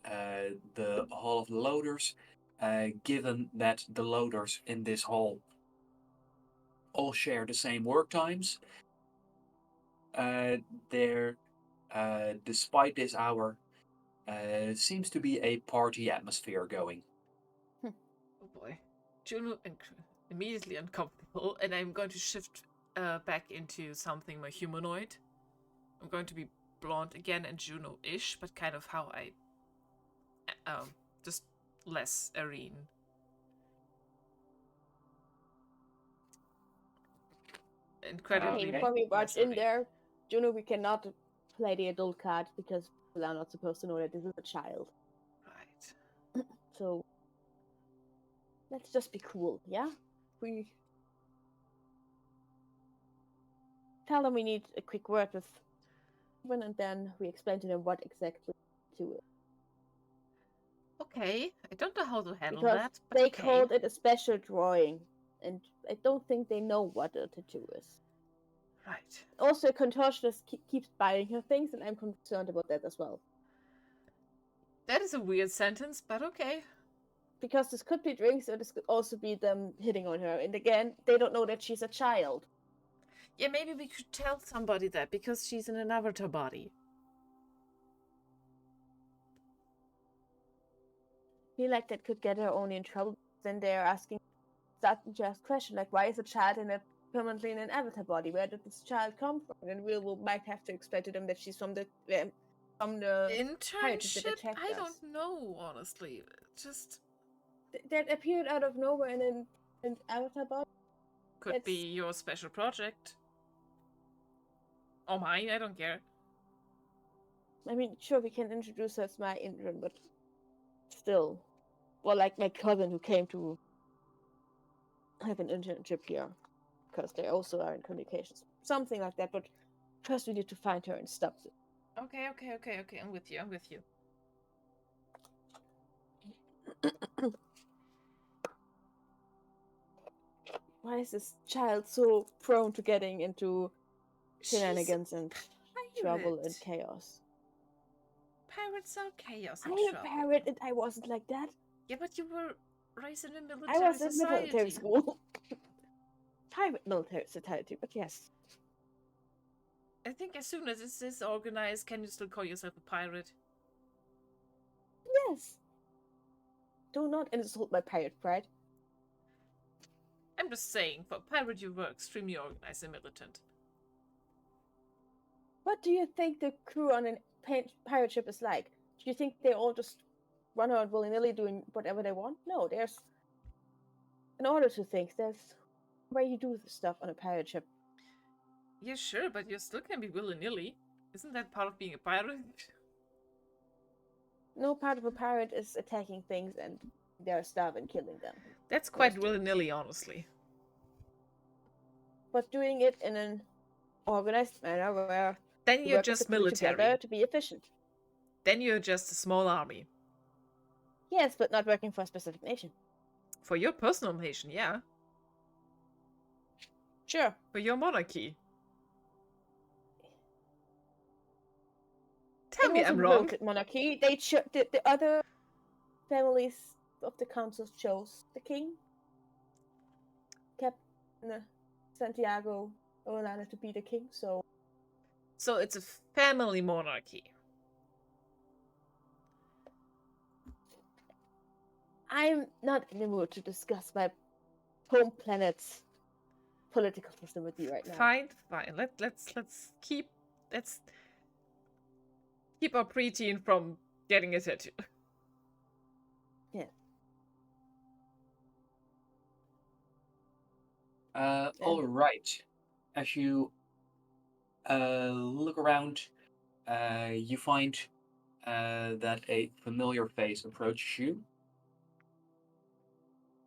A: the Hall of the Loaders, given that the loaders in this hall all share the same work times. There, despite this hour, seems to be a party atmosphere going.
B: Oh boy. Juno immediately uncomfortable, and I'm going to shift back into something more humanoid. I'm going to be blonde again and Juno-ish, but kind of how I just less Arene. Incredibly.
C: Before we barge in there, Juno, we cannot play the adult card because people are not supposed to know that this is a child.
B: Right.
C: So let's just be cool, yeah? We tell them we need a quick word with Steven, and then we explain to them what exactly to it.
B: Okay, I don't know how to handle
C: Because
B: that. But
C: they
B: okay.
C: called it a special drawing, and I don't think they know what a tattoo is.
B: Right.
C: Also, a contortionist keeps buying her things, and I'm concerned about that as well.
B: That is a weird sentence, but okay.
C: Because this could be drinks, or this could also be them hitting on her. And again, they don't know that she's a child.
B: Yeah, maybe we could tell somebody that, because she's in an avatar body.
C: I feel like that could get her only in trouble. Then they're asking starting to ask questions like, why is a child permanently in an avatar body? Where did this child come from? And we might have to explain to them that she's from the pirates that
B: Internship?
C: attacked
B: I
C: us.
B: don't know, honestly. Just
C: That appeared out of nowhere in an avatar body.
B: could be your special project. Or mine, I don't care.
C: I mean, sure, we can introduce her as my intern, but still. Well, like my cousin who came to have an internship here, because they also are in communications. Something like that, but first we need to find her and stop it.
B: Okay. I'm with you.
C: Why is this child so prone to getting into shenanigans and trouble and chaos?
B: Pirates are chaos and
C: I'm a
B: trouble.
C: pirate and I wasn't like that.
B: Yeah, but you were raised in a military
C: I was
B: society.
C: in military school. Pirate military society, but yes.
B: I think as soon as this is organized, can you still call yourself a pirate?
C: Yes. Do not insult my pirate pride.
B: I'm just saying, for a pirate you were extremely organized and militant.
C: What do you think the crew on a pirate ship is like? Do you think they all just run around willy-nilly doing whatever they want? No, there's an order to things. There's where you do stuff on a pirate ship.
B: Yeah, sure, but you still can be willy-nilly. Isn't that part of being a pirate?
C: No part of a pirate is attacking things and their stuff and killing them.
B: That's quite willy-nilly, honestly.
C: But doing it in an organized manner where
B: then you're just military
C: together to be efficient.
B: Then you're just a small army.
C: Yes, but not working for a specific nation.
B: For your personal nation, yeah.
C: Sure.
B: For your monarchy. Tell me I'm wrong.
C: Monarchy. They the other families of the councils chose the king, Captain Santiago Rhapsody to be the king. So
B: it's a family monarchy.
C: I'm not in the mood to discuss my home planet's political system with you right now.
B: Fine. Let's keep our preteen from getting a tattoo.
C: Yeah.
A: All right. As you look around, you find that a familiar face approaches you.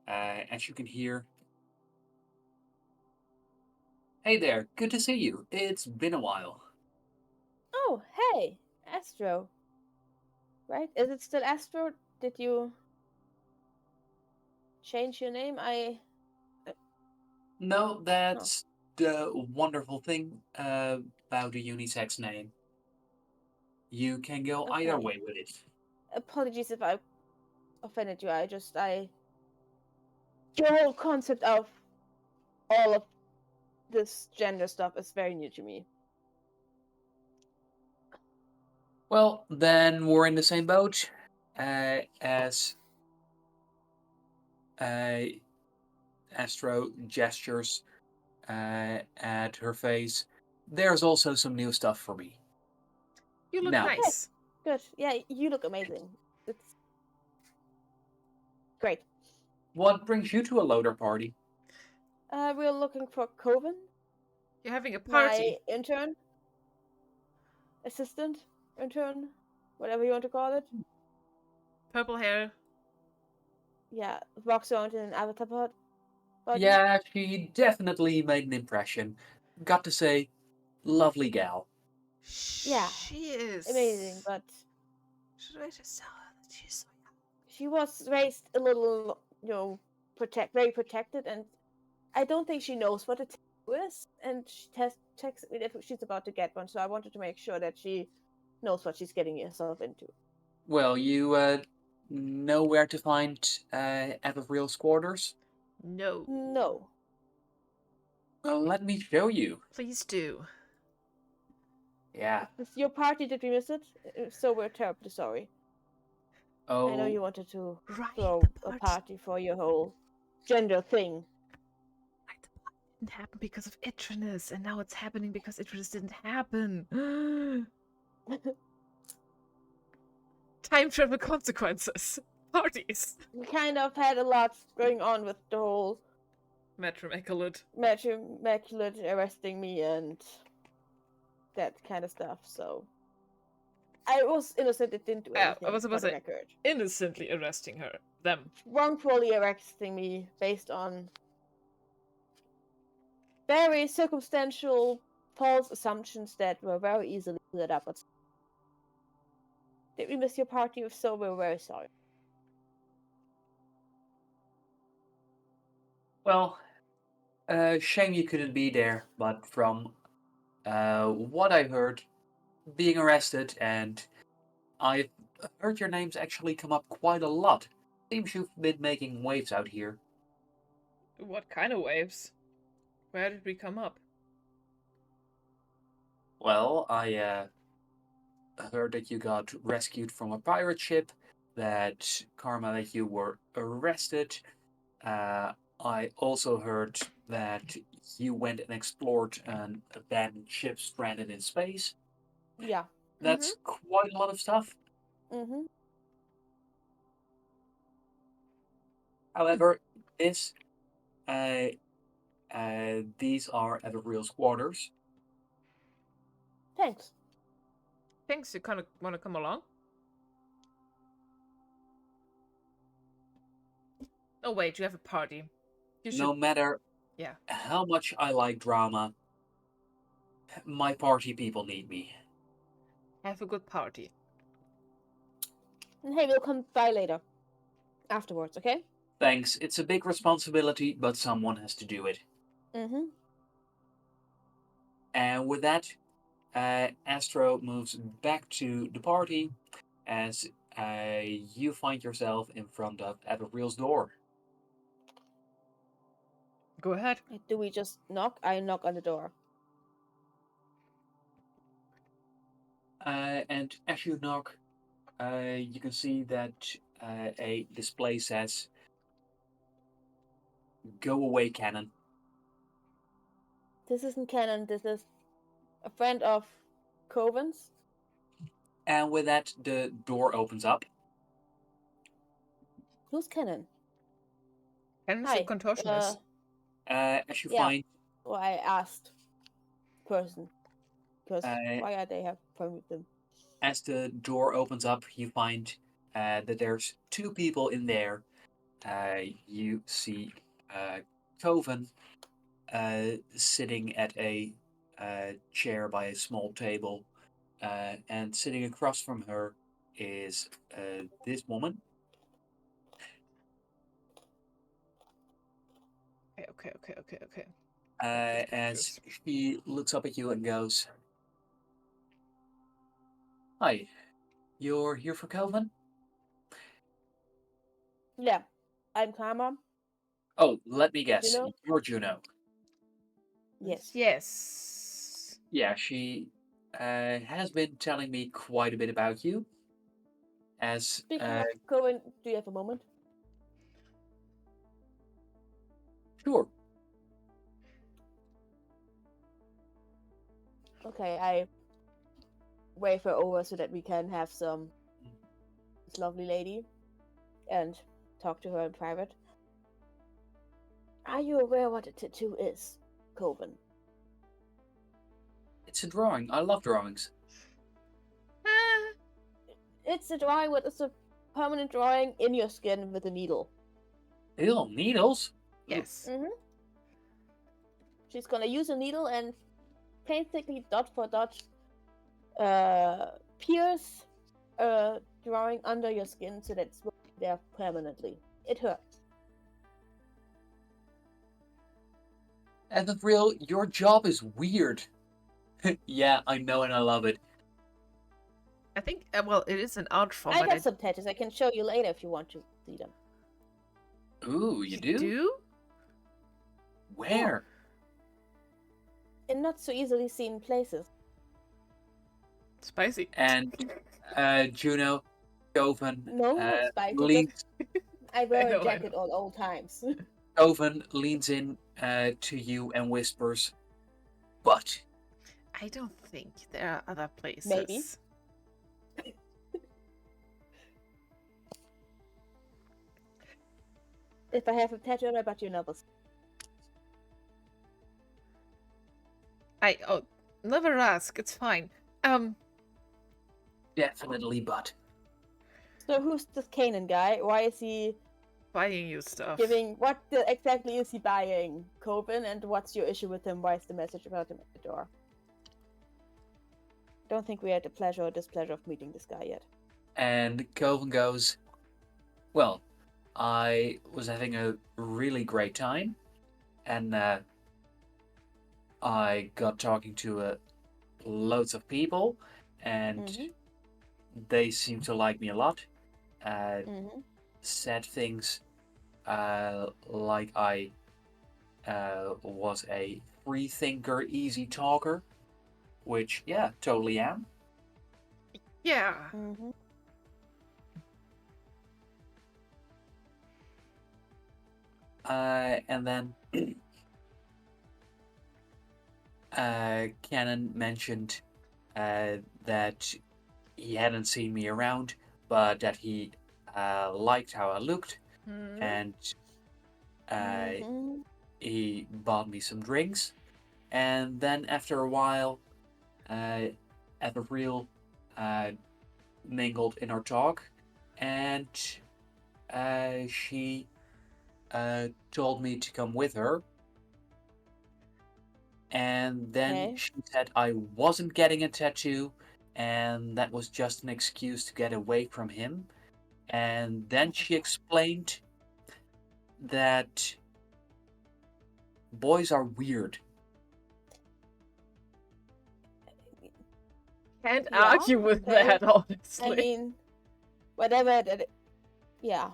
A: As you can hear, "Hey there, good to see you. It's been a while."
C: Oh, hey, Astro. Right? Is it still Astro? Did you change your name?
A: No, that's the wonderful thing about a unisex name. You can go either way with it.
C: Apologies if I offended you. Your whole concept of all of this gender stuff is very new to me.
A: Well, then we're in the same boat as Astro gestures at her face. There's also some new stuff for me.
B: You look
A: now,
B: nice.
C: Good. Yeah, you look amazing. It's great.
A: What brings you to a loader party?
C: We're looking for Coven.
B: You're having a party.
C: My intern, assistant, intern, whatever you want to call it.
B: Purple hair.
C: Yeah, walks around in an avatar pod.
A: Yeah, she definitely made an impression. Got to say, lovely gal.
C: Yeah,
B: she is
C: amazing, but
B: should I just tell her that she's so young?
C: She was raised a little, very protected, and I don't think she knows what a tattoo is. And she texted me that she's about to get one, so I wanted to make sure that she knows what she's getting herself into.
A: Well, you know where to find Everreal's quarters?
B: No.
C: No.
A: Well, let me show you.
B: Please do.
A: Yeah.
C: It's your party, did we miss it? So we're terribly sorry.
A: Oh.
C: I know you wanted to
B: right,
C: throw a party for your whole gender thing.
B: Like the plot didn't happen because of Itrinus, and now it's happening because Itrinus didn't happen. Time travel consequences. Parties.
C: We kind of had a lot going on with the whole
B: Metro Immaculate.
C: Immaculate arresting me and that kind of stuff, so I was innocent, it didn't do anything
B: I was
C: for
B: about
C: the
B: to say,
C: record.
B: innocently arresting her. Them.
C: Wrongfully arresting me based on very circumstantial false assumptions that were very easily cleared up. But did we miss your party? If so, we're very sorry.
A: Well, shame you couldn't be there, but from what I heard, being arrested, and I've heard your names actually come up quite a lot. Seems you've been making waves out here.
B: What kind of waves? Where did we come up?
A: Well, I heard that you got rescued from a pirate ship, that Karma that you were arrested. I also heard that you went and explored an abandoned ship stranded in space.
C: Yeah.
A: That's quite a lot of stuff.
C: Mm-hmm.
A: However, this, these are Everreal's quarters.
C: Thanks.
B: Thanks, you kind of want to come along? Oh wait, you have a party. You should...
A: No matter
B: Yeah.
A: how much I like drama, my party people need me.
B: Have a good party.
C: And hey, we'll come by later. Afterwards, okay?
A: Thanks. It's a big responsibility, but someone has to do it.
C: Mm-hmm.
A: And with that, Astro moves back to the party as you find yourself in front of Everreal's door.
B: Go ahead.
C: Do we just knock? I knock on the door.
A: And as you knock, you can see that a display says, "Go away, cannon."
C: This isn't canon, this is a friend of Coven's.
A: And with that, the door opens up.
C: Who's canon?
B: Cannon's
C: Hi.
B: a contortionist.
A: As you
C: Yeah.
A: find,
C: Well, I asked person. Because
A: Uh,
C: why are they have fun with them?
A: as the door opens up, you find that there's two people in there. You see Coven sitting at a chair by a small table, and sitting across from her is this woman.
B: Okay.
A: As she looks up at you and goes, "Hi, you're here for Kelvin?"
C: Yeah. I'm Karma.
A: "Oh, let me guess,
C: Juno?
A: you're Juno."
C: Yes.
B: Yes.
A: Yeah, she has been telling me quite a bit about you. As
C: Speaking of Coven, do you have a moment?
A: sure.
C: Okay, I wave her over so that we can have this lovely lady and talk to her in private. Are you aware what a tattoo is, Coven?
A: It's a drawing. I love drawings.
C: It's a drawing, but it's a permanent drawing in your skin with a needle.
A: Ew, needles?
B: Yes.
C: Mm-hmm. She's gonna use a needle and painstakingly dot for dot pierce a drawing under your skin so that it's there permanently. It hurts.
A: And the real, your job is weird. Yeah, I know and I love it.
B: I think, well, it is an art form.
C: I
B: but
C: got some tattoos. I can show you later if you want to see them.
A: Ooh, you do? Where?
C: In not so easily seen places.
B: Spicy.
A: And Juno, Joven,
C: No, spicy.
A: leans.
C: I wear
B: I know,
C: a
B: I
C: jacket all times.
A: Oven leans in to you and whispers, "But
B: I don't think there are other places.
C: Maybe. If I have a tattoo on my butt, you know this.
B: Never ask. It's fine.
A: definitely but."
C: So who's this Kanan guy? Why is he
B: Buying you stuff.
C: exactly is he buying, Coven? And what's your issue with him? Why is the message about him at the door? Don't think we had the pleasure or displeasure of meeting this guy yet.
A: And Kelvin goes, "Well, I was having a really great time, and I got talking to loads of people, and they seem to like me a lot. Said things like I was a free thinker, easy talker, which, yeah, totally am.
B: Yeah.
A: And then Cannon mentioned that he hadn't seen me around, but that he liked how I looked, and he bought me some drinks. And then after a while, Everreal mingled in our talk, and she told me to come with her. And then she said I wasn't getting a tattoo, and that was just an excuse to get away from him. And then she explained that boys are weird.
B: Can't argue with that, honestly.
C: I mean, whatever that. Yeah.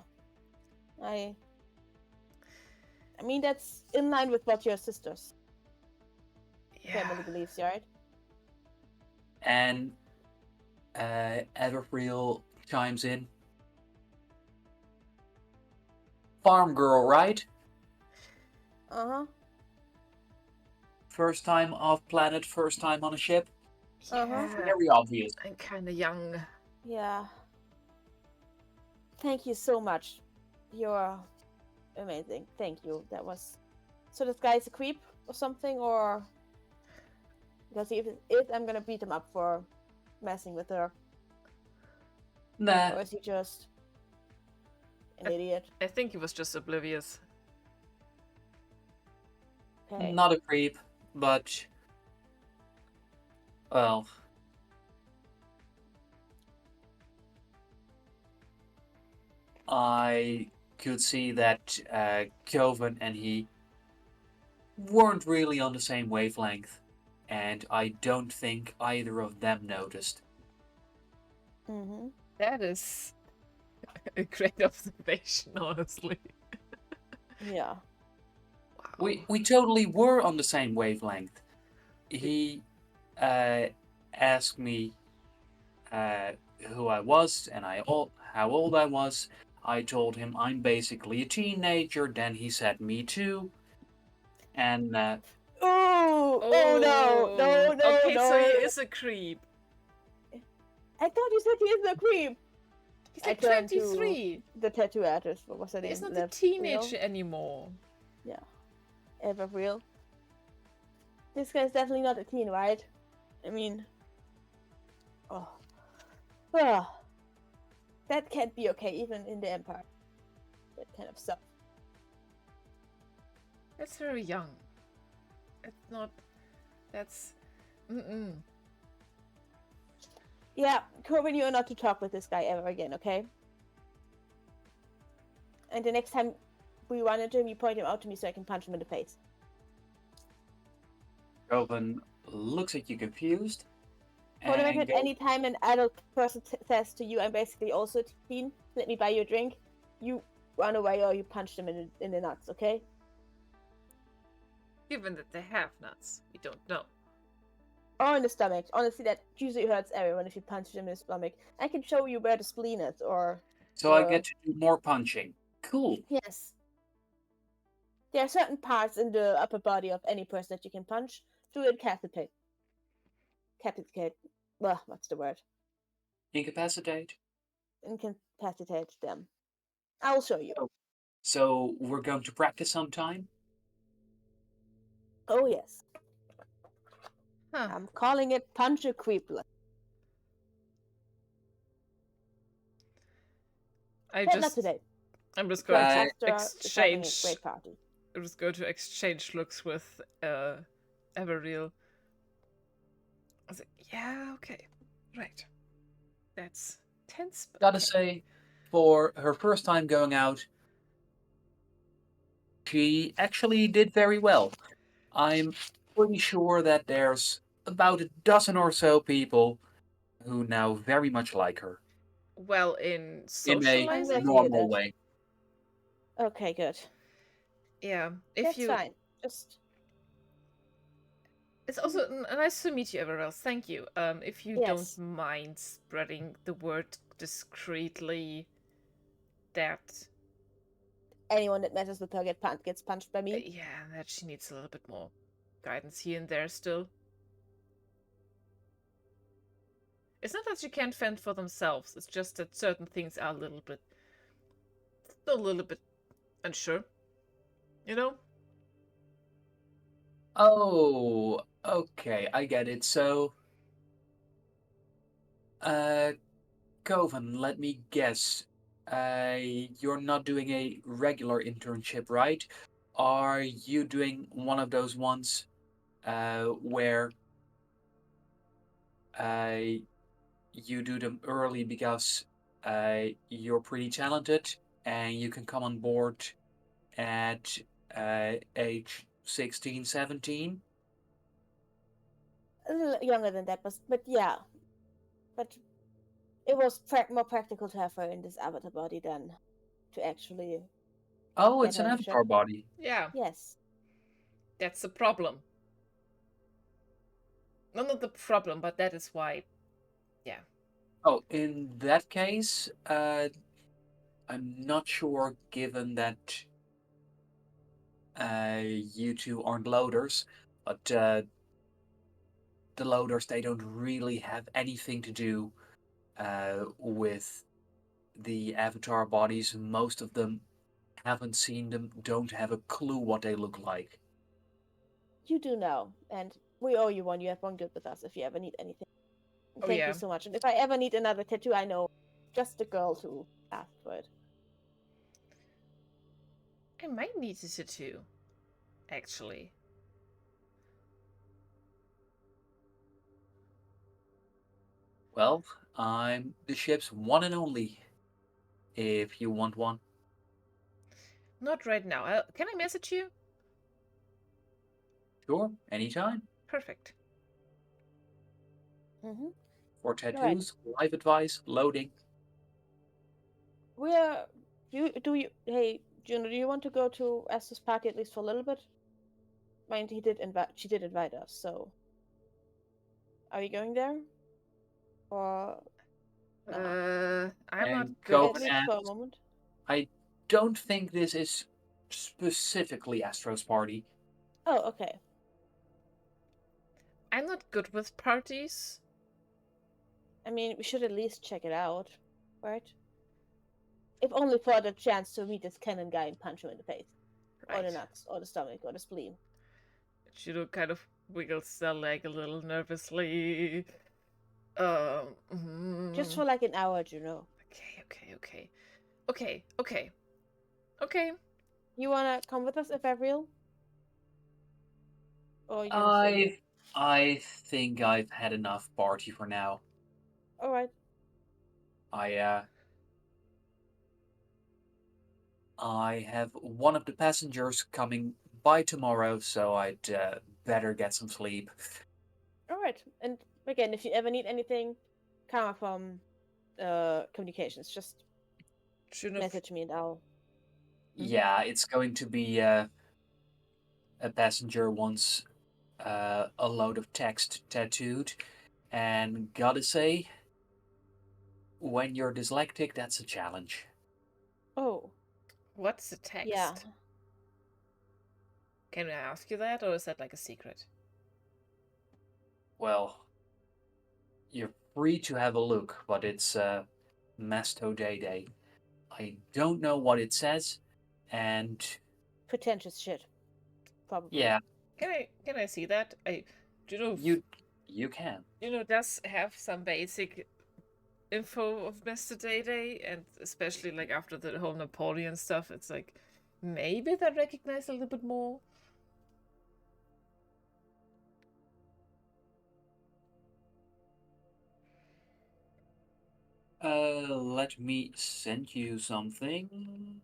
C: I mean, that's in line with what your sister's family believes, right?
A: And Everreal chimes in. Farm girl, right?
C: Uh-huh.
A: First time off planet, first time on a ship. Very obvious.
B: I'm kind of young.
C: Yeah. Thank you so much. You're amazing. Thank you. That was... So this guy's a creep or something, or... Because if it is, I'm gonna beat him up for messing with her.
A: Nah.
C: Or is he just an idiot?
B: I think he was just oblivious.
C: Okay.
A: Not a creep, but... Well... I could see that Joven and he weren't really on the same wavelength, and I don't think either of them noticed.
B: That is a great observation, honestly.
C: Yeah.
B: Wow.
A: We totally were on the same wavelength. He asked me who I was and how old I was. I told him I'm basically a teenager. Then he said me too. And
C: Oh no!
B: Okay,
C: no.
B: so he is a creep.
C: I thought you said he is a creep.
B: He's like 23.
C: The tattoo artist. What was her name?
B: He's not a teenager anymore.
C: Yeah. Ever real. This guy's definitely not a teen, right? I mean... Oh. That can't be okay, even in the Empire. That kind of stuff.
B: That's very young. It's not... That's...
C: Yeah, Corbin, you are not to talk with this guy ever again, okay? And the next time we run into him, you point him out to me so I can punch him in the face.
A: Joven looks at you confused.
C: Any time an adult person says to you, I'm basically also a teen, let me buy you a drink, you run away or you punch them in the nuts, okay?
B: Given that they have nuts, we don't know.
C: Or in the stomach. Honestly, that usually hurts everyone if you punch them in the stomach. I can show you where the spleen is, or...
A: So I get to do more punching. Cool.
C: Yes. There are certain parts in the upper body of any person that you can punch to incapacitate. Well, what's the word?
A: Incapacitate.
C: Incapacitate them. I'll show you.
A: So we're going to practice sometime.
C: Oh yes.
B: Huh.
C: I'm calling it punch a creeplet. Not today.
B: I'm just going to
C: Pastor is having a
B: exchange.
C: great party.
B: I'm just going to exchange looks with Everreal. I was like, yeah, okay, right. That's tense. But
A: Gotta
B: okay.
A: say, for her first time going out, she actually did very well. I'm pretty sure that there's about a dozen or so people who now very much like her
B: Well, in
A: in a
B: socializing,
A: normal way.
C: Okay, good.
B: yeah.
C: That's fine. Just
B: It's also nice to meet you, Everreal. Thank you. If you
C: Yes.
B: don't mind spreading the word discreetly, that
C: anyone that messes with her gets punched by me.
B: yeah, that she needs a little bit more guidance here and there still. It's not that she can't fend for themselves. It's just that certain things are still a little bit unsure. You know?
A: Oh, okay, I get it. So, Coven, let me guess. You're not doing a regular internship, right? Are you doing one of those ones where you do them early because you're pretty talented and you can come on board at age 16, 17?
C: A little younger than that, but yeah. But it was more practical to have her in this avatar body than to actually.
A: Oh,
C: get
A: it's
C: her
A: an
C: in the
A: avatar
C: show.
A: body.
B: Yeah.
C: Yes.
B: That's the problem. No, not the problem, but that is why. Yeah.
A: Oh, in that case, I'm not sure, given that you two aren't loaders, but the loaders, they don't really have anything to do with the avatar bodies. Most of them haven't seen them, don't have a clue what they look like.
C: You do know, and we owe you one. You have one good with us if you ever need anything.
B: Oh,
C: Thank
B: yeah.
C: you so much. And if I ever need another tattoo, I know just the girl who asked for it.
B: I might need a tattoo, actually.
A: Well, I'm the ship's one and only, if you want one.
B: Not right now. Can I message you?
A: Sure, anytime.
B: Perfect.
C: Mm-hmm.
A: For tattoos, live advice, loading.
C: We're. Hey, Juno, do you want to go to Esther's party at least for a little bit? Mind, she did invite us, so. Are you going there? Or.
B: I'm not
A: And
B: good.
A: go
C: At least
A: and
C: for a moment.
A: I don't think this is specifically Astro's party.
C: Oh, okay.
B: I'm not good with parties.
C: I mean, we should at least check it out, right? If only for the chance to meet this cannon guy and punch him in the face. Or the
B: Right.
C: nuts, or the stomach, or the spleen.
B: Juno kind of wiggles their leg a little nervously.
C: Just for like an hour, Juno.
B: Okay.
C: You wanna come with us if I real? Or you gonna stay here?
A: I think I've had enough party for now.
C: Alright.
A: I have one of the passengers coming by tomorrow, so I'd better get some sleep.
C: Alright. And again, if you ever need anything, come from communications. Just
B: Juno.
C: message me and I'll.
A: Yeah, it's going to be a passenger wants a load of text tattooed, and gotta say, when you're dyslexic, that's a challenge.
C: Oh.
B: What's the text?
C: Yeah.
B: Can I ask you that, or is that like a secret?
A: Well, you're free to have a look, but it's Mastodade. I don't know what it says, and
C: Pretentious shit, probably.
A: yeah,
B: Can I see that? Juno
A: you can.
B: Juno does have some basic info of Mr. Day, and especially like after the whole Napoleon stuff, it's like maybe they recognize a little bit more.
A: Let me send you something.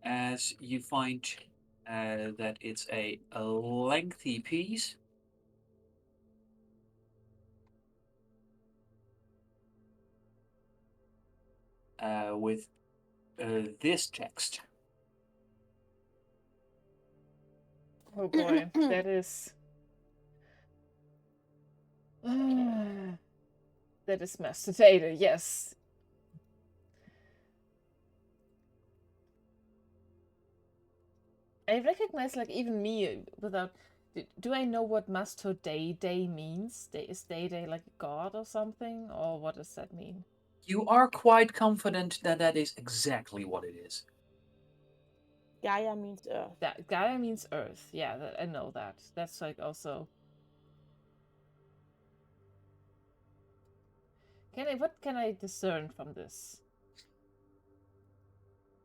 A: As you find that it's a lengthy piece. With this text.
B: Oh boy, that is. That is Master Data, yes. I recognize, like, even me without. Do I know what Master Day means? Is Day like a god or something? Or what does that mean?
A: You are quite confident that that is exactly what it is.
C: Gaia means Earth.
B: That Gaia means Earth. Yeah, I know that. That's like also. What can I discern from this?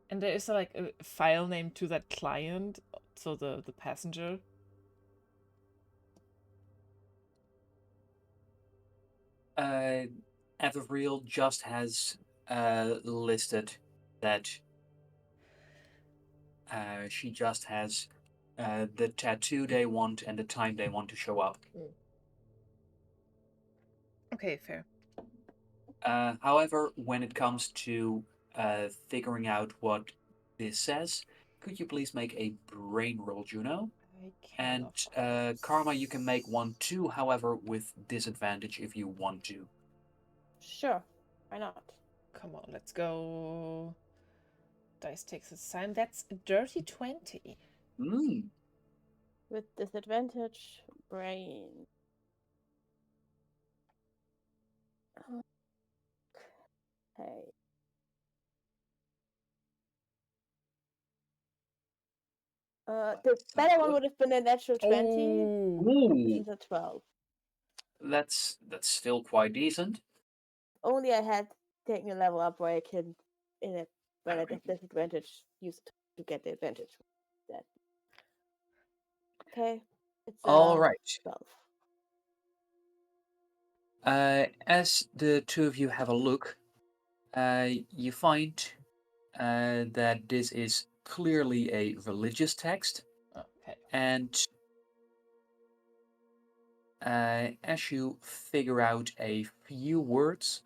B: And there is like a file name to that client, so the passenger.
A: Everreal just has listed that she just has the tattoo they want and the time they want to show up.
B: Okay, fair.
A: However, when it comes to figuring out what this says, could you please make a brain roll, Juno?
B: I can.
A: And Karma, you can make one too, however, with disadvantage if you want to.
C: Sure, why not?
B: Come on, let's go. Dice takes a sign. That's a dirty 20.
A: Mm.
C: With disadvantage, brain. Okay. The better one would have been a natural 20.
B: Oh.
C: This
A: Ooh,
C: is a 12.
A: that's still quite decent.
C: Only I had taken a level up where I can, in it, when I have disadvantage, use it to get the advantage. That. Okay, it's
A: All right.
C: 12.
A: As the two of you have a look, you find that this is clearly a religious text,
B: Okay.
A: and as you figure out a few words,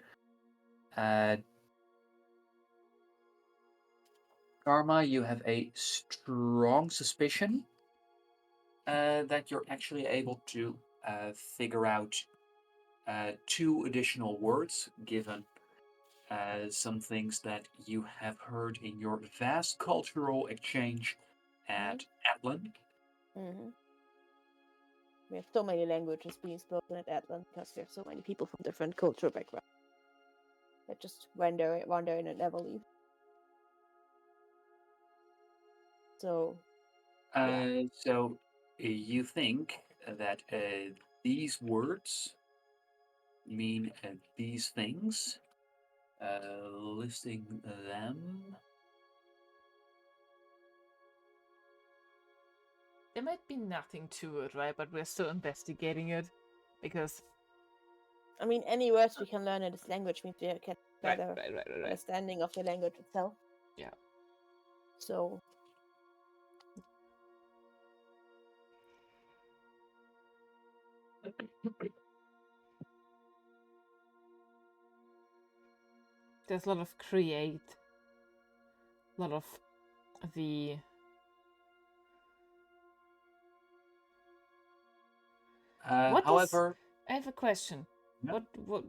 A: Karma, you have a strong suspicion that you're actually able to figure out two additional words given some things that you have heard in your vast cultural exchange at Atlan.
C: Mm-hmm. We have so many languages being spoken at Atlant because we have so many people from different cultural backgrounds that just wander in and never leave. So, yeah.
A: So you think that these words mean these things, listing them.
B: There might be nothing to it, right? But we're still investigating it because.
C: I mean, any words we can learn in this language means we get better
B: Right.
C: understanding of the language itself.
B: Yeah.
C: So,
B: There's a lot of create. A lot of the. What does.
A: However,
B: I have a question.
A: yeah.
B: What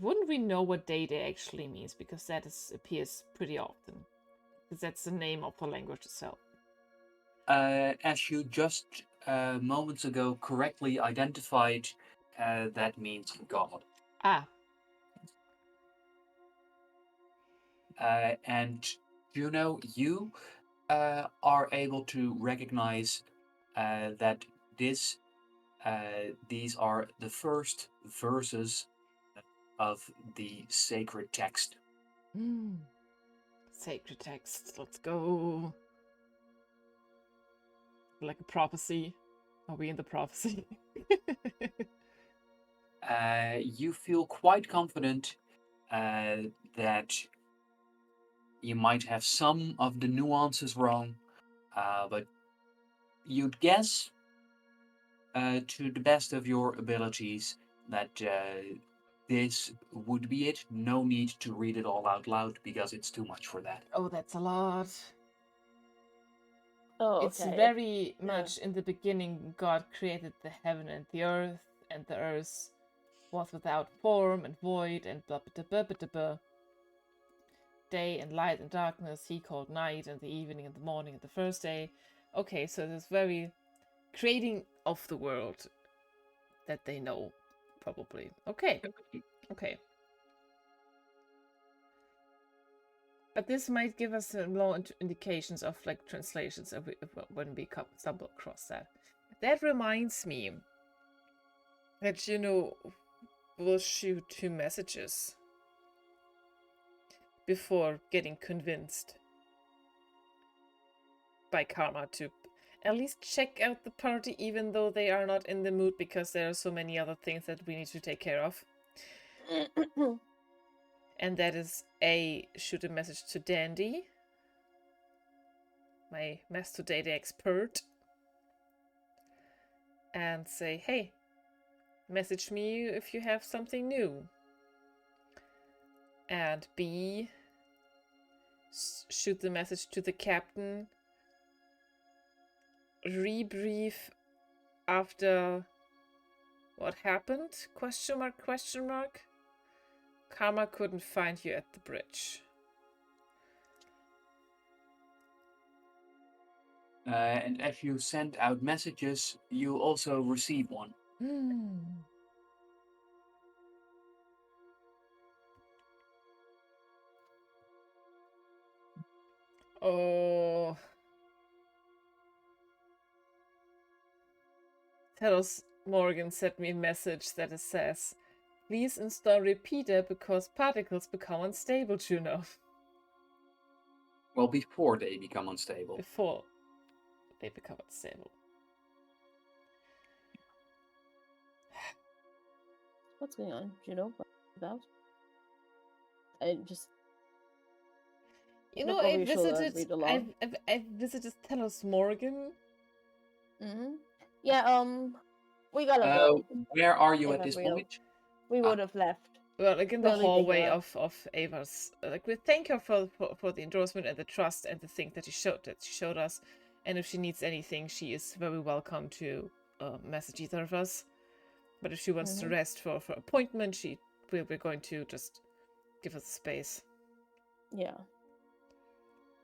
B: wouldn't we know what Day actually means? Because that appears pretty often. Because that's the name of the language itself.
A: As you just moments ago correctly identified, that means God.
B: Ah,
A: And Juno, you are able to recognize that these are the first verses of the sacred text.
B: sacred text. Let's go. Like a prophecy. Are we in the prophecy?
A: You feel quite confident that you might have some of the nuances wrong, but you'd guess, to the best of your abilities, that this would be it. No need to read it all out loud because it's too much for that.
B: Oh, that's a lot.
C: Oh, okay.
B: It's very much in the beginning God created the heaven and the earth was without form and void and blah blah blah blah blah. Day and light and darkness he called night, and the evening and the morning and the first day. Okay, so there's very creating of the world that they know, probably. Okay. But this might give us more indications of like translations when we stumble across that. That reminds me that Juno will shoot 2 messages before getting convinced by Karma to at least check out the party, even though they are not in the mood because there are so many other things that we need to take care of. And that is A, shoot a message to Dandy, my Master Data expert, and say, hey, message me if you have something new. And B, shoot the message to the captain, rebrief after what happened? Question mark, question mark. Karma couldn't find you at the bridge.
A: And as you send out messages, you also receive one.
B: Oh. Talos Morgan sent me a message that it says, please install repeater because particles become unstable, Juno.
A: Well, before they become unstable.
B: Before they become unstable.
C: What's going on? Do you know what it's about? I just.
B: You know,
C: look over
B: I
C: your shoulder and
B: visited.
C: read along.
B: I visited Talos Morgan.
C: Yeah. We gotta go.
A: Where are you
C: If
A: at
C: I'm
A: this
C: real.
A: point?
C: We would have left.
B: Well, like in the
C: We're leaving
B: hallway
C: her.
B: of Ava's. Like we thank her for the endorsement and the trust and the thing that she showed us. And if she needs anything, she is very welcome to message either of us. But if she wants to rest for appointment, we're going to just give us space.
C: Yeah.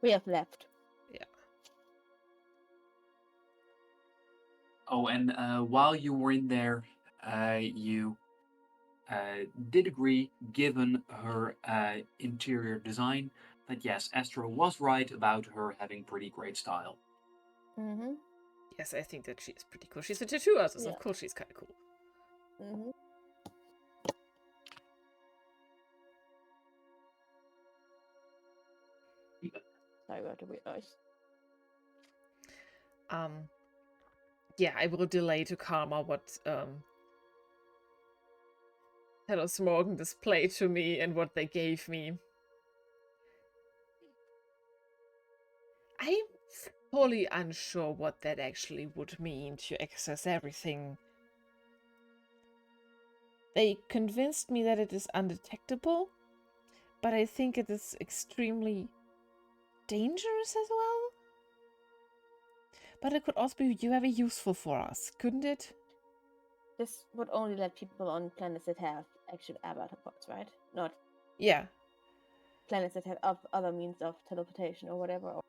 C: We have left.
B: Yeah.
A: Oh, and while you were in there, you did agree, given her interior design, that yes, Astro was right about her having pretty great style.
B: Yes, I think that she is pretty cool. She's a tattoo artist,
C: Yeah.
B: Of course she's kind of cool.
C: Sorry about the weird noise.
B: Yeah, I will delay to Karma what Talos Morgan displayed to me and what they gave me. I'm fully unsure what that actually would mean to access everything. They convinced me that it is undetectable, but I think it is extremely dangerous as well. But it could also be very useful for us, couldn't it?
C: this would only let people on planets that have actual avatar pods, right? Not
B: Yeah.
C: planets that have other means of teleportation or whatever.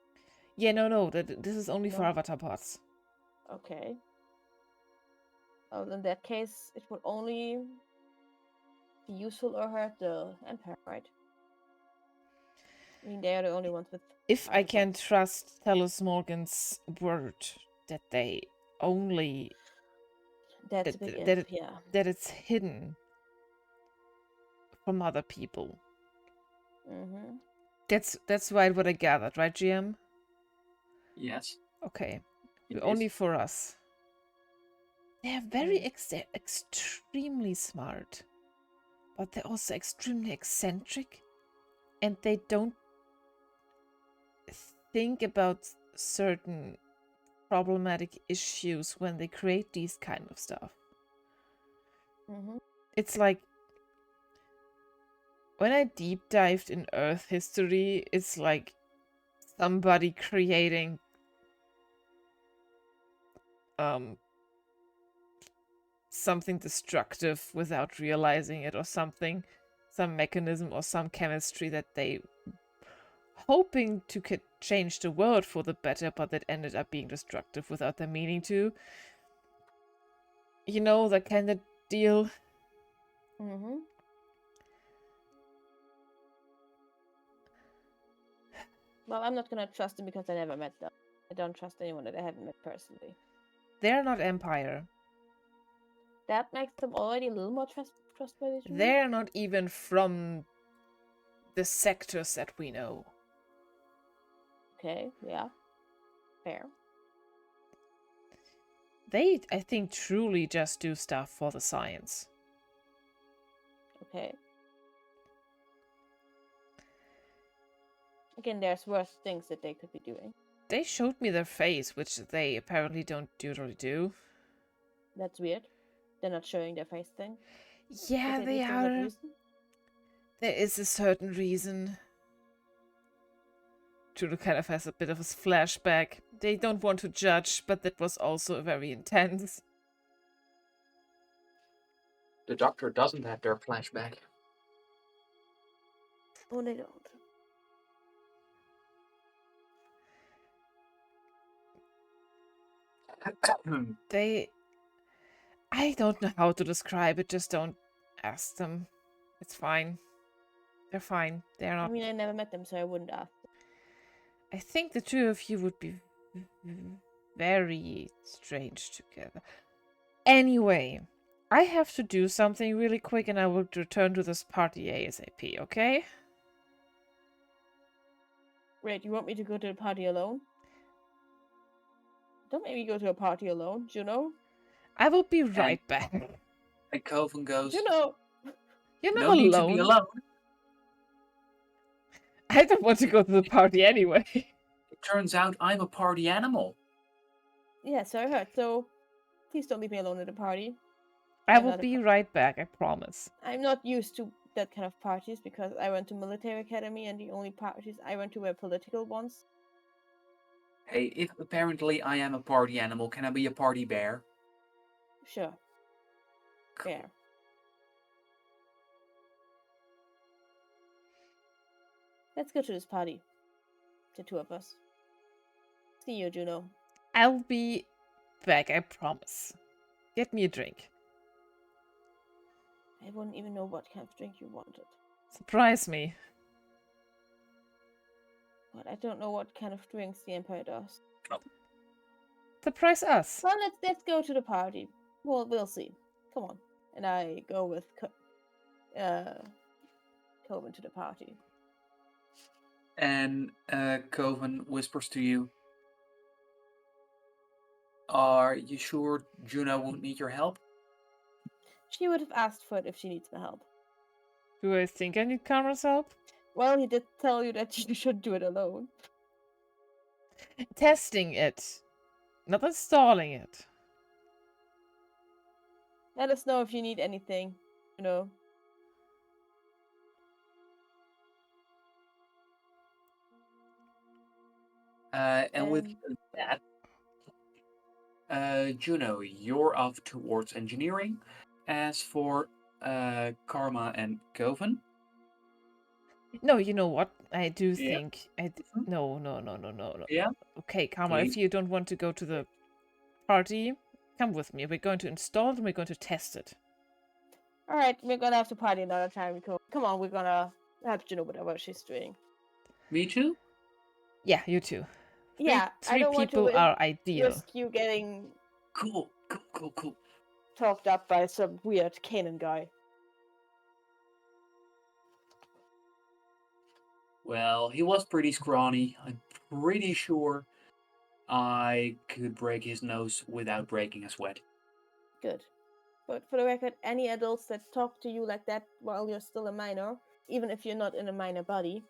B: Yeah, no. This is only for
C: No?
B: avatar pods.
C: Okay. Well, in that case, it would only be useful or hurt the Empire, right? I mean, they are the only ones with.
B: If I can
C: avatar
B: trust Talos Morgan's word that they only
C: pods. That's a big if,
B: that
C: yeah.
B: that it's hidden from other people.
C: Mm-hmm.
B: That's right. What I gathered, right, GM?
A: Yes,
B: Okay,
A: it
B: only
A: is.
B: for us. They are very extremely smart, but they're also extremely eccentric, and they don't think about certain problematic issues when they create these kind of stuff.
C: Mm-hmm.
B: It's like when I deep dived in Earth history, it's like somebody creating something destructive without realizing it, or something, some mechanism or some chemistry that they hoping to change the world for the better, but that ended up being destructive without them meaning to. You know, that kind of deal.
C: Mm-hmm. Well, I'm not gonna trust them because I never met them. I don't trust anyone that I haven't met personally.
B: They're not Empire.
C: That makes them already a little more trustworthy to me.
B: They're not even from the sectors that we know.
C: Okay, yeah. Fair.
B: They, I think, truly just do stuff for the science.
C: Okay. Again, there's worse things that they could be doing.
B: They showed me their face, which they apparently don't usually do.
C: That's weird. They're not showing their face thing.
B: Yeah,
C: Is it
B: they
C: for what
B: are.
C: reason?
B: There is a certain reason. Juno kind of has a bit of a flashback. They don't want to judge, but that was also very intense.
A: The Doctor doesn't have their flashback.
C: Oh, they don't.
B: They... I don't know how to describe it, just don't ask them. It's fine. They're fine. They're
C: I
B: not...
C: mean, I never met them, so I wouldn't ask.
B: I think the two of you would be very strange together. Anyway, I have to do something really quick and I will return to this party ASAP, okay?
C: Wait, you want me to go to the party alone? Don't make me go to a party alone, Juno.
B: I will be right back.
A: And Coven goes,
C: Juno!
B: You're not
A: no need to be
B: alone.
A: alone.
B: I don't want to go to the party anyway.
A: It turns out I'm a party animal.
C: Yeah, so I heard. So, please don't leave me alone at the party.
B: I will be right back, I promise.
C: I'm not used to that kind of parties because I went to military academy and the only parties I went to were political ones.
A: Hey, if apparently I am a party animal, can I be a party bear?
C: Sure. Fair. Let's go to this party. The two of us. See you, Juno.
B: I'll be back, I promise. Get me a drink.
C: I wouldn't even know what kind of drink you wanted.
B: Surprise me.
C: But I don't know what kind of drinks the Empire does.
A: Oh.
B: Surprise us.
C: Well, let's go to the party. Well, we'll see. Come on. And I go with Coven to the party.
A: And Coven whispers to you, are you sure Juno won't need your help?
C: She would have asked for it if she needs my help.
B: Do I think I need Conrad's help?
C: Well, he did tell you that you should do it alone.
B: Testing it. Not installing it.
C: Let us know if you need anything, you know.
A: And with that, Juno, you're off towards engineering. As for Karma and Govan,
B: No, you know what? I do
A: yeah,
B: think
A: mhm,
B: no, no, no, no, no, no.
A: yeah,
B: Okay, Karma, if
A: please.
B: you don't want to go to the party, come with me. We're going to install it and we're going to test it.
C: All right, we're gonna have to party another time. Come on, we're gonna help Juno with whatever she's doing.
A: Me too.
B: Yeah, you too.
C: Yeah, I
B: Three
C: don't want to
B: people are ideal.
C: risk you getting
A: Cool, cool, cool, cool.
C: talked up by some weird Canaan guy.
A: Well, he was pretty scrawny. I'm pretty sure I could break his nose without breaking a sweat.
C: Good. But for the record, any adults that talk to you like that while you're still a minor, even if you're not in a minor body,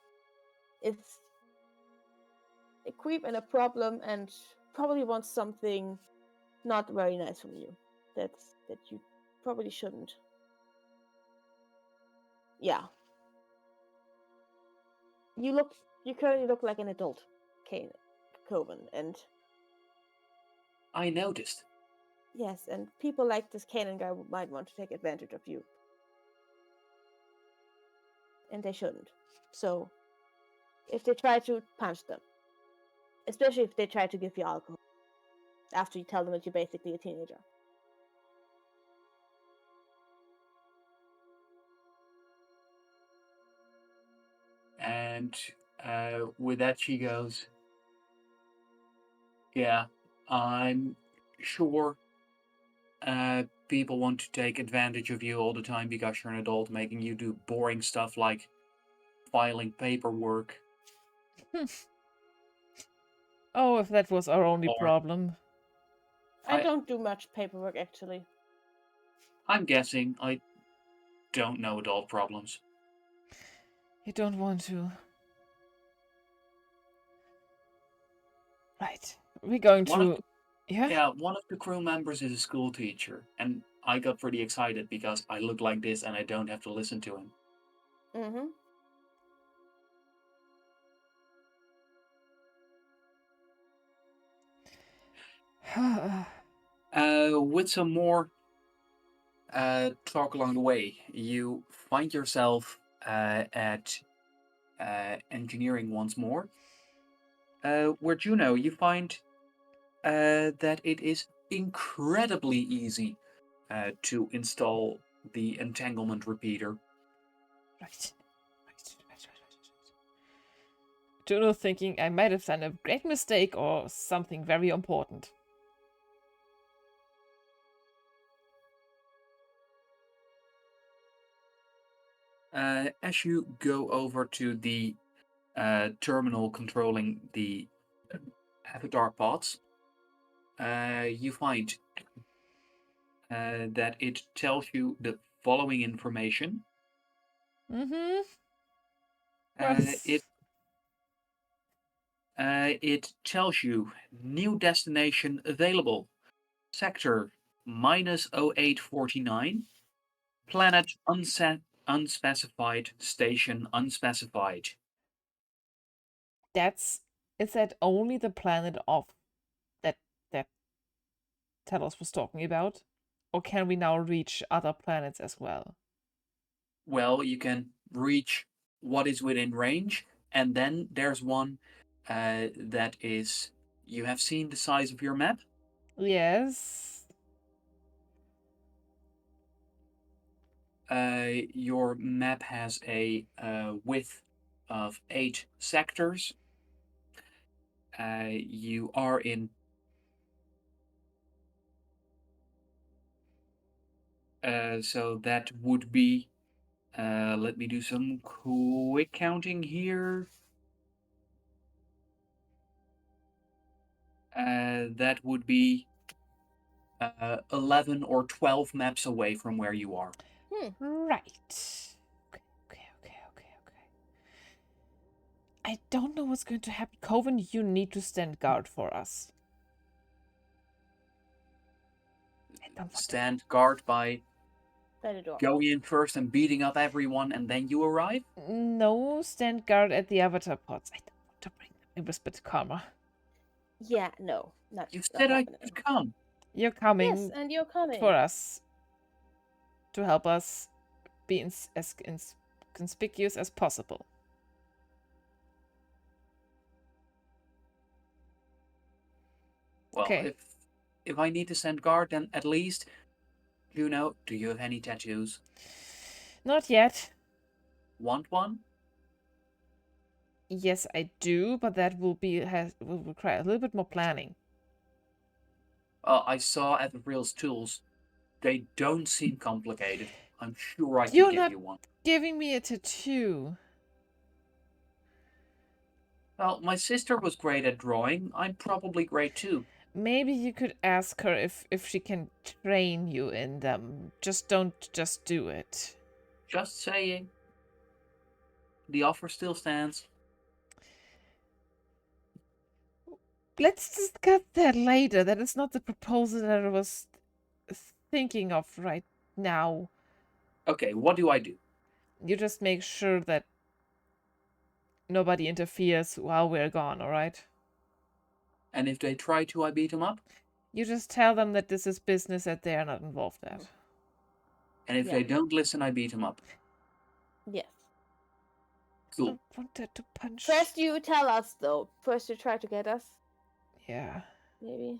C: it's a creep and a problem and probably wants something not very nice from you. That you probably shouldn't. Yeah. You currently look like an adult, Kane Coven, and
A: I noticed.
C: yes, and people like this Canaan guy might want to take advantage of you. And they shouldn't. So, if they try to, punch them. Especially if they try to give you alcohol after you tell them that you're basically a teenager.
A: And with that, she goes, yeah, I'm sure people want to take advantage of you all the time because you're an adult, making you do boring stuff like filing paperwork.
B: Oh, if that was our only
A: Or
B: problem.
C: I don't do much paperwork, actually.
A: I'm guessing I don't know adult problems.
B: You don't want to. Right. We're going
A: One of
B: to. Yeah?
A: Yeah, one of the crew members is a school teacher, and I got pretty excited because I look like this and I don't have to listen to him.
C: Mm-hmm.
A: With some more talk along the way, you find yourself at engineering once more. Where Juno, you find that it is incredibly easy to install the entanglement repeater.
B: Right. Juno thinking I might have done a great mistake or something very important.
A: As you go over to the terminal controlling the avatar pods, you find that it tells you the following information.
B: Mm-hmm.
A: It it tells you new destination available, sector -0849, planet unspecified, station unspecified.
B: Is that only the planet of that that Talos was talking about? Or can we now reach other planets as well?
A: Well, you can reach what is within range, and then there's one that is. You have seen the size of your map.
B: Yes.
A: Your map has a width of 8 sectors. You are in. So that would be. Let me do some quick counting here. That would be 11 or 12 maps away from where you are.
B: Right. Okay. I don't know what's going to happen. Coven, you need to stand guard for us. I don't want
A: Stand guard by
C: By the door.
A: going in first and beating up everyone, and then you arrive?
B: No, stand guard at the avatar pods. I don't want to bring them. I whispered to Karma.
C: Yeah, no. Not
A: You said I
C: happening.
A: could come.
B: You're
C: Yes,
B: coming
C: and you're coming.
B: for us to help us be as conspicuous as possible.
A: Well,
B: Okay.
A: if I need to send guard, then at least, Juno, do you have any tattoos?
B: Not yet.
A: Want one?
B: Yes, I do, but that will require a little bit more planning.
A: I saw at the Real's tools. They don't seem complicated. I'm sure I can
B: You're
A: give
B: not
A: you one.
B: giving me a tattoo.
A: Well, my sister was great at drawing. I'm probably great too.
B: Maybe you could ask her if she can train you in them. Just do it.
A: Just saying. The offer still stands.
B: Let's discuss that later. That is not the proposal that I was thinking of right now.
A: Okay, what do I do?
B: You just make sure that nobody interferes while we're gone, alright?
A: And if they try to, I beat them up?
B: You just tell them that this is business that they are not involved at.
A: And if
C: Yeah.
A: they don't listen, I beat them up.
C: Yes.
B: I
A: Cool.
B: don't want that to punch.
C: First, you tell us, though. First, you try to get us.
B: Yeah.
C: Maybe.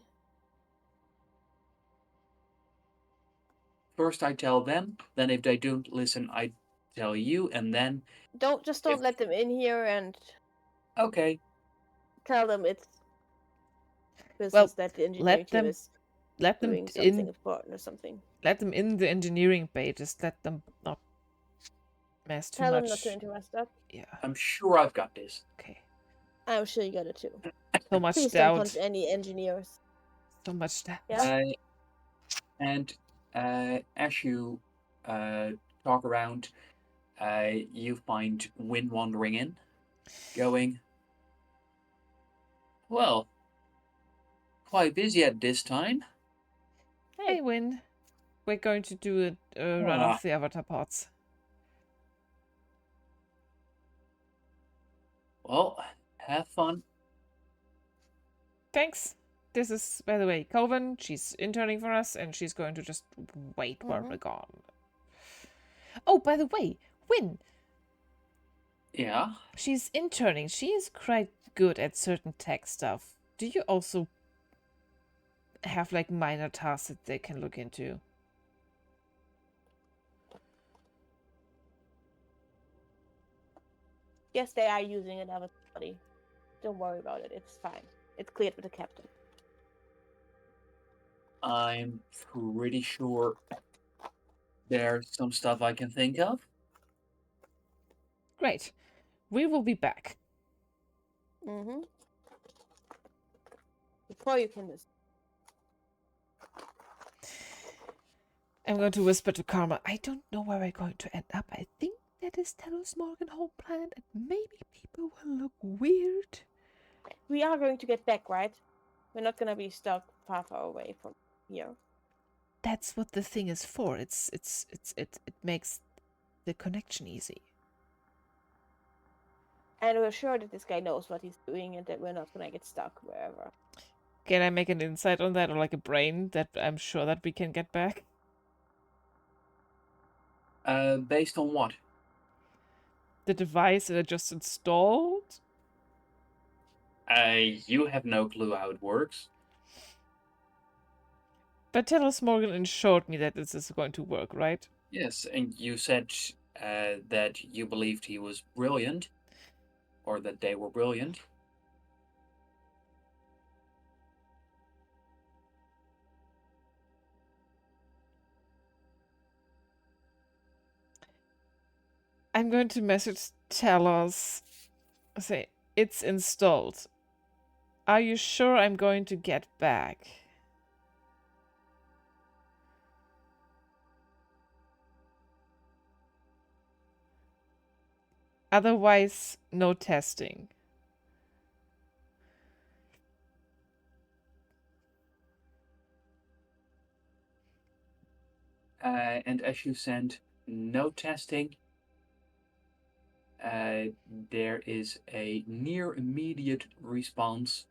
A: First, I tell them. Then, if they don't listen, I tell you. And then,
C: Don't
A: if
C: let them in here and
A: okay,
C: tell them it's business
B: Well,
C: that the engineering
B: let
C: team
B: them
C: is
B: let them
C: doing something
B: in
C: important or something.
B: let them in the engineering bay. Just let them not mess too
C: Tell
B: much.
C: them not to interrupt us.
B: Yeah.
A: I'm sure I've got this.
B: Okay.
C: I'm sure you got it too.
B: So much
C: Please don't punch
B: doubt.
C: any engineers.
B: So much doubt.
C: Yeah.
A: And as you talk around, you find Win wandering in, going, well, quite busy at this time.
B: Hey, Win. We're going to do a run
A: Ah,
B: of the avatar pods.
A: well, have fun.
B: Thanks. This is, by the way, Coven. She's interning for us, and she's going to just wait while we're gone. Oh, by the way, Win.
A: Yeah.
B: She's interning. She is quite good at certain tech stuff. Do you also have like minor tasks that they can look into?
C: Yes, they are using another body. Don't worry about it. It's fine. It's cleared with the captain.
A: I'm pretty sure there's some stuff I can think of.
B: Great. We will be back.
C: Mm-hmm. Before you can listen.
B: I'm going to whisper to Karma. I don't know where we're going to end up. I think that is Telos Morgan home planet, and maybe people will look weird.
C: We are going to get back, right? We're not gonna be stuck far away from here.
B: That's what the thing is for. It makes the connection easy.
C: And we're sure that this guy knows what he's doing and that we're not gonna get stuck wherever.
B: Can I make an insight on that, or like a brain that I'm sure that we can get back?
A: Based on what?
B: The device that I just installed?
A: You have no clue how it works.
B: But Telos Morgan assured me that this is going to work, right?
A: Yes, and you said that you believed he was brilliant, or that they were brilliant.
B: I'm going to message Telos. Say, it's installed. Are you sure I'm going to get back? Otherwise, no testing.
A: And as you send no testing, there is a near immediate response.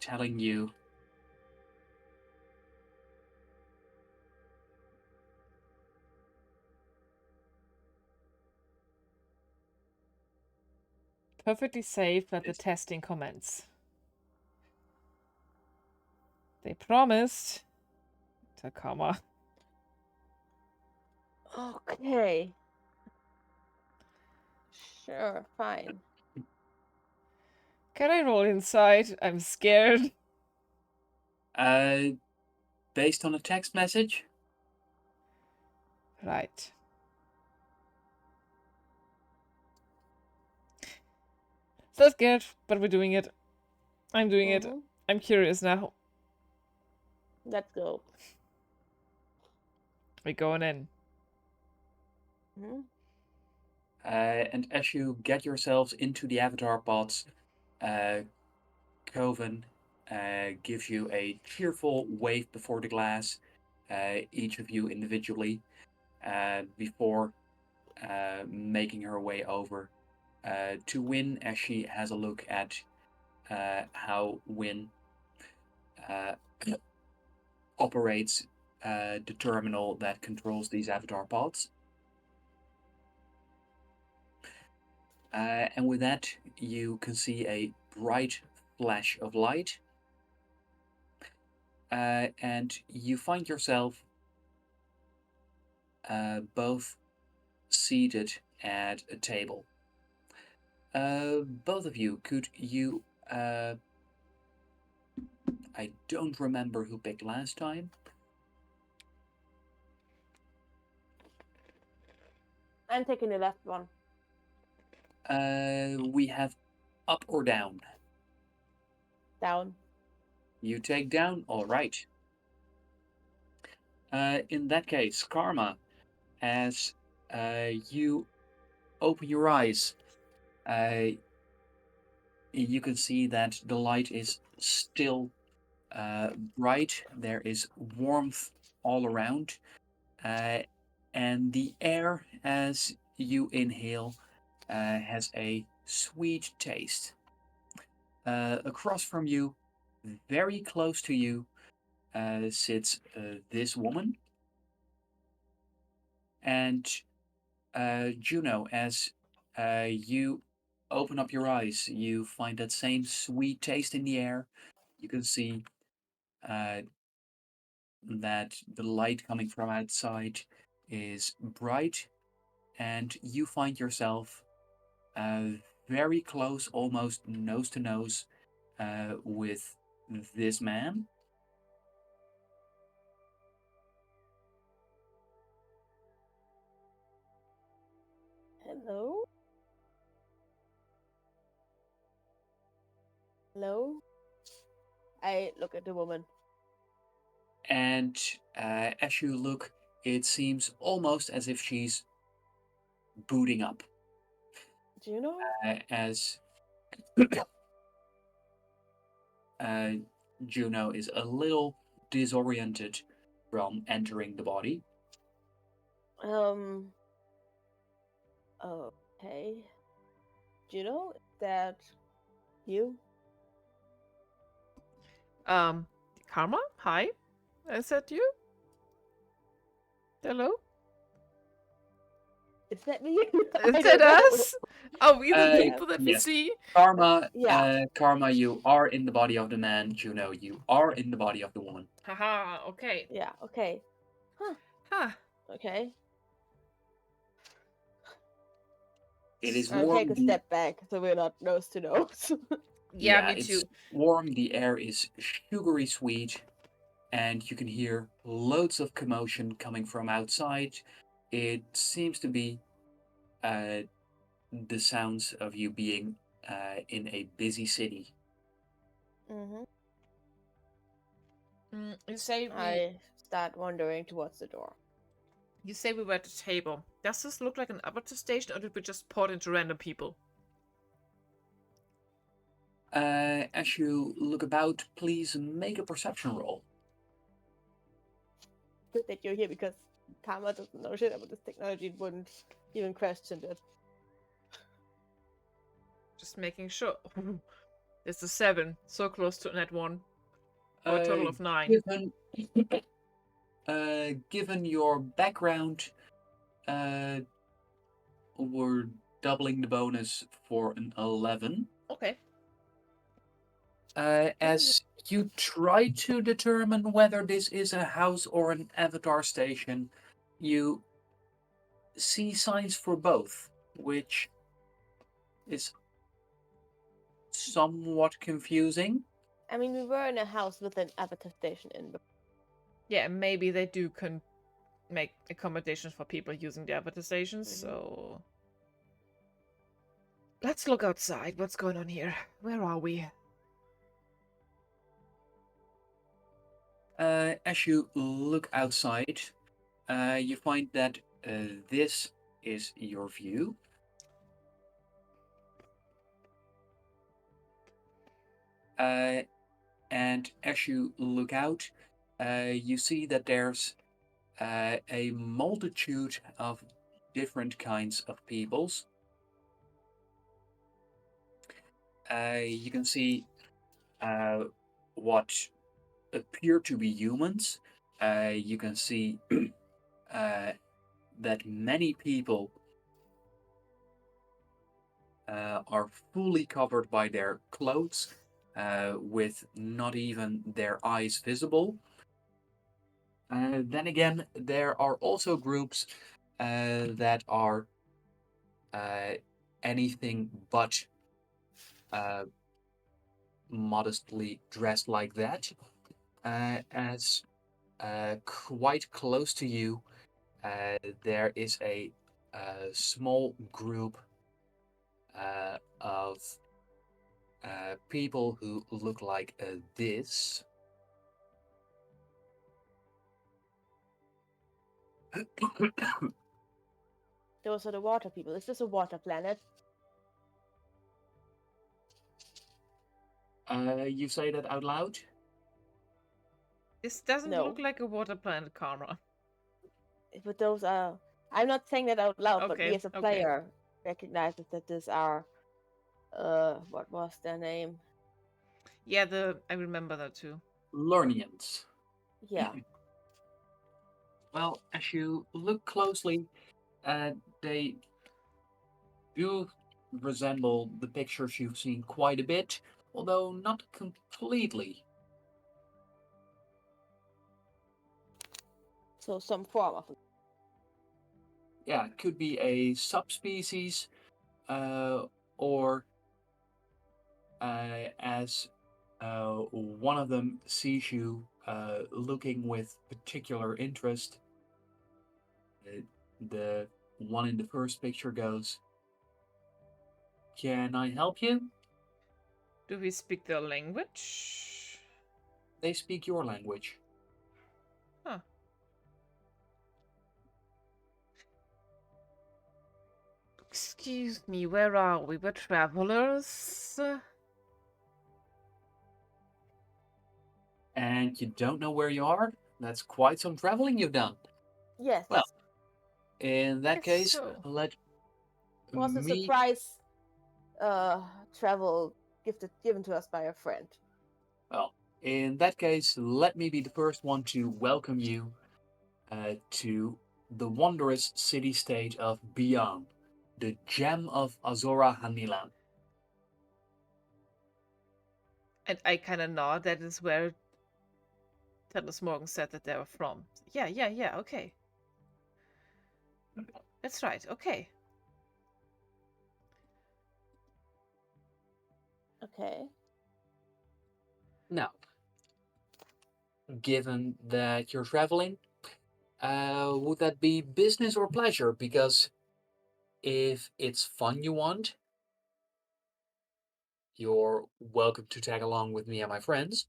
A: telling you
B: Perfectly safe. Let the
A: Yes.
B: testing commence. They promised. Takama.
C: Okay. Sure, fine.
B: Can I roll inside? I'm scared.
A: based on a text message.
B: Right. So scared, but we're doing it. I'm doing it. I'm curious now.
C: Let's go.
B: We're going in.
C: Mm-hmm.
A: And as you get yourselves into the avatar pods, Coven gives you a cheerful wave before the glass, each of you individually, before making her way over to Win as she has a look at how Win uh, operates the terminal that controls these avatar pods. And with that, you can see a bright flash of light. And you find yourself both seated at a table. Both of you, could you? I don't remember who picked last time.
C: I'm taking the left one.
A: We have up or down.
C: Down.
A: You take down, all right. In that case, Karma, as you open your eyes, you can see that the light is still bright. There is warmth all around. And the air, as you inhale, has a sweet taste. Across from you, very close to you, sits this woman. And Juno, as you open up your eyes, you find that same sweet taste in the air. You can see uh, that the light coming from outside is bright, and you find yourself very close, almost nose to nose, with this man.
C: Hello? Hello? I look at the woman.
A: And as you look, it seems almost as if she's booting up.
C: Juno?
A: As Juno is a little disoriented from entering the body.
C: Okay. Juno, is that you?
B: Karma? Hi? Is that you? Hello?
C: Is that me?
B: Is
C: I
B: that
C: don't know.
B: us? Are we the
A: Uh,
B: people that we
A: yes.
B: see?
A: Karma,
C: Yeah.
A: Karma, you are in the body of the man. Juno, you are in the body of the woman.
B: Haha, okay.
C: Yeah, okay.
B: Huh.
C: Okay.
A: It is
C: I'll
A: warm.
C: take a step back so we're not nose to nose.
B: Yeah, me
A: it's
B: too.
A: warm. The air is sugary sweet, and you can hear loads of commotion coming from outside. It seems to be the sounds of you being in a busy city.
C: Mm-hmm.
B: You say we
C: I start wandering towards the door.
B: you say we were at the table. Does this look like an avatar station, or did we just port into random people?
A: As you look about, please make a perception roll.
C: Good that you're here because Karma doesn't know shit about this technology and wouldn't even question it.
B: Just making sure. It's a 7, so close to net 1. Or a total of 9.
A: Given your background, we're doubling the bonus for an 11.
B: Okay.
A: As you try to determine whether this is a house or an avatar station, you see signs for both, which is somewhat confusing.
C: I mean, we were in a house with an avatar station in.
B: Yeah, maybe they do make accommodations for people using the avatar stations,
C: Mhm.
B: so... Let's look outside. What's going on here? Where are we?
A: As you look outside, you find that this is your view. And as you look out, you see that there's a multitude of different kinds of peoples. You can see what appear to be humans. You can see that many people are fully covered by their clothes, with not even their eyes visible. Then again, there are also groups that are anything but modestly dressed like that. As quite close to you, there is a small group of people who look like this.
C: Those are the water people. Is this a water planet?
A: You say that out loud?
B: This doesn't
C: No.
B: look like a water planet, Karma.
C: But those are. I'm not saying that out loud, but
B: Okay,
C: me as a
B: okay.
C: player recognizes that these are. What was their name?
B: Yeah, I remember that too.
A: Lernians.
C: Yeah.
A: Well, as you look closely, they do resemble the pictures you've seen quite a bit, although not completely.
C: So some form of.
A: Yeah, it could be a subspecies, or as one of them sees you looking with particular interest, the one in the first picture goes, "Can I help you?"
B: Do we speak their language?
A: They speak your language.
B: Huh. Excuse me, where are we? We're travelers?
A: And you don't know where you are? That's quite some traveling you've done.
C: Yes.
A: Well, in that
B: Guess
A: case,
B: so.
A: let
C: Was a
A: me.
C: surprise travel given to us by a friend.
A: Well, in that case, let me be the first one to welcome you to the wondrous city-state of Beyond, the gem of Azora Hanilan.
B: And I kind of nod. That is where Tedros Morgan said that they were from. Yeah, okay. That's right, okay.
C: Okay.
A: Now, given that you're traveling, would that be business or pleasure? Because if it's fun you want, you're welcome to tag along with me and my friends.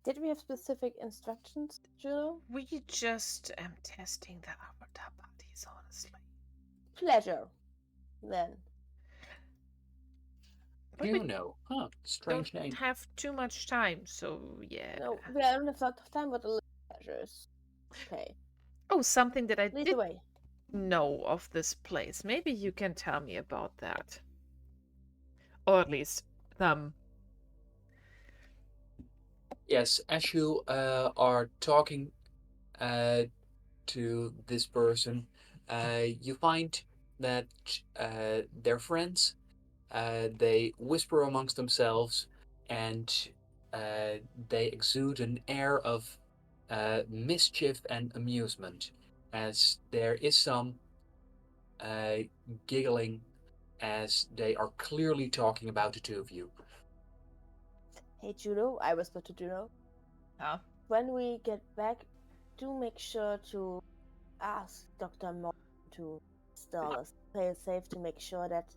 C: Did we have specific instructions, Juno?
B: We just am testing the avatar bodies, honestly.
C: Pleasure. Then.
B: But we
A: Juno. Huh,
B: don't
A: strange name.
B: have too much time, so yeah.
C: No, we don't have a lot of time, but a little pleasures. Okay.
B: Oh, something that I
C: Lead
B: did
C: the way.
B: know of this place. Maybe you can tell me about that. Or at least them.
A: Yes, as you are talking uh, to this person, you find that they're friends. They whisper amongst themselves, and they exude an air of mischief and amusement, as there is some uh, giggling as they are clearly talking about the two of you.
C: Hey, Juno, I whispered to Juno.
B: Huh?
C: When we get back, do make sure to ask Dr. Morgan to install a fail safe to make sure that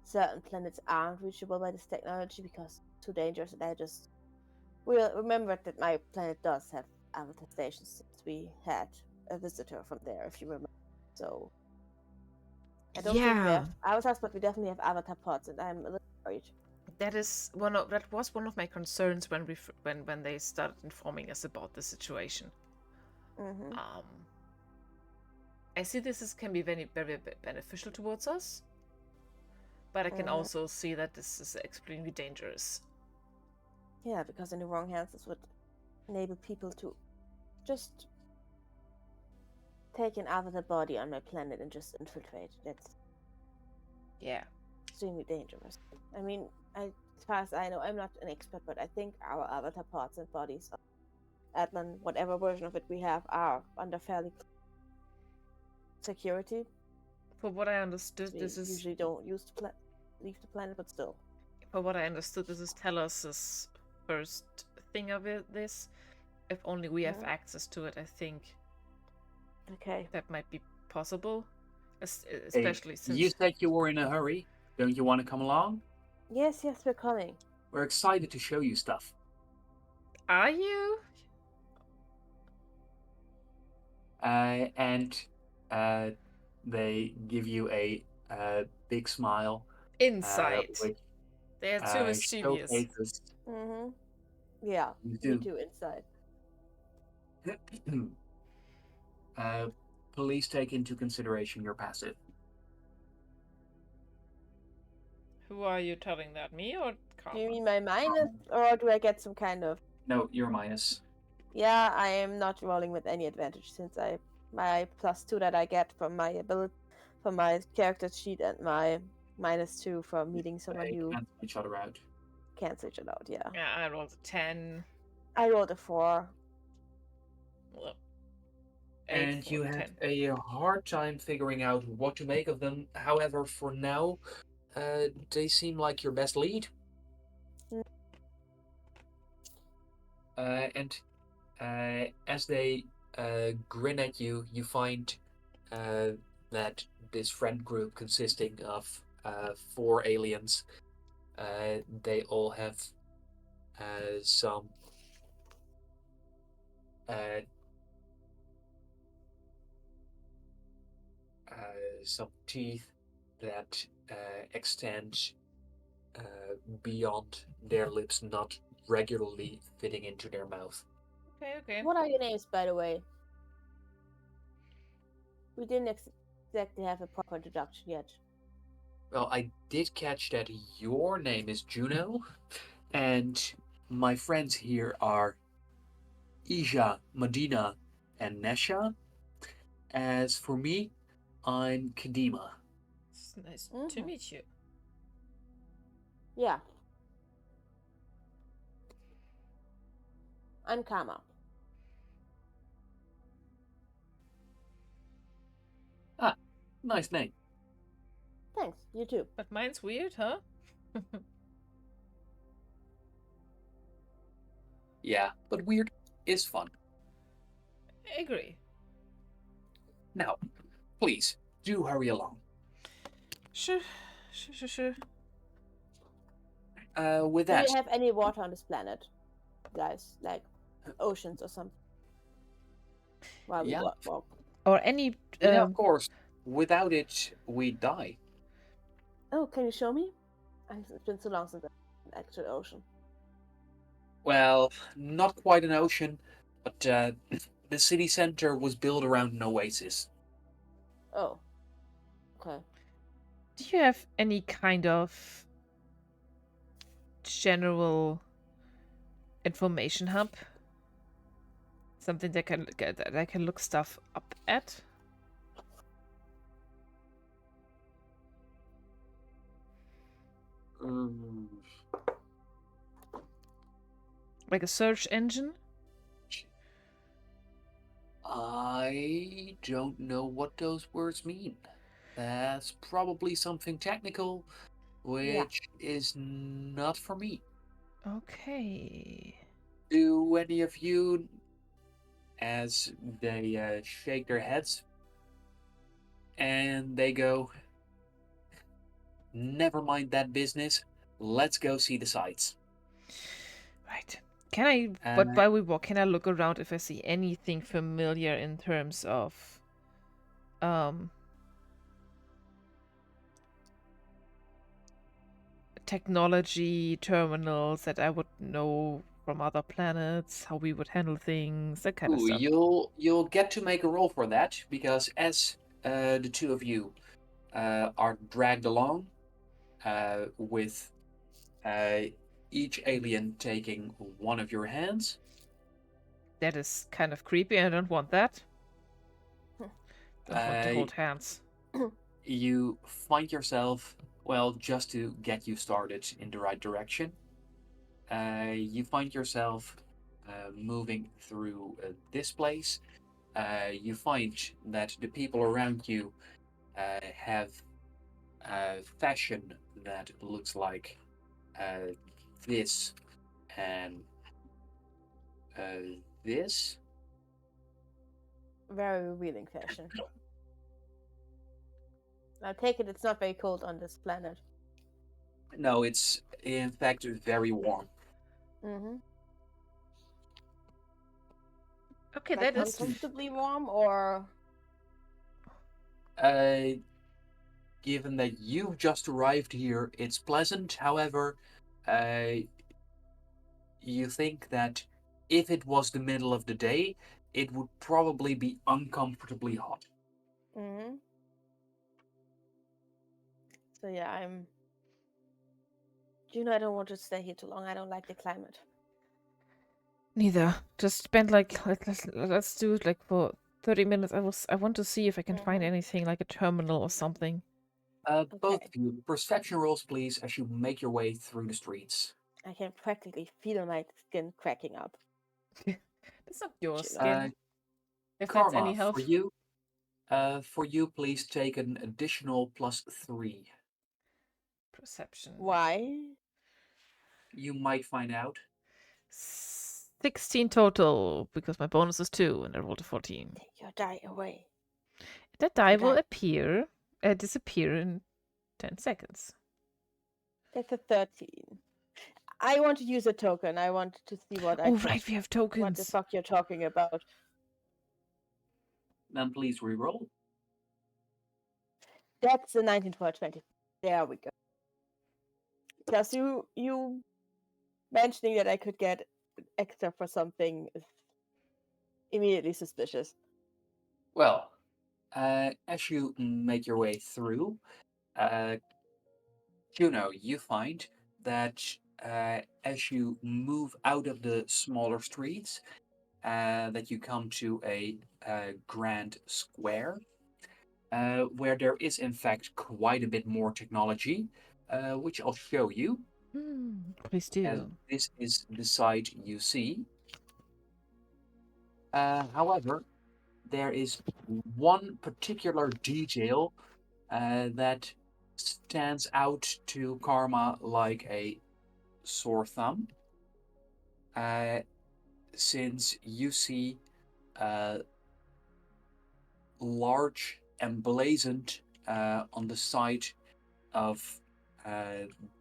C: certain planets aren't reachable by this technology because it's too dangerous. And I just will remember that my planet does have avatar stations since we had a visitor from there, if you remember. So I don't think we
B: Yeah,
C: have avatars, but we definitely have avatar pods, and I'm a little worried.
B: that was one of my concerns when when they started informing us about the situation.
C: Mm-hmm.
B: Um, I see can be very beneficial towards us, but I can
C: Mm-hmm.
B: also see that this is extremely dangerous.
C: Yeah, because in the wrong hands, this would enable people to just take an avatar body on my planet and just infiltrate. That's
B: Yeah.
C: extremely dangerous. I mean, as far as I know, I'm not an expert, but I think our avatar parts and bodies of Atlan, whatever version of it we have, are under fairly security.
B: For what I understood,
C: We
B: this is
C: usually don't leave the planet, but still.
B: this is Telos's first thing of this. If only we have
C: Mhm.
B: access to it, I think
C: Okay.
B: that might be possible.
A: Hey,
B: Especially
A: you
B: since.
A: said you were in a hurry. Don't you want to come along?
C: Yes, yes, we're coming.
A: We're excited to show you stuff.
B: Are you?
A: And uh, they give you a big smile,
B: Inside.
A: which
B: They are too mischievous.
A: showcases
C: Mm-hmm. Yeah,
A: you
C: me
A: do.
C: too, inside.
A: uh, Please take into consideration your passive.
B: Who are you telling that? Me or
C: Do you
B: Karma?
C: mean my minus, or do I get some kind of...
A: No, you're minus.
C: Yeah, I am not rolling with any advantage since my +2 that I get from my ability, from my character sheet, and my -2 from meeting someone
A: They
C: new
A: cancel each other out.
C: cancel each other out. Yeah,
B: Yeah, I rolled a 10.
C: I rolled a 4.
B: Well, 8
A: And
B: for
A: you have
B: 10.
A: a hard time figuring out what to make of them. However, for now, they seem like your best lead.
C: Mm.
A: And as they grin at you, you find uh, that this friend group consisting of 4 aliens, they all have some uh, some teeth that extend beyond their lips, not regularly fitting into their mouth.
B: Okay.
C: What are your names, by the way? We didn't exactly have a proper introduction yet.
A: Well, I did catch that your name is Juno, and my friends here are Ija, Medina, and Nesha. As for me, I'm Kadima.
B: It's nice to
C: Mm-hmm.
B: meet you.
C: Yeah, I'm Kama.
A: Ah, nice name.
C: Thanks. You too.
B: But mine's weird, huh?
A: Yeah, but weird is fun.
B: I agree.
A: Now, please, do hurry along.
B: Sure.
A: With
C: Do
A: that,
C: you have any water on this planet, guys? Like oceans or something? While we
A: yeah,
C: walk.
B: Or any.
A: yeah, of course. Without it, we die.
C: Oh, can you show me? It's been so long since I've been an actual ocean.
A: Well, not quite an ocean, but the city center was built around an oasis.
C: Oh, okay.
B: Do you have any kind of general information hub? Something that I can look stuff up at?
A: Um,
B: Like a search engine?
A: I don't know what those words mean. That's probably something technical,
C: Yeah.
A: which is not for me.
B: Okay.
A: Do any of you, as they shake their heads and they go, never mind that business, let's go see the sights.
B: Right. Can I, but
A: Uh,
B: while we walk, can I look around if I see anything familiar in terms of, um, technology, terminals that I would know from other planets, how we would handle things, that kind of
A: ooh,
B: stuff.
A: you'll get to make a roll for that because as the two of you are dragged along with uh, each alien taking one of your hands,
B: That is kind of creepy. I don't want that. Don't want to
A: uh,
B: hold hands.
A: you find yourself, well, just to get you started in the right direction, you find yourself moving through this place. You find that the people around you have fashion that looks like uh, this and this.
C: Very revealing fashion. I take it it's not very cold on this planet.
A: No, it's in fact very warm.
C: Mm-hmm.
B: Okay,
C: Like
B: that is
C: uncomfortably warm, or
A: Uh, Given that you've just arrived here, it's pleasant. However, uh, you think that if it was the middle of the day, it would probably be uncomfortably hot.
C: mm-hmm. So yeah, I'm. Juno, I don't want to stay here too long. I don't like the climate.
B: neither. Just spend like let's do it like for 30 minutes. I want to see if I can find
C: Mhm.
B: anything like a terminal or something.
A: Both
C: Okay.
A: of you, perception rolls, please, as you make your way through the streets.
C: I can practically feel my skin cracking up.
B: That's not your
C: Juno.
B: skin. If that's any
A: Karma,
B: help.
A: for you, please take an additional +3.
B: Perception.
C: Why?
A: You might find out.
B: 16 total because my bonus is 2 and I rolled a 14.
C: Take your die away.
B: That die
C: Your
B: will
C: die.
B: disappear in 10 seconds.
C: That's a 13. I want to use a token. I want to see what I
B: Oh,
C: can.
B: right, we have
C: What the
B: tokens.
C: fuck you're talking about?
A: Then please reroll.
C: That's a 19 for a 20. There we go. Because you mentioning that I could get extra for something is immediately suspicious.
A: Well, as you make your way through, uh, Juno, you find that as you move out of the smaller streets, that you come to a grand square where there is, in fact, quite a bit more technology, which I'll show you,
B: Please
A: as
B: do.
A: this is the site you see. However, there is one particular detail that stands out to Karma like a sore thumb, uh, since you see large emblazoned on the side of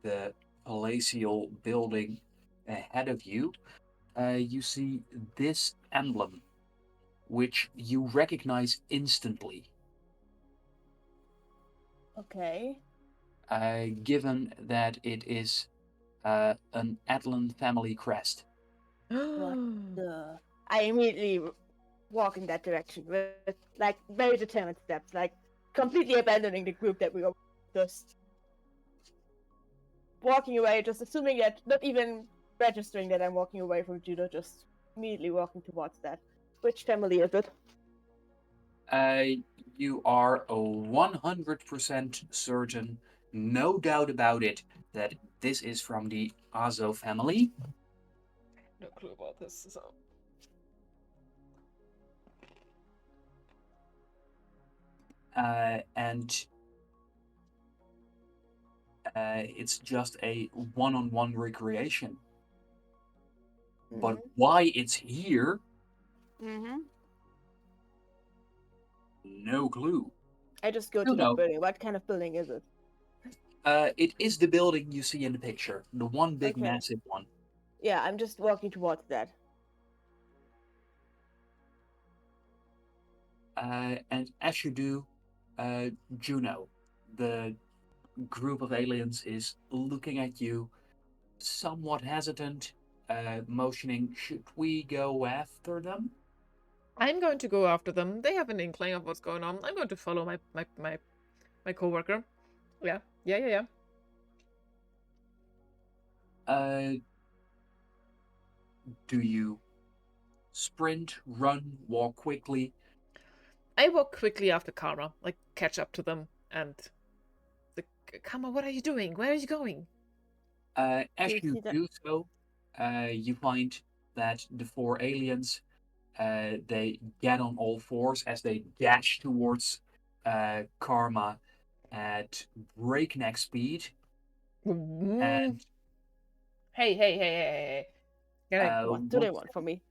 A: the palatial building ahead of you, you see this emblem, which you recognize instantly,
C: Okay.
A: given that it is an Atlan family crest.
C: What the? I immediately walk in that direction with like very determined steps, like completely abandoning the group that we were just walking away, just assuming that not even registering that I'm walking away from Juno, just immediately walking towards that. Which family is it?
A: You are 100% certain, no doubt about it, that this is from the Azo family.
B: No clue about this, so.
A: And it's just a one-on-one recreation. But why it's here, no clue.
C: I just go to
A: Juno.
C: that building. What kind of building is it?
A: It is the building you see in the picture, the one big
C: Okay.
A: massive one.
C: Yeah, I'm just walking towards that.
A: And as you do, Juno, the group of aliens is looking at you, somewhat hesitant, motioning, should we go after them?
B: I'm going to go after them. They have an inkling of what's going on. I'm going to follow my coworker. Yeah.
A: Do you sprint, run, walk quickly?
B: I walk quickly after Karma, like catch up to them, and Karma, what are you doing? Where are you going?
A: As
C: you
A: you
C: see that?
A: do so, you find that the four aliens, they get on all fours as they dash towards Karma at breakneck speed. And
B: Hey.
C: What do they want from me?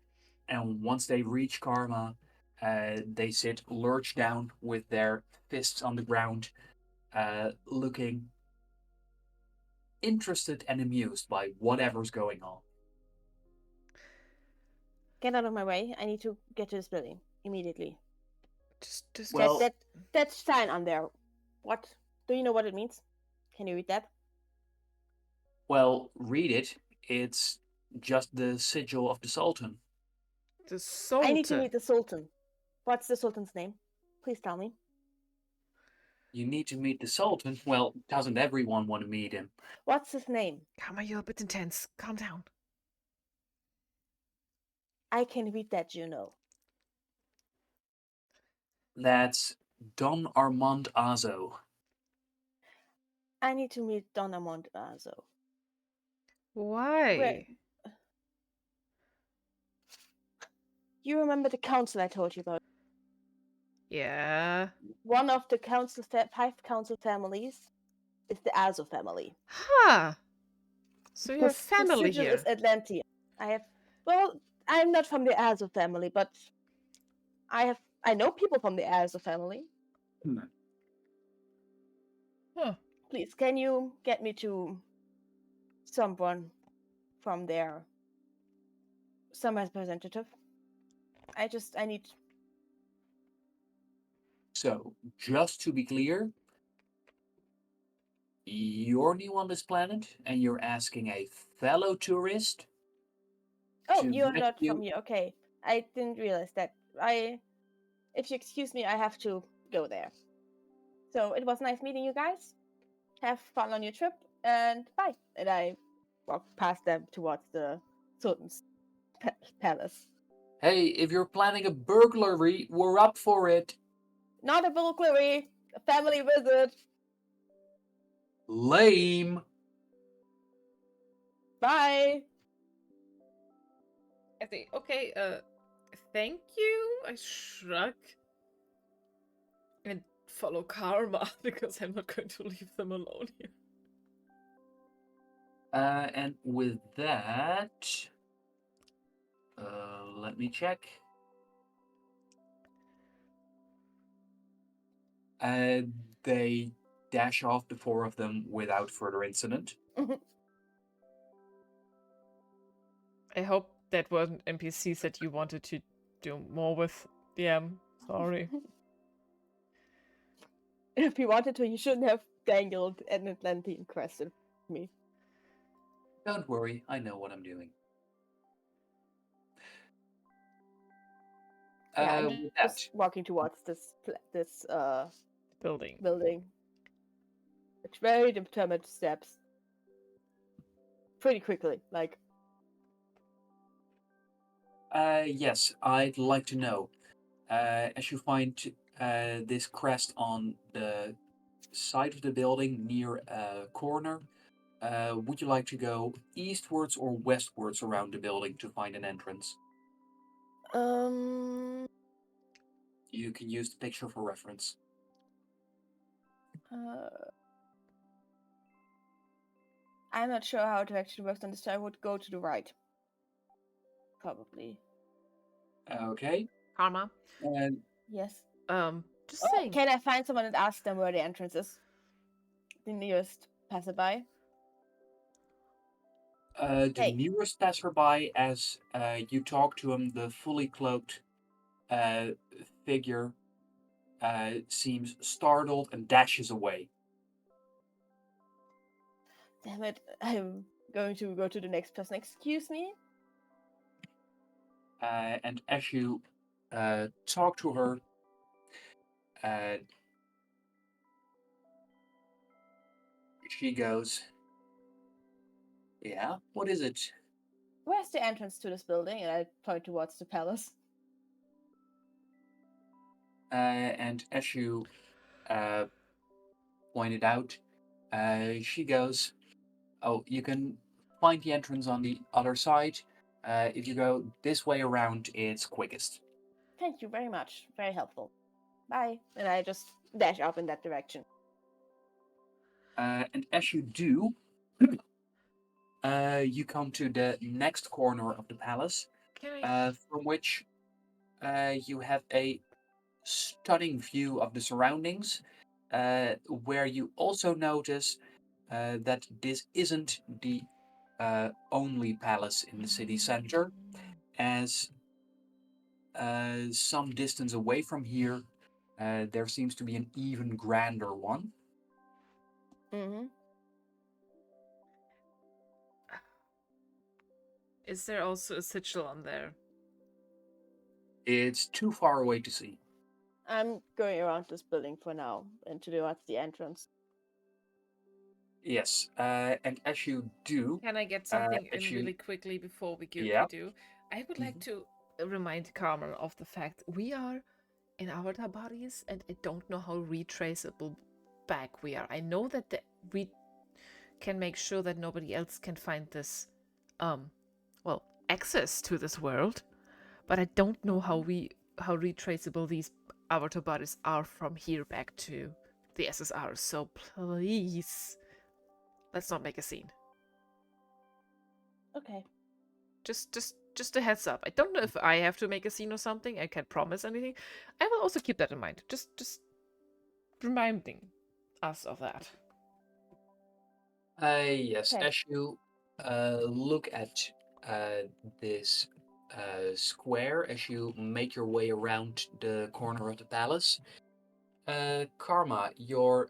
A: and once they reach Karma, they sit lurch down with their fists on the ground, looking interested and amused by whatever's going on.
C: Get out of my way. I need to get to this building immediately.
B: Just
A: Well,
C: that sign on there. What? Do you know what it means? Can you read that?
A: well, read it. It's just the sigil of the Sultan.
B: the Sultan.
C: I need to meet the Sultan. What's the Sultan's name? Please tell me.
A: You need to meet the Sultan? Well, doesn't everyone want to meet him?
C: What's his name?
B: Karma, you're a bit intense. Calm down.
C: I can read that, Juno.
A: That's Don Armand Azo.
C: I need to meet Don Amondazo.
B: Why?
C: You remember the council I told you about?
B: Yeah.
C: One of the council 5 council families is the Azo family.
B: Huh. So you have
C: The
B: family
C: sigil
B: here.
C: is Atlantean. I'm not from the Azo family, but I know people from the Azo family.
B: Huh.
C: Please, can you get me to someone from there? Some representative? I need...
A: So, just to be clear, you're new on this planet and you're asking a fellow tourist.
C: Oh,
A: to
C: you're
A: let
C: not
A: you-
C: from here. Okay. I didn't realize that. If you excuse me, I have to go there. So it was nice meeting you guys. Have fun on your trip, and bye. And I walk past them towards the Sultan's palace.
A: Hey, if you're planning a burglary, we're up for it.
C: Not a burglary, a family visit.
A: Lame.
C: Bye.
B: I think, okay, thank you. I shrug. And follow Karma, because I'm not going to leave them alone here.
A: And with that, let me check. They dash off, the four of them, without further incident.
B: I hope that wasn't NPCs that you wanted to do more with. Yeah, sorry.
C: If you wanted to, you shouldn't have dangled an Atlantean crest at me.
A: Don't worry, I know what I'm doing.
C: Yeah, I'm
A: With
C: just walking towards this
B: Building.
C: With very determined steps. Pretty quickly, like
A: Yes, I'd like to know. As you find this crest on the side of the building near a corner, would you like to go eastwards or westwards around the building to find an entrance?
C: Um,
A: You can use the picture for reference.
C: I'm not sure how it actually works on this, so I would go to the right. Probably.
A: Okay.
B: Karma.
A: And
C: Yes.
B: Just
C: Oh,
B: saying.
C: can I find someone and ask them where the entrance is? The nearest passerby.
A: the
C: Hey,
A: nearest passerby, as you talk to him, the fully cloaked uh, figure seems startled and dashes away.
C: damn it! I'm going to go to the next person. Excuse me.
A: And as you talk to her, uh, she goes, "Yeah, what is it?"
C: Where's the entrance to this building? And I point towards the palace.
A: And as you uh, pointed out, she goes, "Oh, you can find the entrance on the other side. If you go this way around, it's quickest."
C: Thank you very much. Very helpful. Bye. And I just dash up in that direction.
A: And as you do, you come to the next corner of the palace,
B: Can I?
A: from which you have a stunning view of the surroundings, where you also notice that this isn't the only palace in the city center, as some distance away from here, there seems to be an even grander one.
C: Mm-hmm.
B: Is there also a sigil on there?
A: It's too far away to see.
C: I'm going around this building for now and towards the entrance.
A: Yes, and as you do,
B: Can I get something
A: as
B: in
A: you,
B: really quickly before
A: yeah,
B: we do? I would like
A: mhm.
B: to remind Carmel of the fact we are in avatar bodies, and I don't know how retraceable back we are. I know that we can make sure that nobody else can find this, um, well, access to this world, but I don't know how retraceable these avatar bodies are from here back to the SSR. So please, let's not make a scene.
C: Okay.
B: Just a heads up. I don't know if I have to make a scene or something. I can't promise anything. I will also keep that in mind. Just reminding us of that.
A: Yes,
C: Okay.
A: as you look at this square, as you make your way around the corner of the palace, Karma, your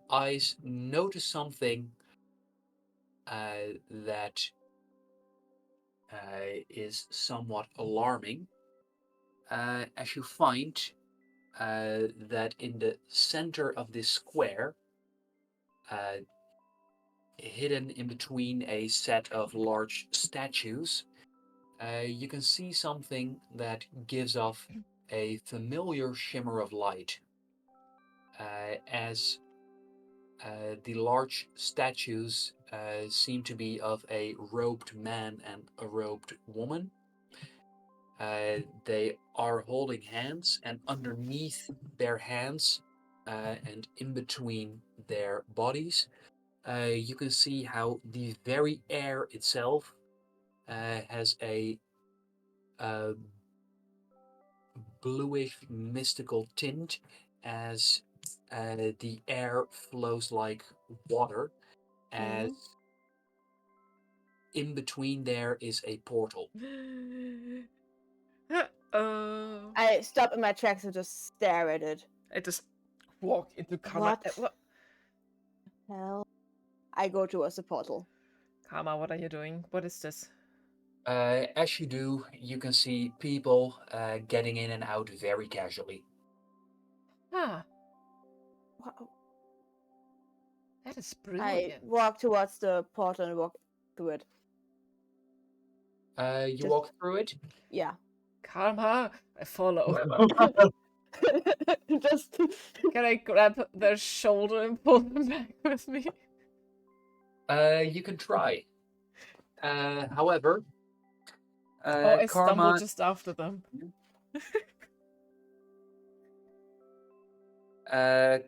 A: eyes notice something that is somewhat alarming, as you find that in the center of this square, uh, hidden in between a set of large statues, you can see something that gives off a familiar shimmer of light, as the large statues seem to be of a robed man and a robed woman. They are holding hands, and underneath their hands and in between their bodies, you can see how the very air itself has a uh, bluish mystical tint, as the air flows like water, as
C: Mm-hmm.
A: in between there is a portal.
B: uh,
C: I stop in my tracks and just stare at it.
B: I just walk into Karma.
C: What? Hell? I go towards the portal.
B: Karma, what are you doing? What is this?
A: As you do, you can see people getting in and out very casually.
B: Ah,
C: Wow.
B: that is
C: I
B: brilliant.
C: walk towards the portal and walk through it.
A: You
C: Just-
A: walk through it.
C: Yeah.
B: Karma, I follow.
C: Just
B: Can I grab their shoulder and pull them back with me?
A: You can try. However,
B: I stumble
A: Karma.
B: just after them.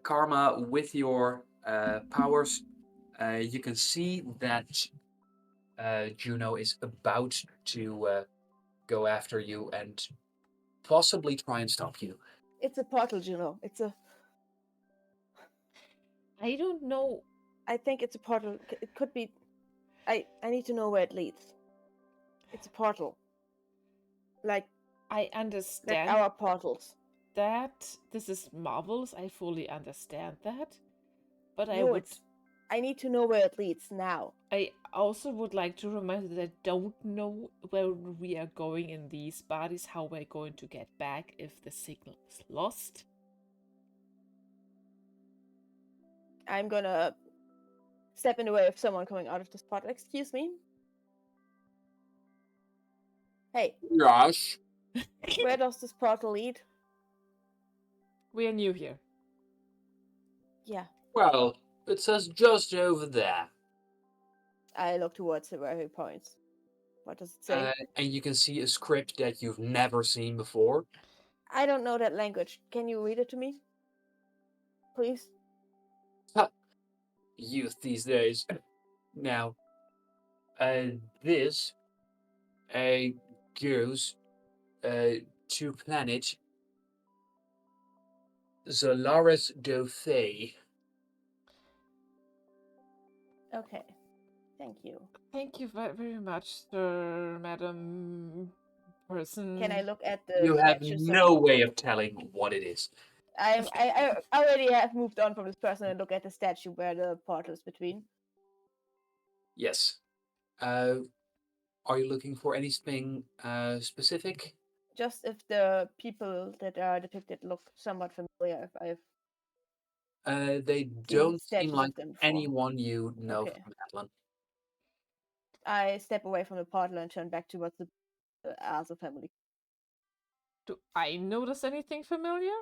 A: Karma, with your powers, you can see that Juno is about to go after you and possibly try and stop you.
C: it's a portal, Juno. It's a.
B: I don't know.
C: I think it's a portal. It could be. I need to know where it leads. It's a portal. Like
B: I understand
C: our portals.
B: that. This is marvelous. I fully understand that. But I
C: No,
B: would.
C: I need to know where it leads now.
B: I also would like to remind you that I don't know where we are going in these bodies, how we're going to get back if the signal is lost.
C: I'm gonna step in the way of someone coming out of this portal. Excuse me. Hey,
A: Yes.
C: where does this portal lead?
B: We are new here.
C: Yeah.
A: Well, it says just over there.
C: I look towards where he points. What does it say?
A: And you can see a script that you've never seen before.
C: I don't know that language. Can you read it to me? Please?
A: Youth these days. Now, this goes to planet Zolaris Dothay.
C: Okay. Thank you.
B: Thank you very much, sir, madam, person.
C: Can I look at the
A: You have
C: statues
A: no way of telling what it is.
C: I already have moved on from this person and look at the statue where the portal is between.
A: Yes. Are you looking for anything specific?
C: Just if the people that are depicted look somewhat familiar, if I've
A: They
C: seen
A: don't
C: statues
A: seem like
C: of them before.
A: anyone you know
C: Okay.
A: from Atlan.
C: I step away from the portal and turn back towards the Asa family.
B: Do I notice anything familiar?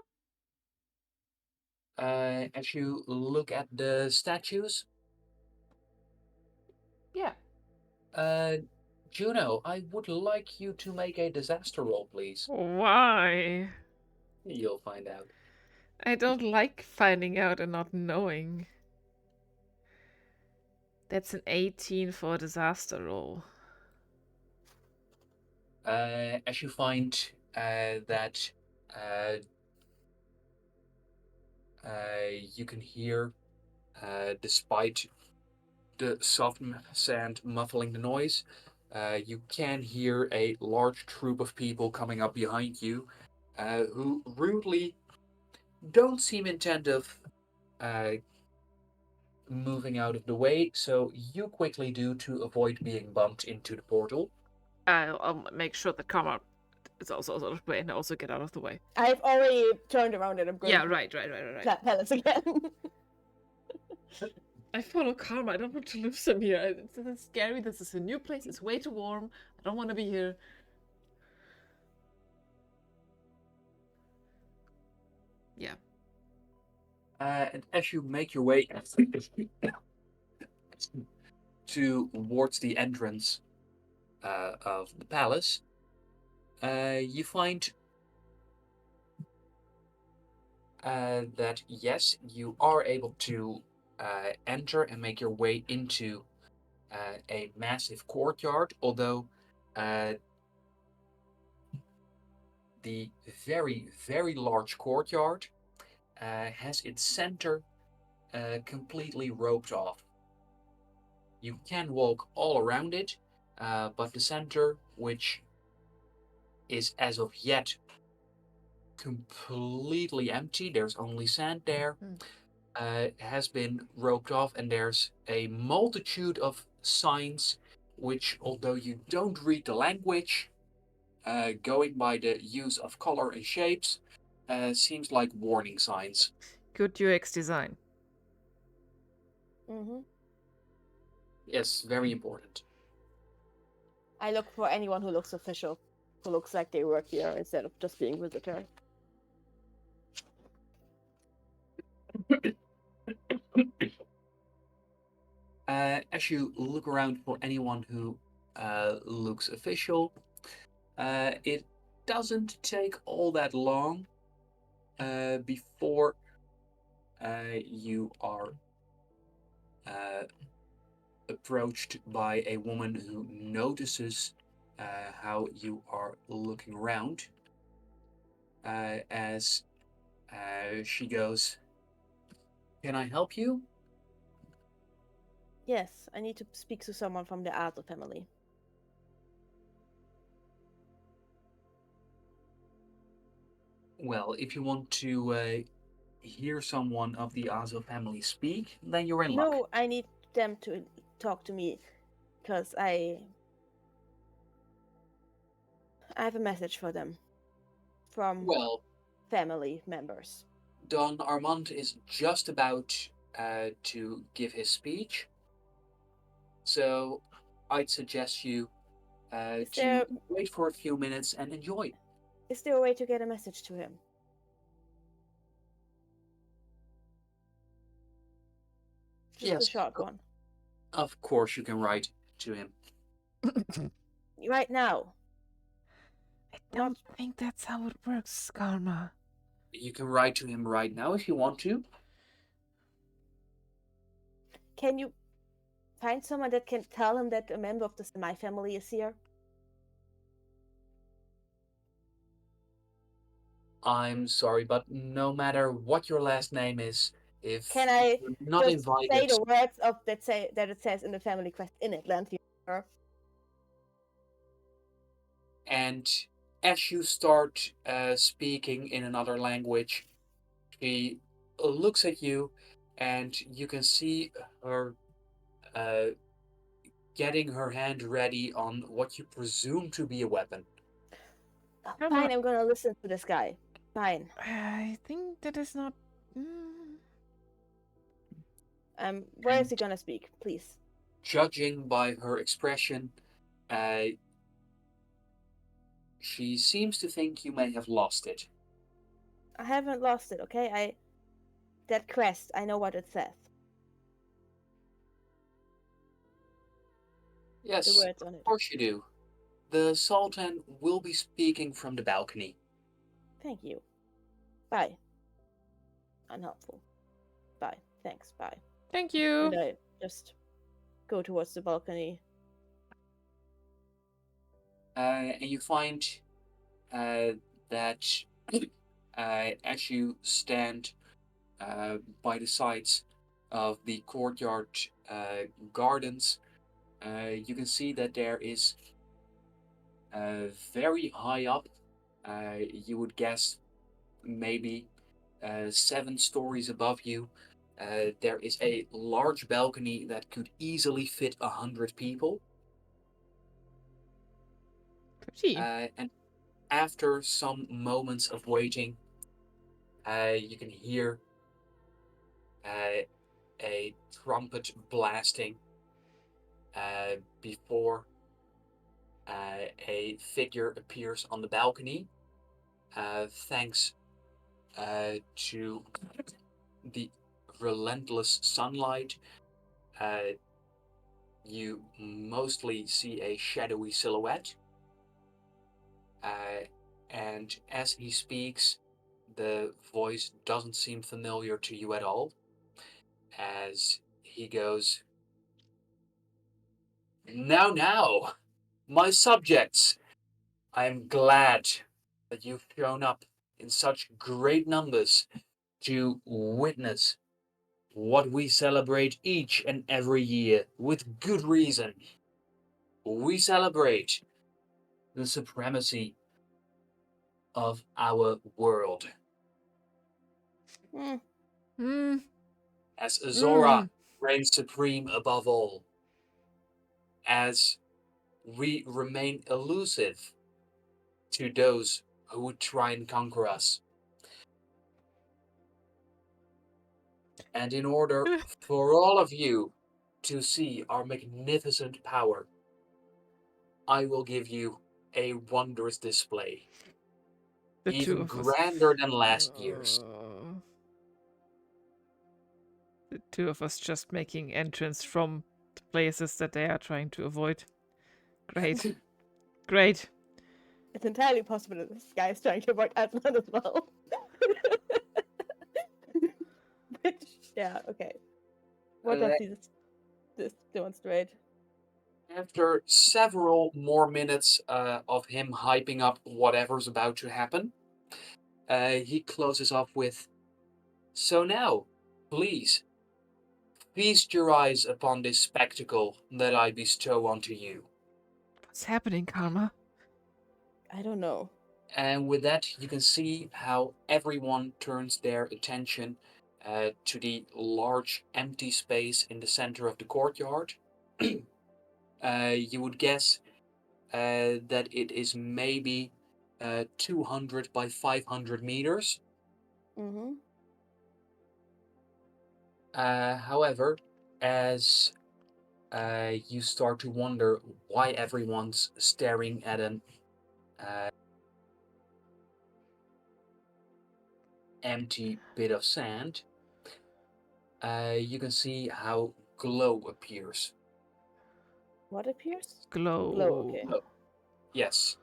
A: As you look at the statues,
B: Yeah.
A: Juno, I would like you to make a disaster roll, please.
B: Why?
A: You'll find out.
B: I don't like finding out and not knowing. That's an 18 for a disaster roll.
A: As you find that you can hear, despite the soft sand muffling the noise, you can hear a large troop of people coming up behind you, who rudely don't seem intent of moving out of the way, so you quickly do to avoid being bumped into the portal.
B: I'll make sure that Karma is also out of the way and also get out of the way.
C: I've already turned around and I'm going
B: Yeah,
C: to
B: right.
C: Palace again.
B: I follow Karma. I don't want to lose him here. It's scary. This is a new place. It's way too warm. I don't want to be here. Yeah.
A: And as you make your way towards the entrance of the palace, you find that yes, you are able to enter and make your way into a massive courtyard, although the very, very large courtyard has its center completely roped off. You can walk all around it, but the center, which is as of yet completely empty, there's only sand there, has been roped off, and there's a multitude of signs which, although you don't read the language, going by the use of color and shapes, seems like warning signs.
B: Good UX design.
C: Mm-hmm.
A: Yes, very important.
C: I look for anyone who looks official, who looks like they work here instead of just being visitor.
A: As you look around for anyone who looks official, it doesn't take all that long before you are approached by a woman who notices how you are looking around as she goes, "Can I help you?"
C: Yes, I need to speak to someone from the Adler family.
A: Well, if you want to hear someone of the Azo family speak, then you're in luck.
C: No, I need them to talk to me because I have a message for them from
A: Well,
C: family members.
A: Don Armand is just about to give his speech, so I'd suggest you
C: Is
A: to
C: there
A: wait for a few minutes and enjoy.
C: is there a way to get a message to him? Just a
A: Yes,
C: short one.
A: of course you can write to him.
C: Right now.
B: I don't think that's how it works, Karma.
A: You can write to him right now if you want to.
C: Can you find someone that can tell him that a member of my family is here?
A: I'm sorry, but no matter what your last name is, if
C: Can I
A: you're not
C: just
A: invited,
C: say the words of that it says in the family quest in Atlantis?
A: and as you start speaking in another language, she looks at you, and you can see her uh, getting her hand ready on what you presume to be a weapon.
C: Fine, I'm gonna listen to this guy. Fine.
B: I think that is not.
C: Where is he gonna speak? Please.
A: Judging by her expression, uh, she seems to think you may have lost it.
C: I haven't lost it, okay? That quest, I know what it says.
A: Yes,
C: The words on
A: of
C: it.
A: course you do. The Sultan will be speaking from the balcony.
C: Thank you. Bye. Unhelpful. Bye. Thanks. Bye.
B: Thank you.
C: And I just go towards the balcony.
A: And you find that as you stand by the sides of the courtyard gardens, you can see that there is very high up, you would guess maybe 7 stories above you, there is a large balcony that could easily fit 100 people.
B: Pretty.
A: And after some moments of waiting, you can hear a trumpet blasting before a figure appears on the balcony. Thanks to the relentless sunlight, you mostly see a shadowy silhouette. And as he speaks, the voice doesn't seem familiar to you at all. As he goes, Now, my subjects, I am glad that you've shown up in such great numbers to witness what we celebrate each and every year with good reason. We celebrate the supremacy of our world. As Azora reigns supreme above all. As we remain elusive to those who would try and conquer us. And in order for all of you to see our magnificent power, I will give you a wondrous display,
B: The two
A: even
B: of us.
A: grander than last year's.
B: The two of us just making entrance from the places that they are trying to avoid. Great. Great.
C: It's entirely possible that this guy is trying to avoid Atlan as well. Which, yeah, okay. What does this demonstrate?
A: After several more minutes of him hyping up whatever's about to happen, he closes off with, "So now, please, feast your eyes upon this spectacle that I bestow unto you."
B: What's happening, Karma?
C: I don't know.
A: And with that, you can see how everyone turns their attention to the large empty space in the center of the courtyard. You would guess that it is maybe 200 by 500 meters.
C: Mm-hmm.
A: However, as you start to wonder why everyone's staring at an empty bit of sand, you can see how glow appears.
C: What appears?
B: Glow.
C: Glow, okay.
A: Glow. Yes,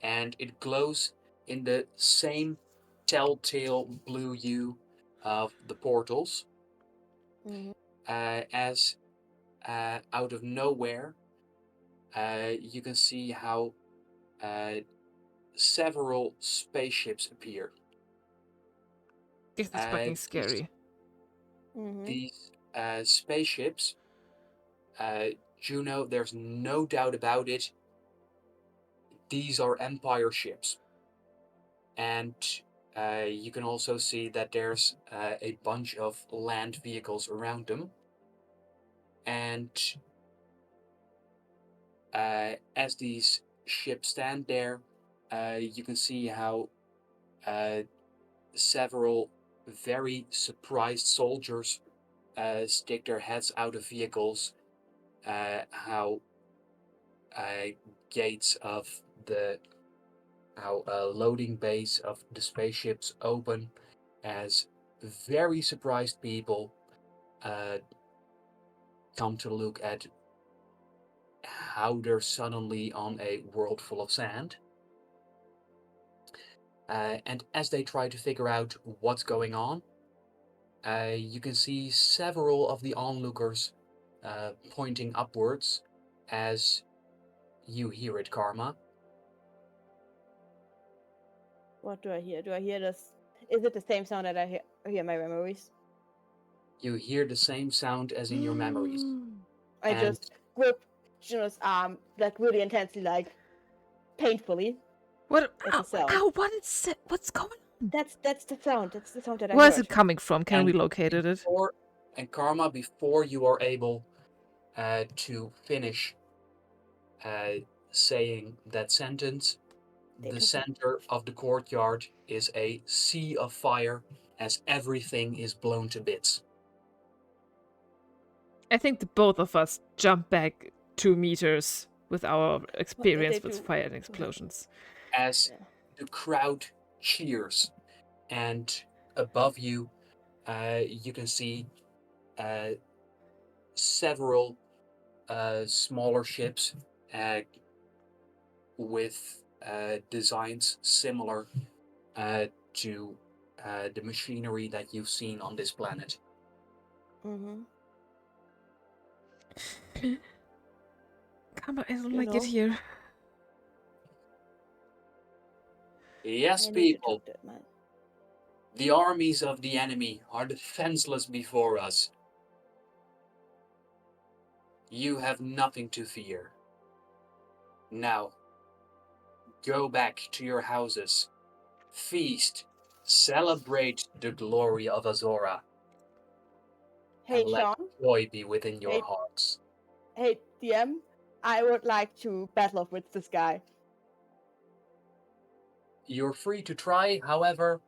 A: and it glows in the same telltale blue hue of the portals,
C: Mm-hmm.
A: as out of nowhere, you can see how several spaceships appear.
B: This is fucking scary.
C: Mm-hmm.
A: These spaceships, Juno, there's no doubt about it, these are Empire ships. And you can also see that there's a bunch of land vehicles around them. And as these ships stand there, you can see how several very surprised soldiers stick their heads out of vehicles, how gates of the loading bays of the spaceships open as very surprised people come to look at how they're suddenly on a world full of sand. And as they try to figure out what's going on, you can see several of the onlookers pointing upwards as you hear it, Karma.
C: What do I hear? Do I hear this? Is it the same sound that I hear in my memories?
A: You hear the same sound as in your memories.
C: I
A: And
C: just grip Juno's arm, like really intensely, like painfully.
B: What?
C: At the sound.
B: Ow, what is it? What's going on?
C: That's the sound. That's the sound that I
B: Where
C: heard.
B: is it coming from? Can we locate it?
A: And Karma, before you are able to finish saying that sentence, the center of the courtyard is a sea of fire as everything is blown to bits.
B: I think the both of us jump back 2 meters with our experience with fire and explosions.
A: As the crowd cheers, and above you, you can see several smaller ships with designs similar to the machinery that you've seen on this planet.
C: Mm-hmm.
B: Come on, I don't like it here.
A: Yes, people. The armies of the enemy are defenseless before us. You have nothing to fear. Now, go back to your houses, feast, celebrate the glory of Azora.
C: Hey,
A: and let
C: Sean.
A: joy be within your hearts.
C: Hey, DM, I would like to battle with this guy.
A: You're free to try, however,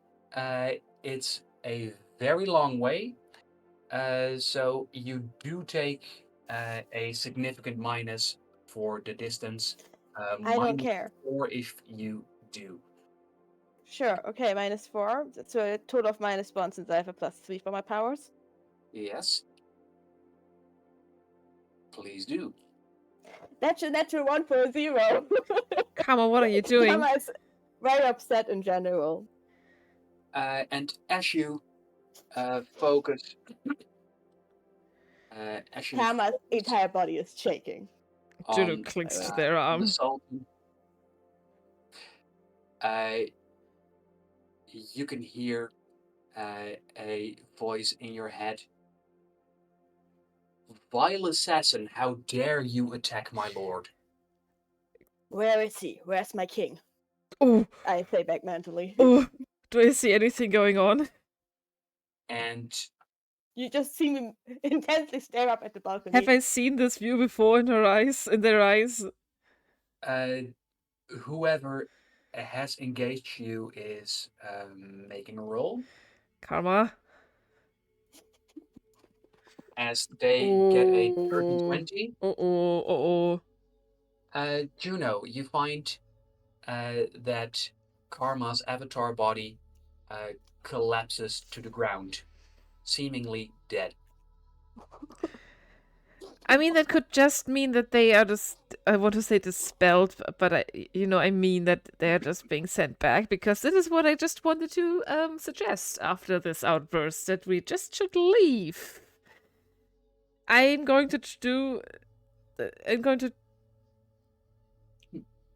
A: it's a very long way, so you do take a significant minus for the distance
C: I don't
A: minus
C: care.
A: 4 if you do.
C: Sure, okay, -4. So a total of -1 since I have a +3 for my powers.
A: Yes. Please do.
C: That's a natural 1 for a 0.
B: Karma, what are you doing?
C: Karma is very upset in general.
A: And as you focus,
C: Karma's entire body is shaking.
B: Juno
A: on
B: clings to their arm.
A: the Sultan, you can hear a voice in your head. Vile assassin, how dare you attack my lord?
C: Where is he? Where's my king?
B: Oh,
C: I say back mentally.
B: oh, do I see anything going on?
A: And
C: You just see me intensely stare up at the balcony.
B: Have I seen this view before in their eyes?
A: whoever has engaged you is making a roll.
B: Karma.
A: As they get a 20.
B: Oh.
A: Juno, you find that Karma's avatar body collapses to the ground, seemingly dead.
B: I mean, that could just mean that they are just, I want to say dispelled, but I mean that they're just being sent back, because this is what I just wanted to suggest after this outburst, that we just should leave. I'm going to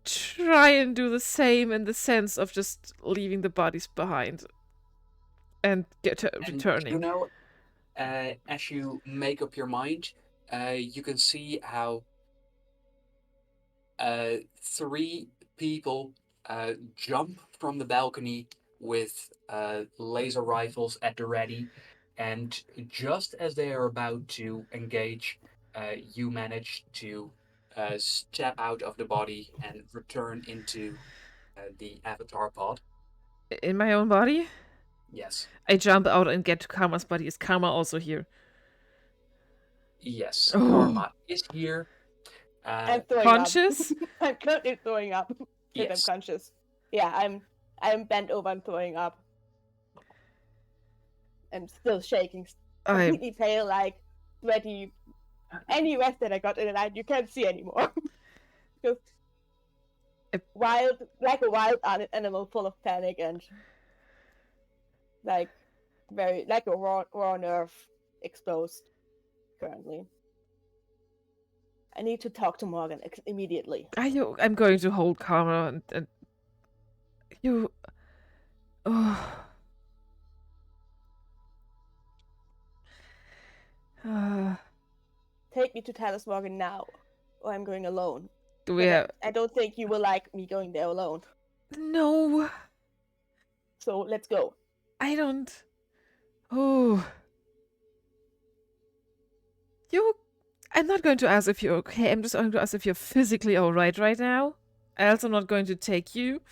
B: try and do the same, in the sense of just leaving the bodies behind and returning.
A: Juno, as you make up your mind, you can see how 3 people jump from the balcony with laser rifles at the ready, and just as they are about to engage, you manage to step out of the body and return into the avatar pod.
B: In my own body?
A: Yes.
B: I jump out and get to Karma's body. Is Karma also here?
A: Yes,
B: Oh.
A: Karma is here.
C: I'm throwing
B: Conscious?
C: up. I'm currently throwing up. If I'm
A: Yes.
C: conscious. Yeah, I'm bent over and throwing up. I'm still shaking, completely pale, like sweaty. Any rest that I got in the night, you can't see anymore. Just wild, like a wild animal, full of panic and like like a raw nerve exposed. Currently, I need to talk to Morgan immediately.
B: I'm going to hold Karma and you. Oh.
C: Take me to Talis Morgan now, or I'm going alone.
B: Do we have?
C: I don't think you will like me going there alone.
B: No.
C: So let's go.
B: I don't. Oh. I'm not going to ask if you're okay. I'm just going to ask if you're physically alright right now. Else I'm not going to take you.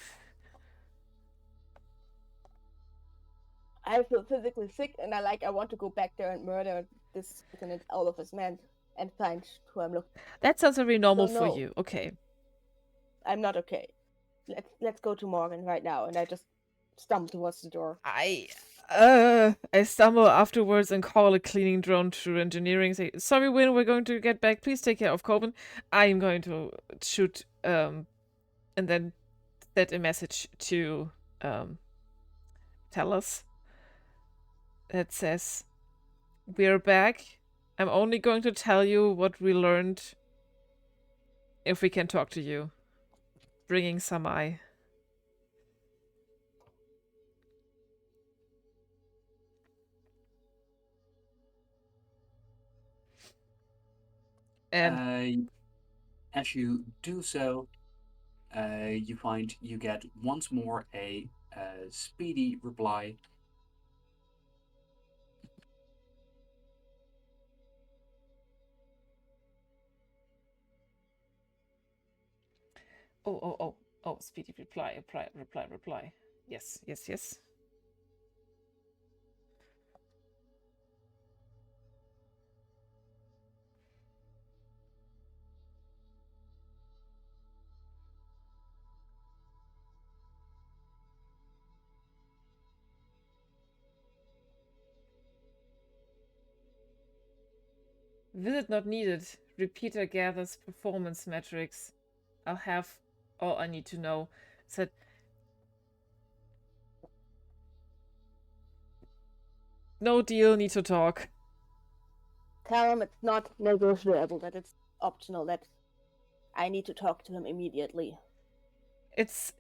C: I feel physically sick, and I want to go back there and murder this lieutenant out of his men and find who I'm looking.
B: That sounds very normal
C: So
B: for
C: no.
B: you. Okay.
C: I'm not okay. Let's go to Morgan right now, and I just stumble towards the door.
B: I stumble afterwards and call a cleaning drone to engineering. Say, sorry, Win, we're going to get back. Please take care of Coben. I'm going to shoot and then send a message to tell us that says, we're back. I'm only going to tell you what we learned if we can talk to you. Bringing Samai. And
A: as you do so, you find you get once more a speedy reply.
B: Oh, speedy reply. Yes. Visit not needed. Repeater gathers performance metrics. I'll have all I need to know. Said, no deal, need to talk.
C: Tell him it's not negotiable, that it's optional, that I need to talk to him immediately.
B: It's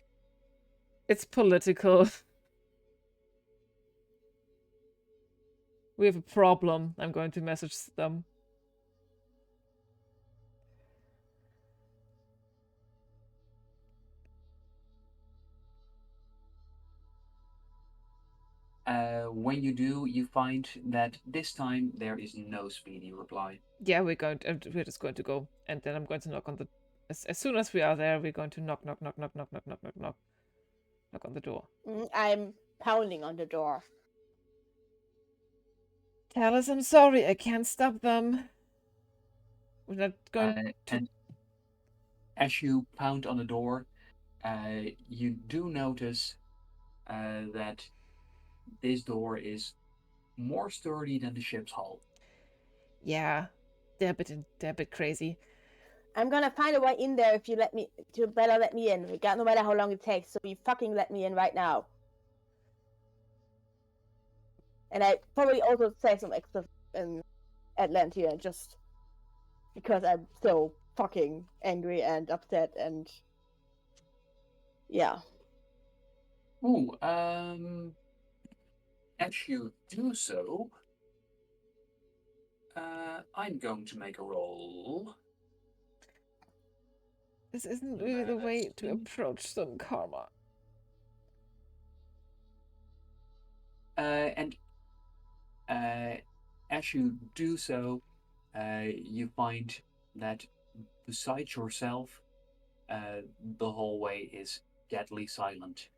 B: political. We have a problem. I'm going to message them.
A: When you do, you find that this time there is no speedy reply.
B: Yeah, we're just going to go, and then I'm going to knock on the. As soon as we are there, we're going to knock on the door.
C: I'm pounding on the door.
B: Tell us I'm sorry. I can't stop them. We're not going to.
A: And as you pound on the door, you do notice that this door is more sturdy than the ship's hull.
B: Yeah, they're a bit crazy.
C: I'm gonna find a way in there if you let me. You better let me in. No matter how long it takes. So you fucking let me in right now. And I probably also say some extra in Atlantean just because I'm so fucking angry and upset and yeah.
A: Ooh, as you do so, I'm going to make a roll.
B: This isn't really the way to approach them, Karma.
A: And as you do so, you find that besides yourself, the hallway is deadly silent.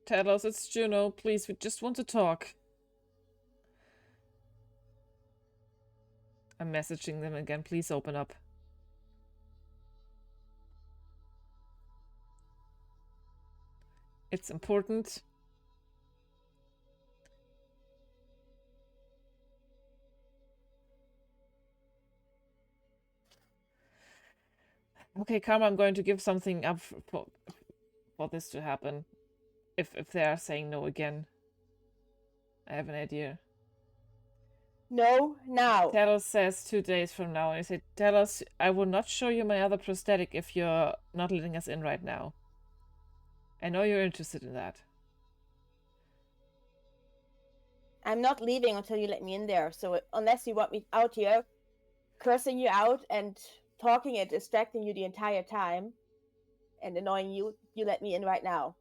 B: Tell us it's Juno, please. We just want to talk. I'm messaging them again. Please open up. It's important. Okay, Karma, I'm going to give something up for this to happen. If they are saying no again. I have an idea.
C: No, now.
B: Talos says 2 days from now, and I say, Talos, I will not show you my other prosthetic if you're not letting us in right now. I know you're interested in that.
C: I'm not leaving until you let me in there. So unless you want me out here, cursing you out and talking and distracting you the entire time and annoying you, you let me in right now.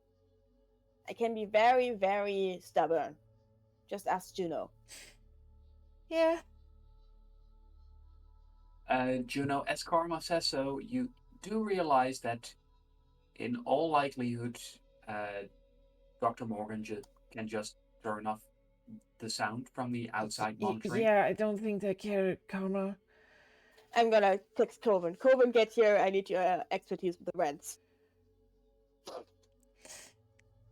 C: I can be very, very stubborn. Just ask Juno.
B: Yeah.
A: Juno, as Karma says so, you do realize that in all likelihood, Dr. Morgan can just turn off the sound from the outside monitoring.
B: Yeah, I don't think they care, Karma.
C: I'm gonna text Coven. Coven, get here. I need your expertise with the vents.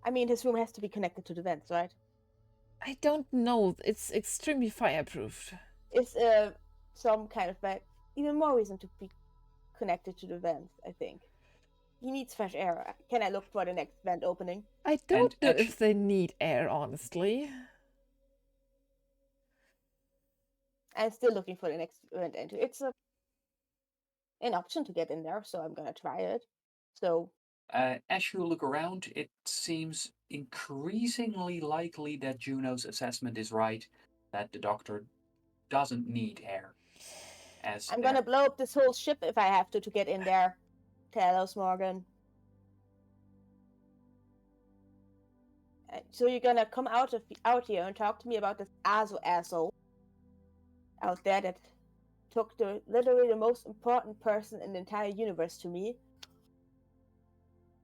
C: I mean, his room has to be connected to the vents, right?
B: I don't know. It's extremely fireproof.
C: It's some kind of even more reason to be connected to the vents, I think. He needs fresh air. Can I look for the next vent opening?
B: I don't know if they need air, honestly.
C: I'm still looking for the next vent entry. It's an option to get in there, so I'm gonna try it. So
A: as you look around, it seems increasingly likely that Juno's assessment is right, that the doctor doesn't need air.
C: I'm gonna blow up this whole ship if I have to get in there. Tell us, Morgan. So you're gonna come out here and talk to me about this asshole out there that took literally the most important person in the entire universe to me,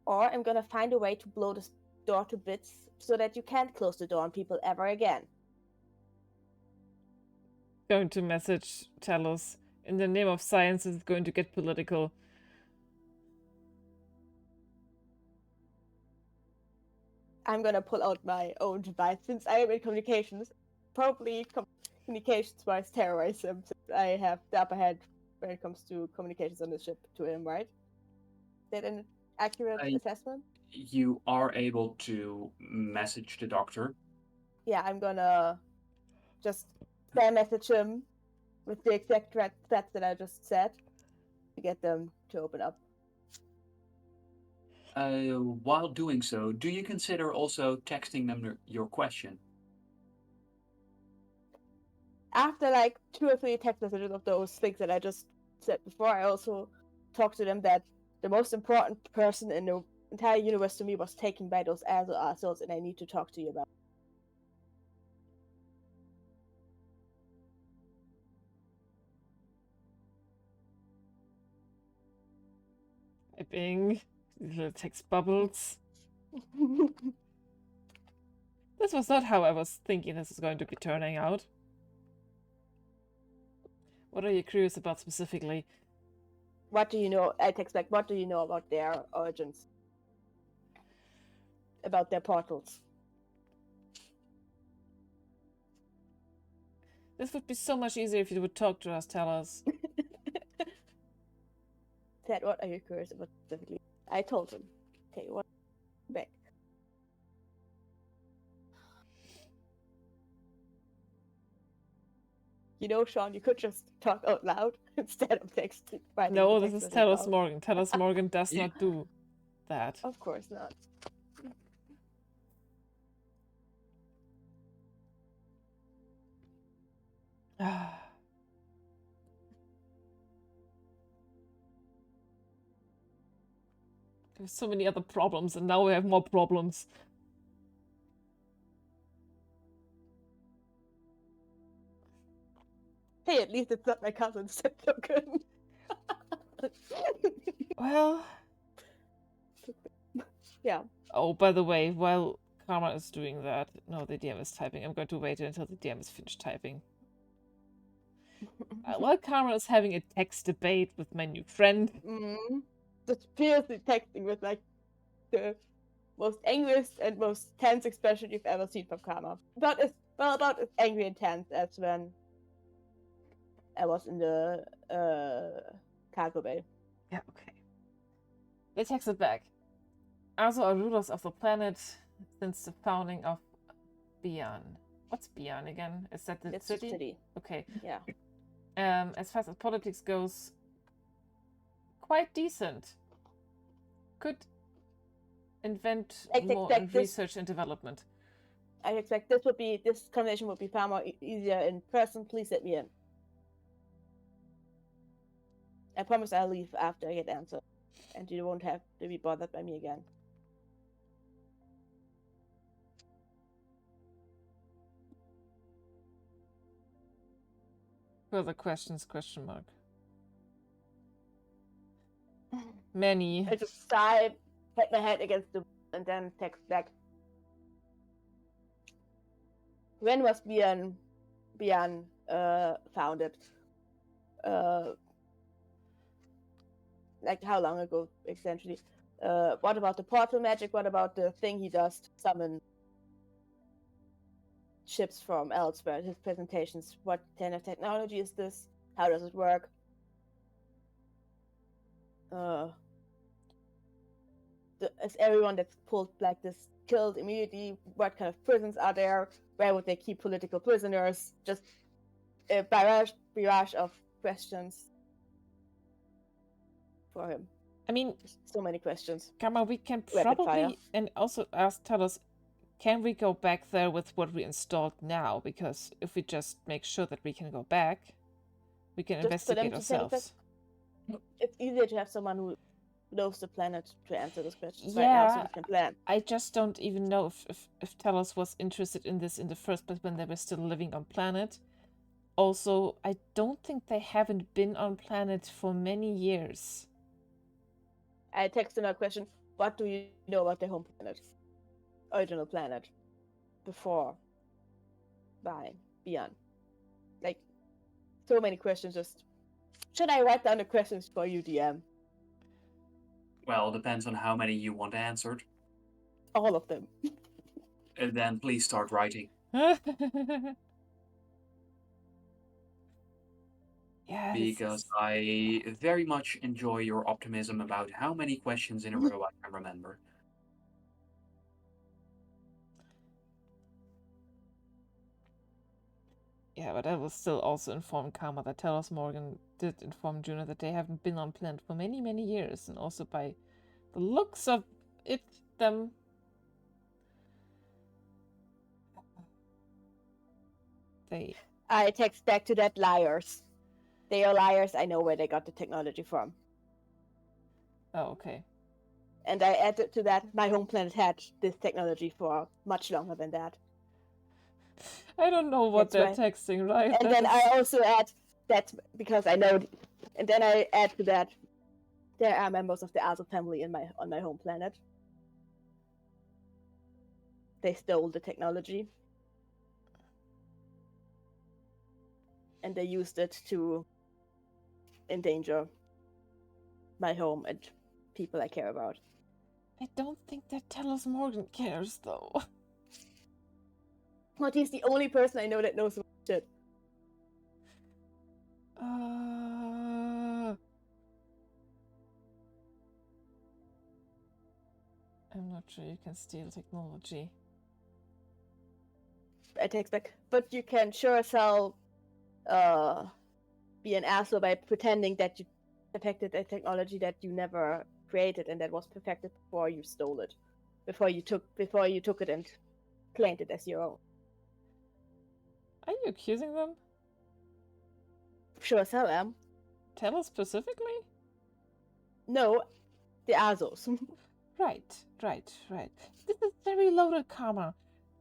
C: or I'm gonna find a way to blow this door to bits so that you can't close the door on people ever again.
B: Going to message Talos. In the name of science, is going to get political.
C: I'm gonna pull out my own device since I am in communications. Probably communications-wise terrorize him since I have the upper hand when it comes to communications on the ship to him, right? Is that an accurate
A: I-
C: assessment?
A: You are able to message the doctor.
C: Yeah, I'm gonna just spam message him with the exact threats that I just said to get them to open up.
A: While doing so, do you consider also texting them your question?
C: After like 2 or 3 text messages of those things that I just said before, I also talked to them that the most important person in the entire universe to me was taken by those assholes, and I need to talk to you about.
B: Typing. Little text bubbles. This was not how I was thinking this is going to be turning out. What are you curious about specifically?
C: What do you know? I text back. What do you know about their origins? About their portals?
B: This would be so much easier if you would talk to us, tell us.
C: Said, what are you curious about specifically? I told him. Okay, what? Back. You know, Sean, you could just talk out loud instead of texting.
B: No, this is Tell Us Morgan. Tell Us Morgan does
A: Yeah.
B: not do that.
C: Of course not.
B: There's so many other problems, and now we have more problems.
C: Hey, at least it's not my cousin, so good.
B: Well...
C: Yeah.
B: Oh, by the way, while Karma is doing that... No, the DM is typing. I'm going to wait until the DM is finished typing. While Karma is having a text debate with my new friend...
C: Just fiercely texting with, like, the most angriest and most tense expression you've ever seen from Karma. About as angry and tense as when I was in the cargo bay.
B: Yeah, okay. They texted back. Also are rulers of the planet since the founding of Bian. What's Bian again? Is that the
C: It's
B: city?
C: the city.
B: Okay.
C: Yeah.
B: As far as politics goes, quite decent. Could invent more in research and development.
C: I expect this conversation would be far more easier in person. Please let me in. I promise I'll leave after I get answered, and you won't have to be bothered by me again.
B: Further questions? Question mark. Many.
C: I just sigh, hit my head against the wall, and then text back. When was Bian founded? Like how long ago, essentially? What about the portal magic? What about the thing he does to summon ships from elsewhere? His presentations. What kind of technology is this? How does it work? Is everyone that's pulled like this killed immediately? What kind of prisons are there? Where would they keep political prisoners? Just a barrage of questions for him.
B: I mean,
C: so many questions.
B: Gamma, we can
C: Rapid
B: probably
C: fire.
B: and also tell us, can we go back there with what we installed now? Because if we just make sure that we can go back, we can
C: Just for them
B: investigate
C: to say
B: ourselves.
C: It's easier to have someone who knows the planet to answer those questions
B: Yeah,
C: right now, so we can plan.
B: I just don't even know if Talos was interested in this in the first place when they were still living on planet. Also, I don't think they haven't been on planet for many years.
C: I texted another question. What do you know about their home planet? Original planet. Before. Beyond. Like, so many questions. Just should I write down the questions for you, DM?
A: Well, depends on how many you want answered.
C: All of them.
A: then please start writing.
B: Yeah,
A: Because I very much enjoy your optimism about how many questions in a row I can remember.
B: Yeah, but I will still also inform Karma that Talos Morgan did inform Juno that they haven't been on planet for many, many years, and also by the looks of it, them.
C: I text back to that liars. They are liars. I know where they got the technology from.
B: Oh, okay.
C: And I added to that, my home planet had this technology for much longer than that.
B: I don't know what
C: That's
B: they're texting, right?
C: And then I also add that, because I know, and then I add to that, there are members of the Azo family on my home planet. They stole the technology. And they used it to endanger my home and people I care about.
B: I don't think that Talos Morgan cares, though.
C: But he's the only person I know that knows about shit.
B: I'm not sure you can steal technology.
C: I text back, but you can sure as hell be an asshole by pretending that you perfected a technology that you never created and that was perfected before you stole it, before you took it and claimed it as your own.
B: Are you accusing them?
C: Sure as hell am.
B: Talos specifically?
C: No, the Azos.
B: Right. This is very loaded, Karma.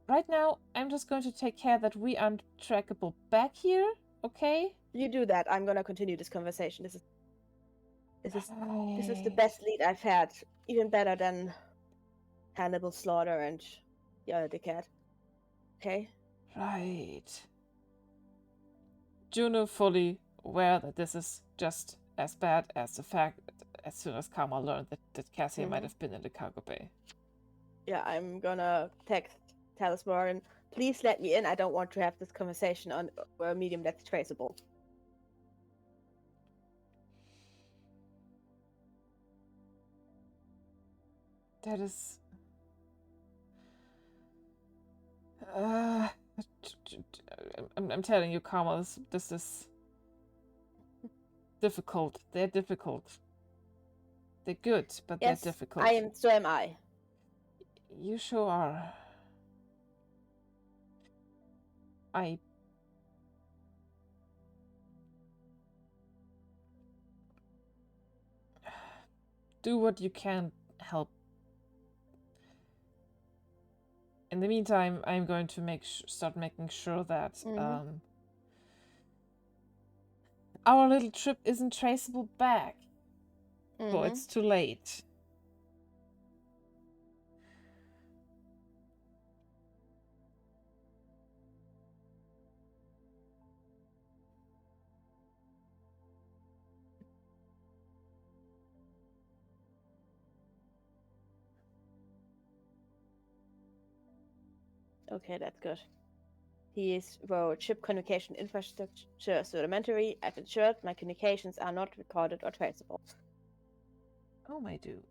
B: Right now, I'm just going to take care that we aren't trackable back here, okay?
C: You do that. I'm gonna continue this conversation. This is the best lead I've had. Even better than Hannibal Slaughter and the other dickhead. Okay?
B: Right. Juno fully aware that this is just as bad as the fact that as soon as Karma learned that Cassia might have been in the cargo bay.
C: Yeah, I'm gonna text Talos Morgan. Please let me in. I don't want to have this conversation on a medium that's traceable.
B: That is... I'm telling you, Karma, this is difficult. They're difficult. They're good, but
C: Yes,
B: they're difficult.
C: so am I.
B: You sure are. Do what you can help. In the meantime, I'm going to start making sure that our little trip isn't traceable back. So it's too late.
C: Okay, that's good. He is chip communication infrastructure is rudimentary. I've ensured my communications are not recorded or traceable.
B: Oh my dude.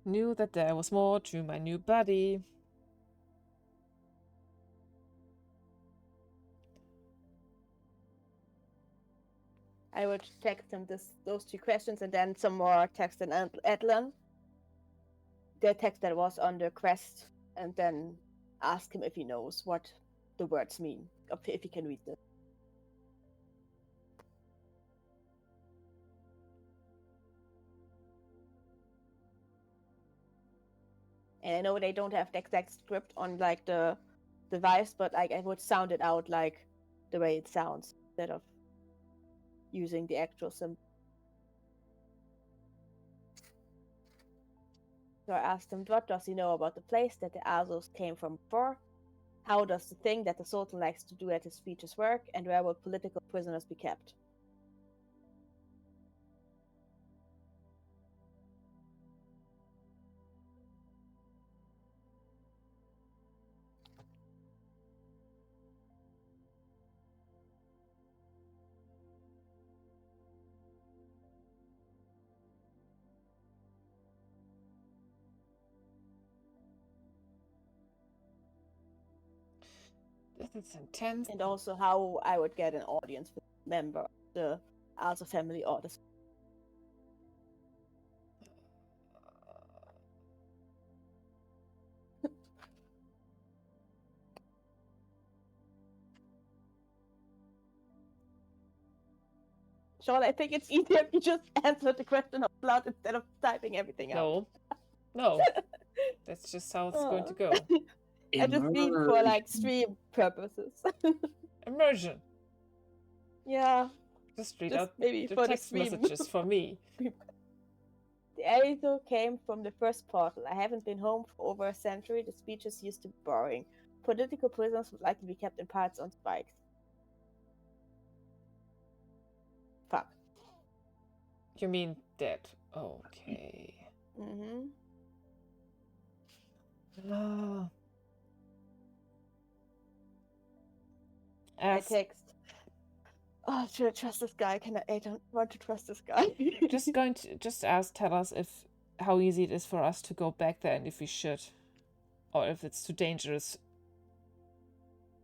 B: Knew that there was more to my new body.
C: I would text him those two questions and then some more text in Atlan. The text that was on the quest, and then ask him if he knows what the words mean, if he can read them. And I know they don't have the exact script on like the device, but like I would sound it out like the way it sounds instead of using the actual symbol. So I asked him, what does he know about the place that the Azos came from before? How does the thing that the Sultan likes to do at his speeches work? And where will political prisoners be kept?
B: This is intense.
C: And also how I would get an audience with a member of the Azo family or the Sean, I think it's easier if you just answer the question out loud instead of typing everything out.
B: No. That's just how it's going to go.
C: I just mean for like stream purposes.
B: Immersion.
C: Yeah.
B: Just read
C: Just
B: out
C: maybe
B: the
C: for the
B: text
C: stream.
B: messages for me.
C: The Arizo came from the first portal. I haven't been home for over a century. The speeches used to be boring. Political prisoners would likely be kept in parts on spikes. Fuck.
B: You mean dead. Okay.
C: Mm-hmm. I text. Oh, should I trust this guy? I don't want to trust this guy.
B: Tell us how easy it is for us to go back there and if we should. Or if it's too dangerous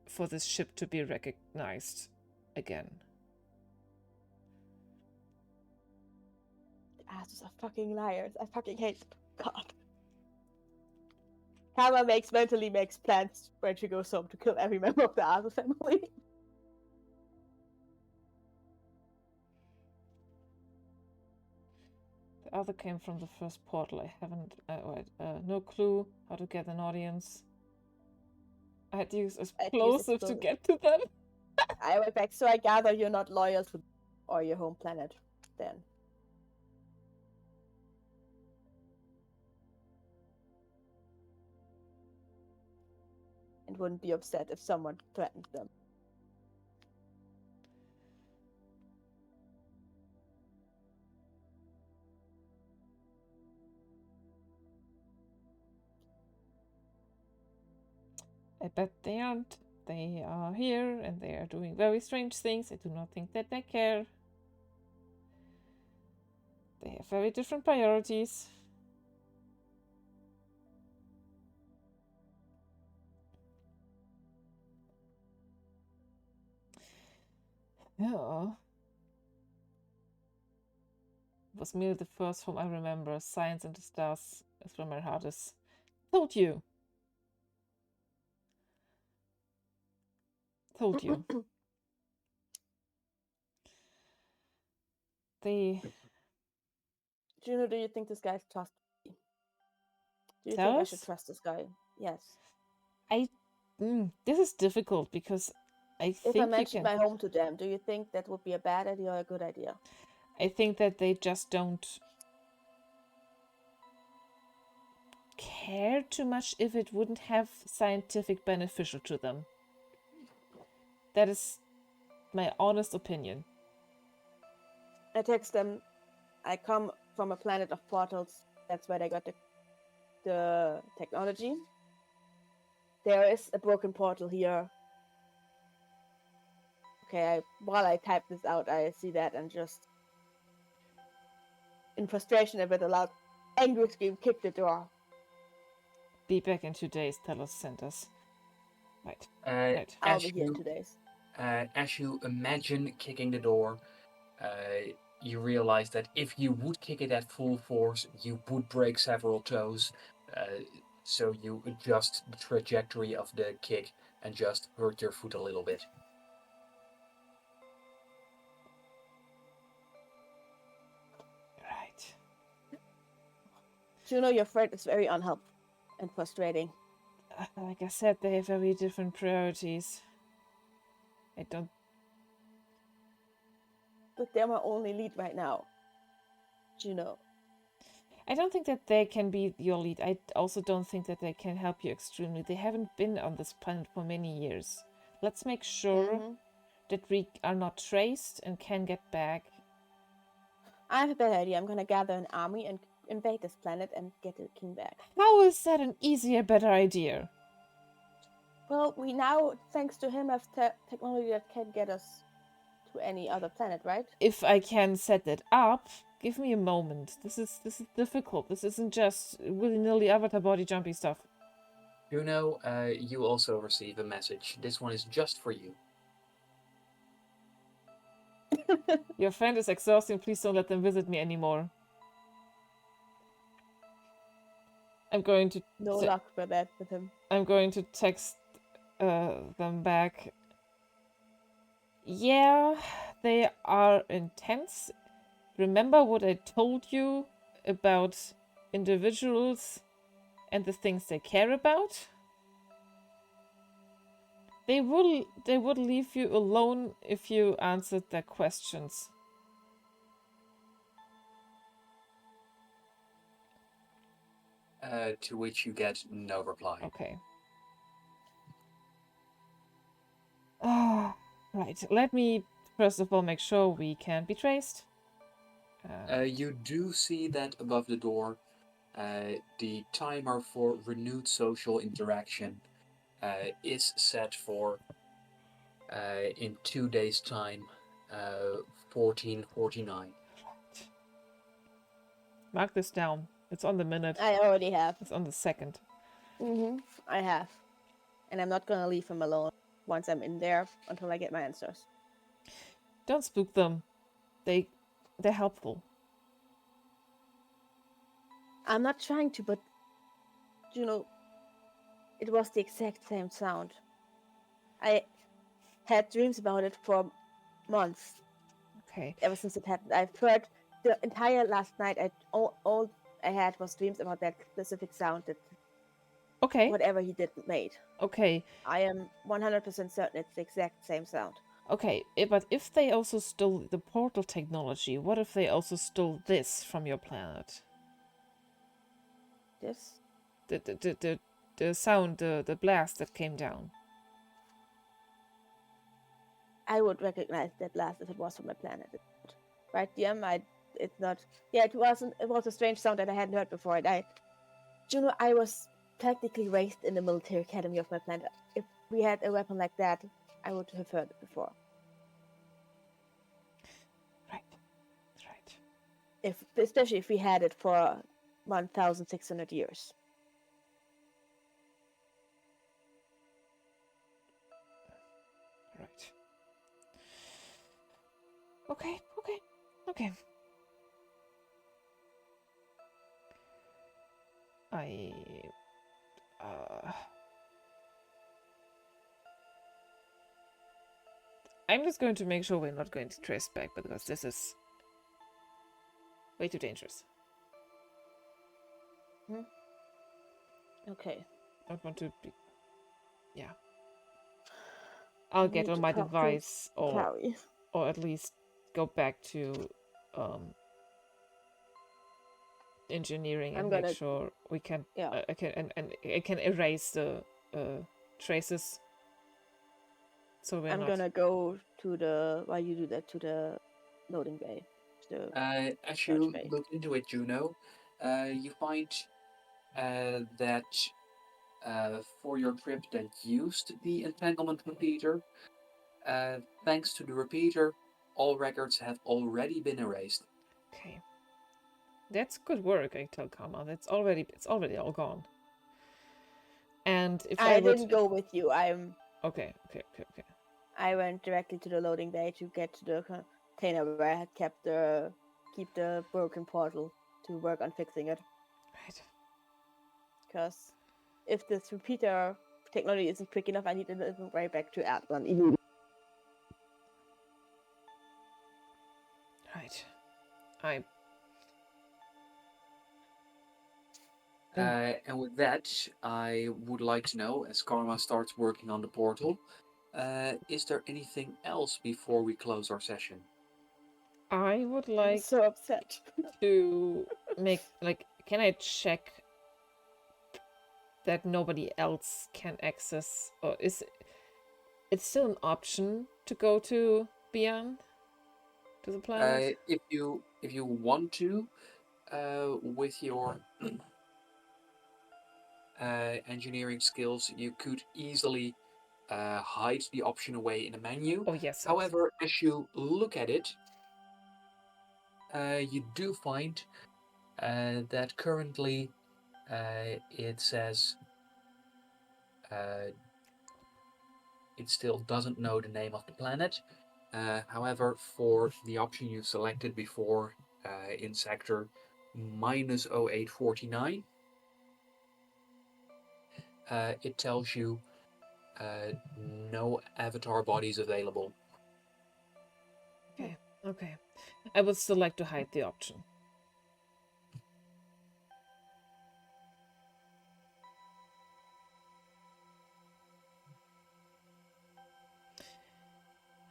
B: for this ship to be recognized again.
C: The asses are fucking liars. I fucking hate them. God. Kama mentally makes plans when she goes home to kill every member of the Azo family.
B: The other came from the first portal. I haven't no clue how to get an audience. I had to use explosive to get to them.
C: I went back, so I gather you're not loyal to or your home planet then. And wouldn't be upset if someone threatened them.
B: I bet they aren't. They are here and they are doing very strange things. I do not think that they care. They have very different priorities. Yeah. It was merely the first whom I remember. Science and the stars is where my heart is. Told you. Told you.
C: Juno, do you think this guy's trustworthy? Do you
B: Tell
C: think
B: us?
C: I should trust this guy? Yes.
B: This is difficult because I think
C: if I mentioned my home to them, do you think that would be a bad idea or a good idea?
B: I think that they just don't care too much if it wouldn't have scientific beneficial to them. That is my honest opinion.
C: I text them, I come from a planet of portals. That's where they got the technology. There is a broken portal here. Okay, while I type this out, I see that and just, in frustration, with a loud, angry scream, kick the door.
B: Be back in 2 days, Telos sent us. Right.
A: Right.
C: I'll be here in 2 days.
A: As you imagine kicking the door, you realize that if you would kick it at full force, you would break several toes. So you adjust the trajectory of the kick and just hurt your foot a little bit.
B: Right.
C: Juno, your friend is very unhelpful and frustrating.
B: Like I said, they have very different priorities. I don't...
C: But they're my only lead right now. Juno.
B: I don't think that they can be your lead. I also don't think that they can help you extremely. They haven't been on this planet for many years. Let's make sure that we are not traced and can get back.
C: I have a better idea. I'm gonna gather an army and invade this planet and get the king back.
B: How is that an easier, better idea?
C: Well, we now, thanks to him, have technology that can get us to any other planet, right?
B: If I can set that up, give me a moment. This is difficult. This isn't just willy-nilly avatar body jumpy stuff.
A: Juno, you also receive a message. This one is just for you.
B: Your friend is exhausting. Please don't let them visit me anymore. I'm going to...
C: No luck for that with him.
B: I'm going to text them back. Yeah, they are intense. Remember what I told you about individuals and the things they care about? They would leave you alone if you answered their questions.
A: To which you get no reply.
B: Okay. Right. Let me first of all make sure we can be traced.
A: You do see that above the door, the timer for renewed social interaction is set for in 2 days' time, 1449.
B: Mark this down. It's on the minute.
C: I already have.
B: It's on the second.
C: I have. And I'm not gonna leave him alone once I'm in there until I get my answers.
B: Don't spook them. They're helpful.
C: I'm not trying to, but you know, it was the exact same sound. I had dreams about it for months.
B: Okay.
C: Ever since it happened, I've heard the entire last night. All I had was dreams about that specific sound that
B: Okay.
C: whatever he did made.
B: Okay.
C: I am 100% certain it's the exact same sound.
B: Okay, but if they also stole the portal technology, what if they also stole this from your planet?
C: This?
B: The sound, the blast that came down.
C: I would recognize that blast if it was from my planet. Right, DM? It's not... Yeah, it wasn't... It was a strange sound that I hadn't heard before. Juno, I was practically raised in the military academy of my planet. If we had a weapon like that, I would have heard it before.
B: Right. Right.
C: Especially if we had it for 1,600 years.
B: Right. Okay. I'm just going to make sure we're not going to trace back because this is way too dangerous.
C: Okay.
B: Don't want to be... Yeah. I'll get on my device or at least go back to engineering and make sure we can I can erase the traces. So I'm
C: gonna go to the while you do that to the loading bay.
A: As you look into it, Juno, you find that for your trip that used the entanglement repeater, thanks to the repeater, all records have already been erased.
B: Okay. That's good work, I tell Kama. It's already all gone. And if I
C: didn't go with you, I'm...
B: Okay.
C: I went directly to the loading bay to get to the container where I had keep the broken portal to work on fixing it.
B: Right.
C: Because if this repeater technology isn't quick enough, I need to move right back to Atlan immediately.
B: Right.
A: And with that, I would like to know, as Karma starts working on the portal, is there anything else before we close our session?
B: I would like
C: so upset
B: to make can I check that nobody else can access, or is it's still an option to go to beyond to the planet?
A: If you want to, with your engineering skills, you could easily hide the option away in the menu.
B: Oh yes,
A: However, as you look at it, you do find that currently it says uh, it still doesn't know the name of the planet. However, for the option you selected before in sector minus 0849, it tells you no avatar bodies available.
B: okay, okay. I would still like to hide the option.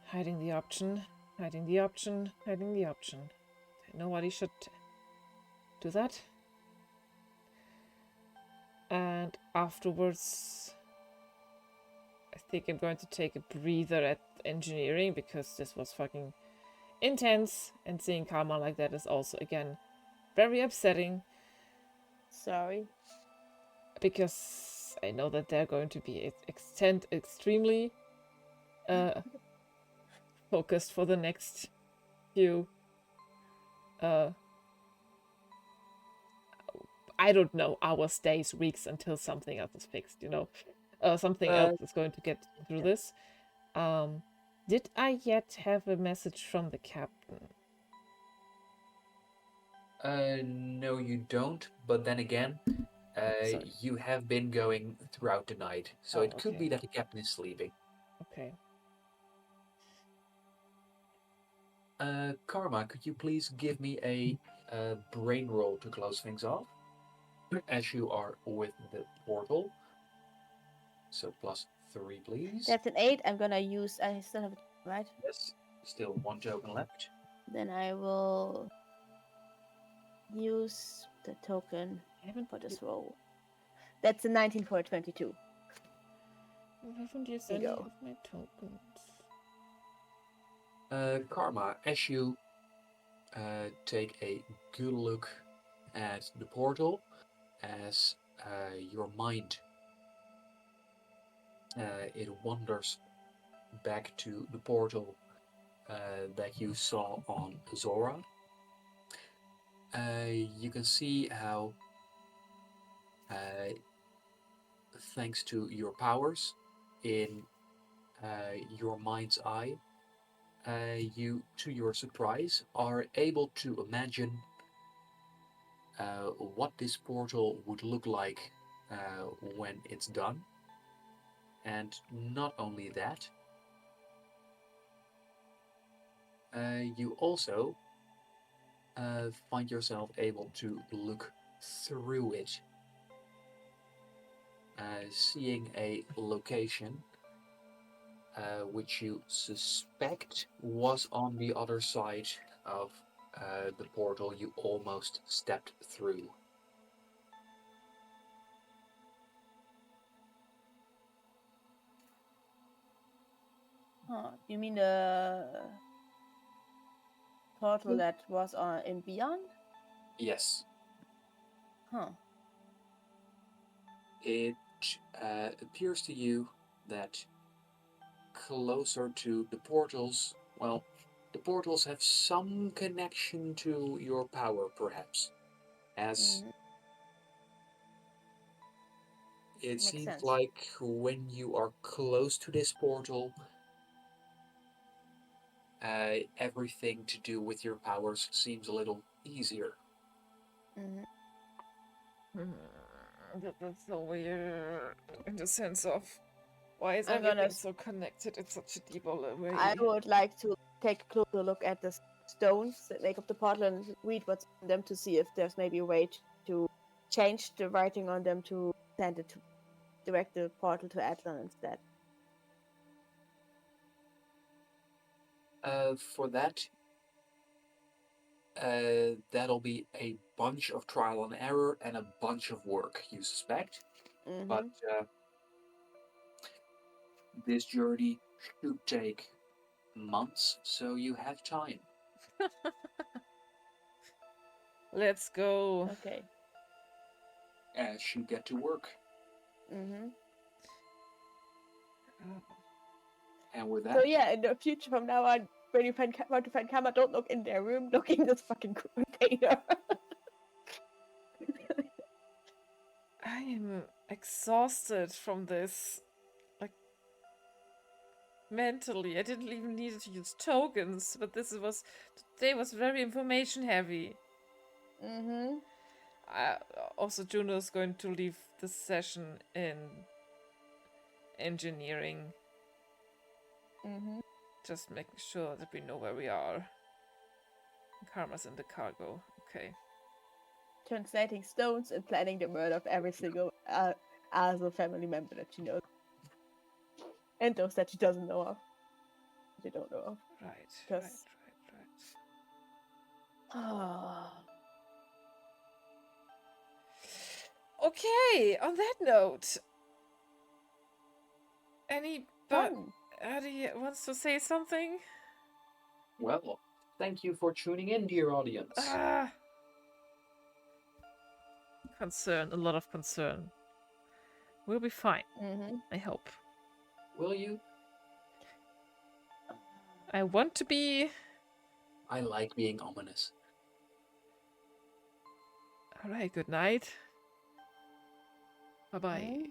B: Hiding the option, hiding the option, hiding the option. Nobody should do that. And afterwards, I think I'm going to take a breather at engineering because this was fucking intense. And seeing Karma like that is also, again, very upsetting
C: Sorry.
B: because I know that they're going to be extremely focused for the next few I don't know, hours, days, weeks until something else is fixed, something else is going to get through this. Did I yet have a message from the captain?
A: No, you don't. But then again, you have been going throughout the night, so it could
B: okay.
A: be that the captain is sleeping.
B: Okay.
A: Karma, could you please give me a brain roll to close things off? As you are with the portal. So +3, please.
C: That's an 8. I'm gonna use. I still have it, right?
A: Yes. Still 1 token left.
C: Then I will use the token for this roll. That's a 19 for a 22.
B: I haven't used
C: Here you
B: any
C: go.
B: of my tokens.
A: Karma, as you take a good look at the portal, as your mind it wanders back to the portal that you saw on Zora. You can see how, thanks to your powers in your mind's eye, you, to your surprise, are able to imagine what this portal would look like when it's done. And not only that, you also find yourself able to look through it, seeing a location which you suspect was on the other side of the portal you almost stepped through.
C: Huh. You mean the portal that was in Beyond?
A: Yes.
C: Huh.
A: It appears to you that closer to the portals, well, the portals have some connection to your power, perhaps, as it
C: Makes
A: seems
C: sense.
A: like when you are close to this portal, everything to do with your powers seems a little easier.
B: That's so weird in the sense of why is
C: I'm gonna
B: everything so connected in such a deep way?
C: I would like to take a closer look at the stones that make up the portal and read what's on them to see if there's maybe a way to change the writing on them to send it to direct the portal to Atlan instead.
A: For that, that'll be a bunch of trial and error and a bunch of work, you suspect. But this journey should take months, so you have time.
B: Let's go.
C: Okay.
A: As you get to work. And with that,
C: So yeah, in the future from now on, when you want to find camera, don't look in their room, look in this fucking container.
B: I am exhausted from this. Like, mentally. I didn't even need to use tokens, but today was very information heavy. Also, Juno is going to leave this session in engineering. Just making sure that we know where we are. Karma's in the cargo. Okay.
C: Translating stones and planning the murder of every single Azo family member that she knows. And those that she doesn't know of. They don't know of.
B: Right. Okay, on that note, anybody wants to say something?
A: well, thank you for tuning in, dear audience.
B: Concern, a lot of concern. We'll be fine. I hope.
A: Will you?
B: I want to be.
A: I like being ominous.
B: Alright, good night. Bye-bye.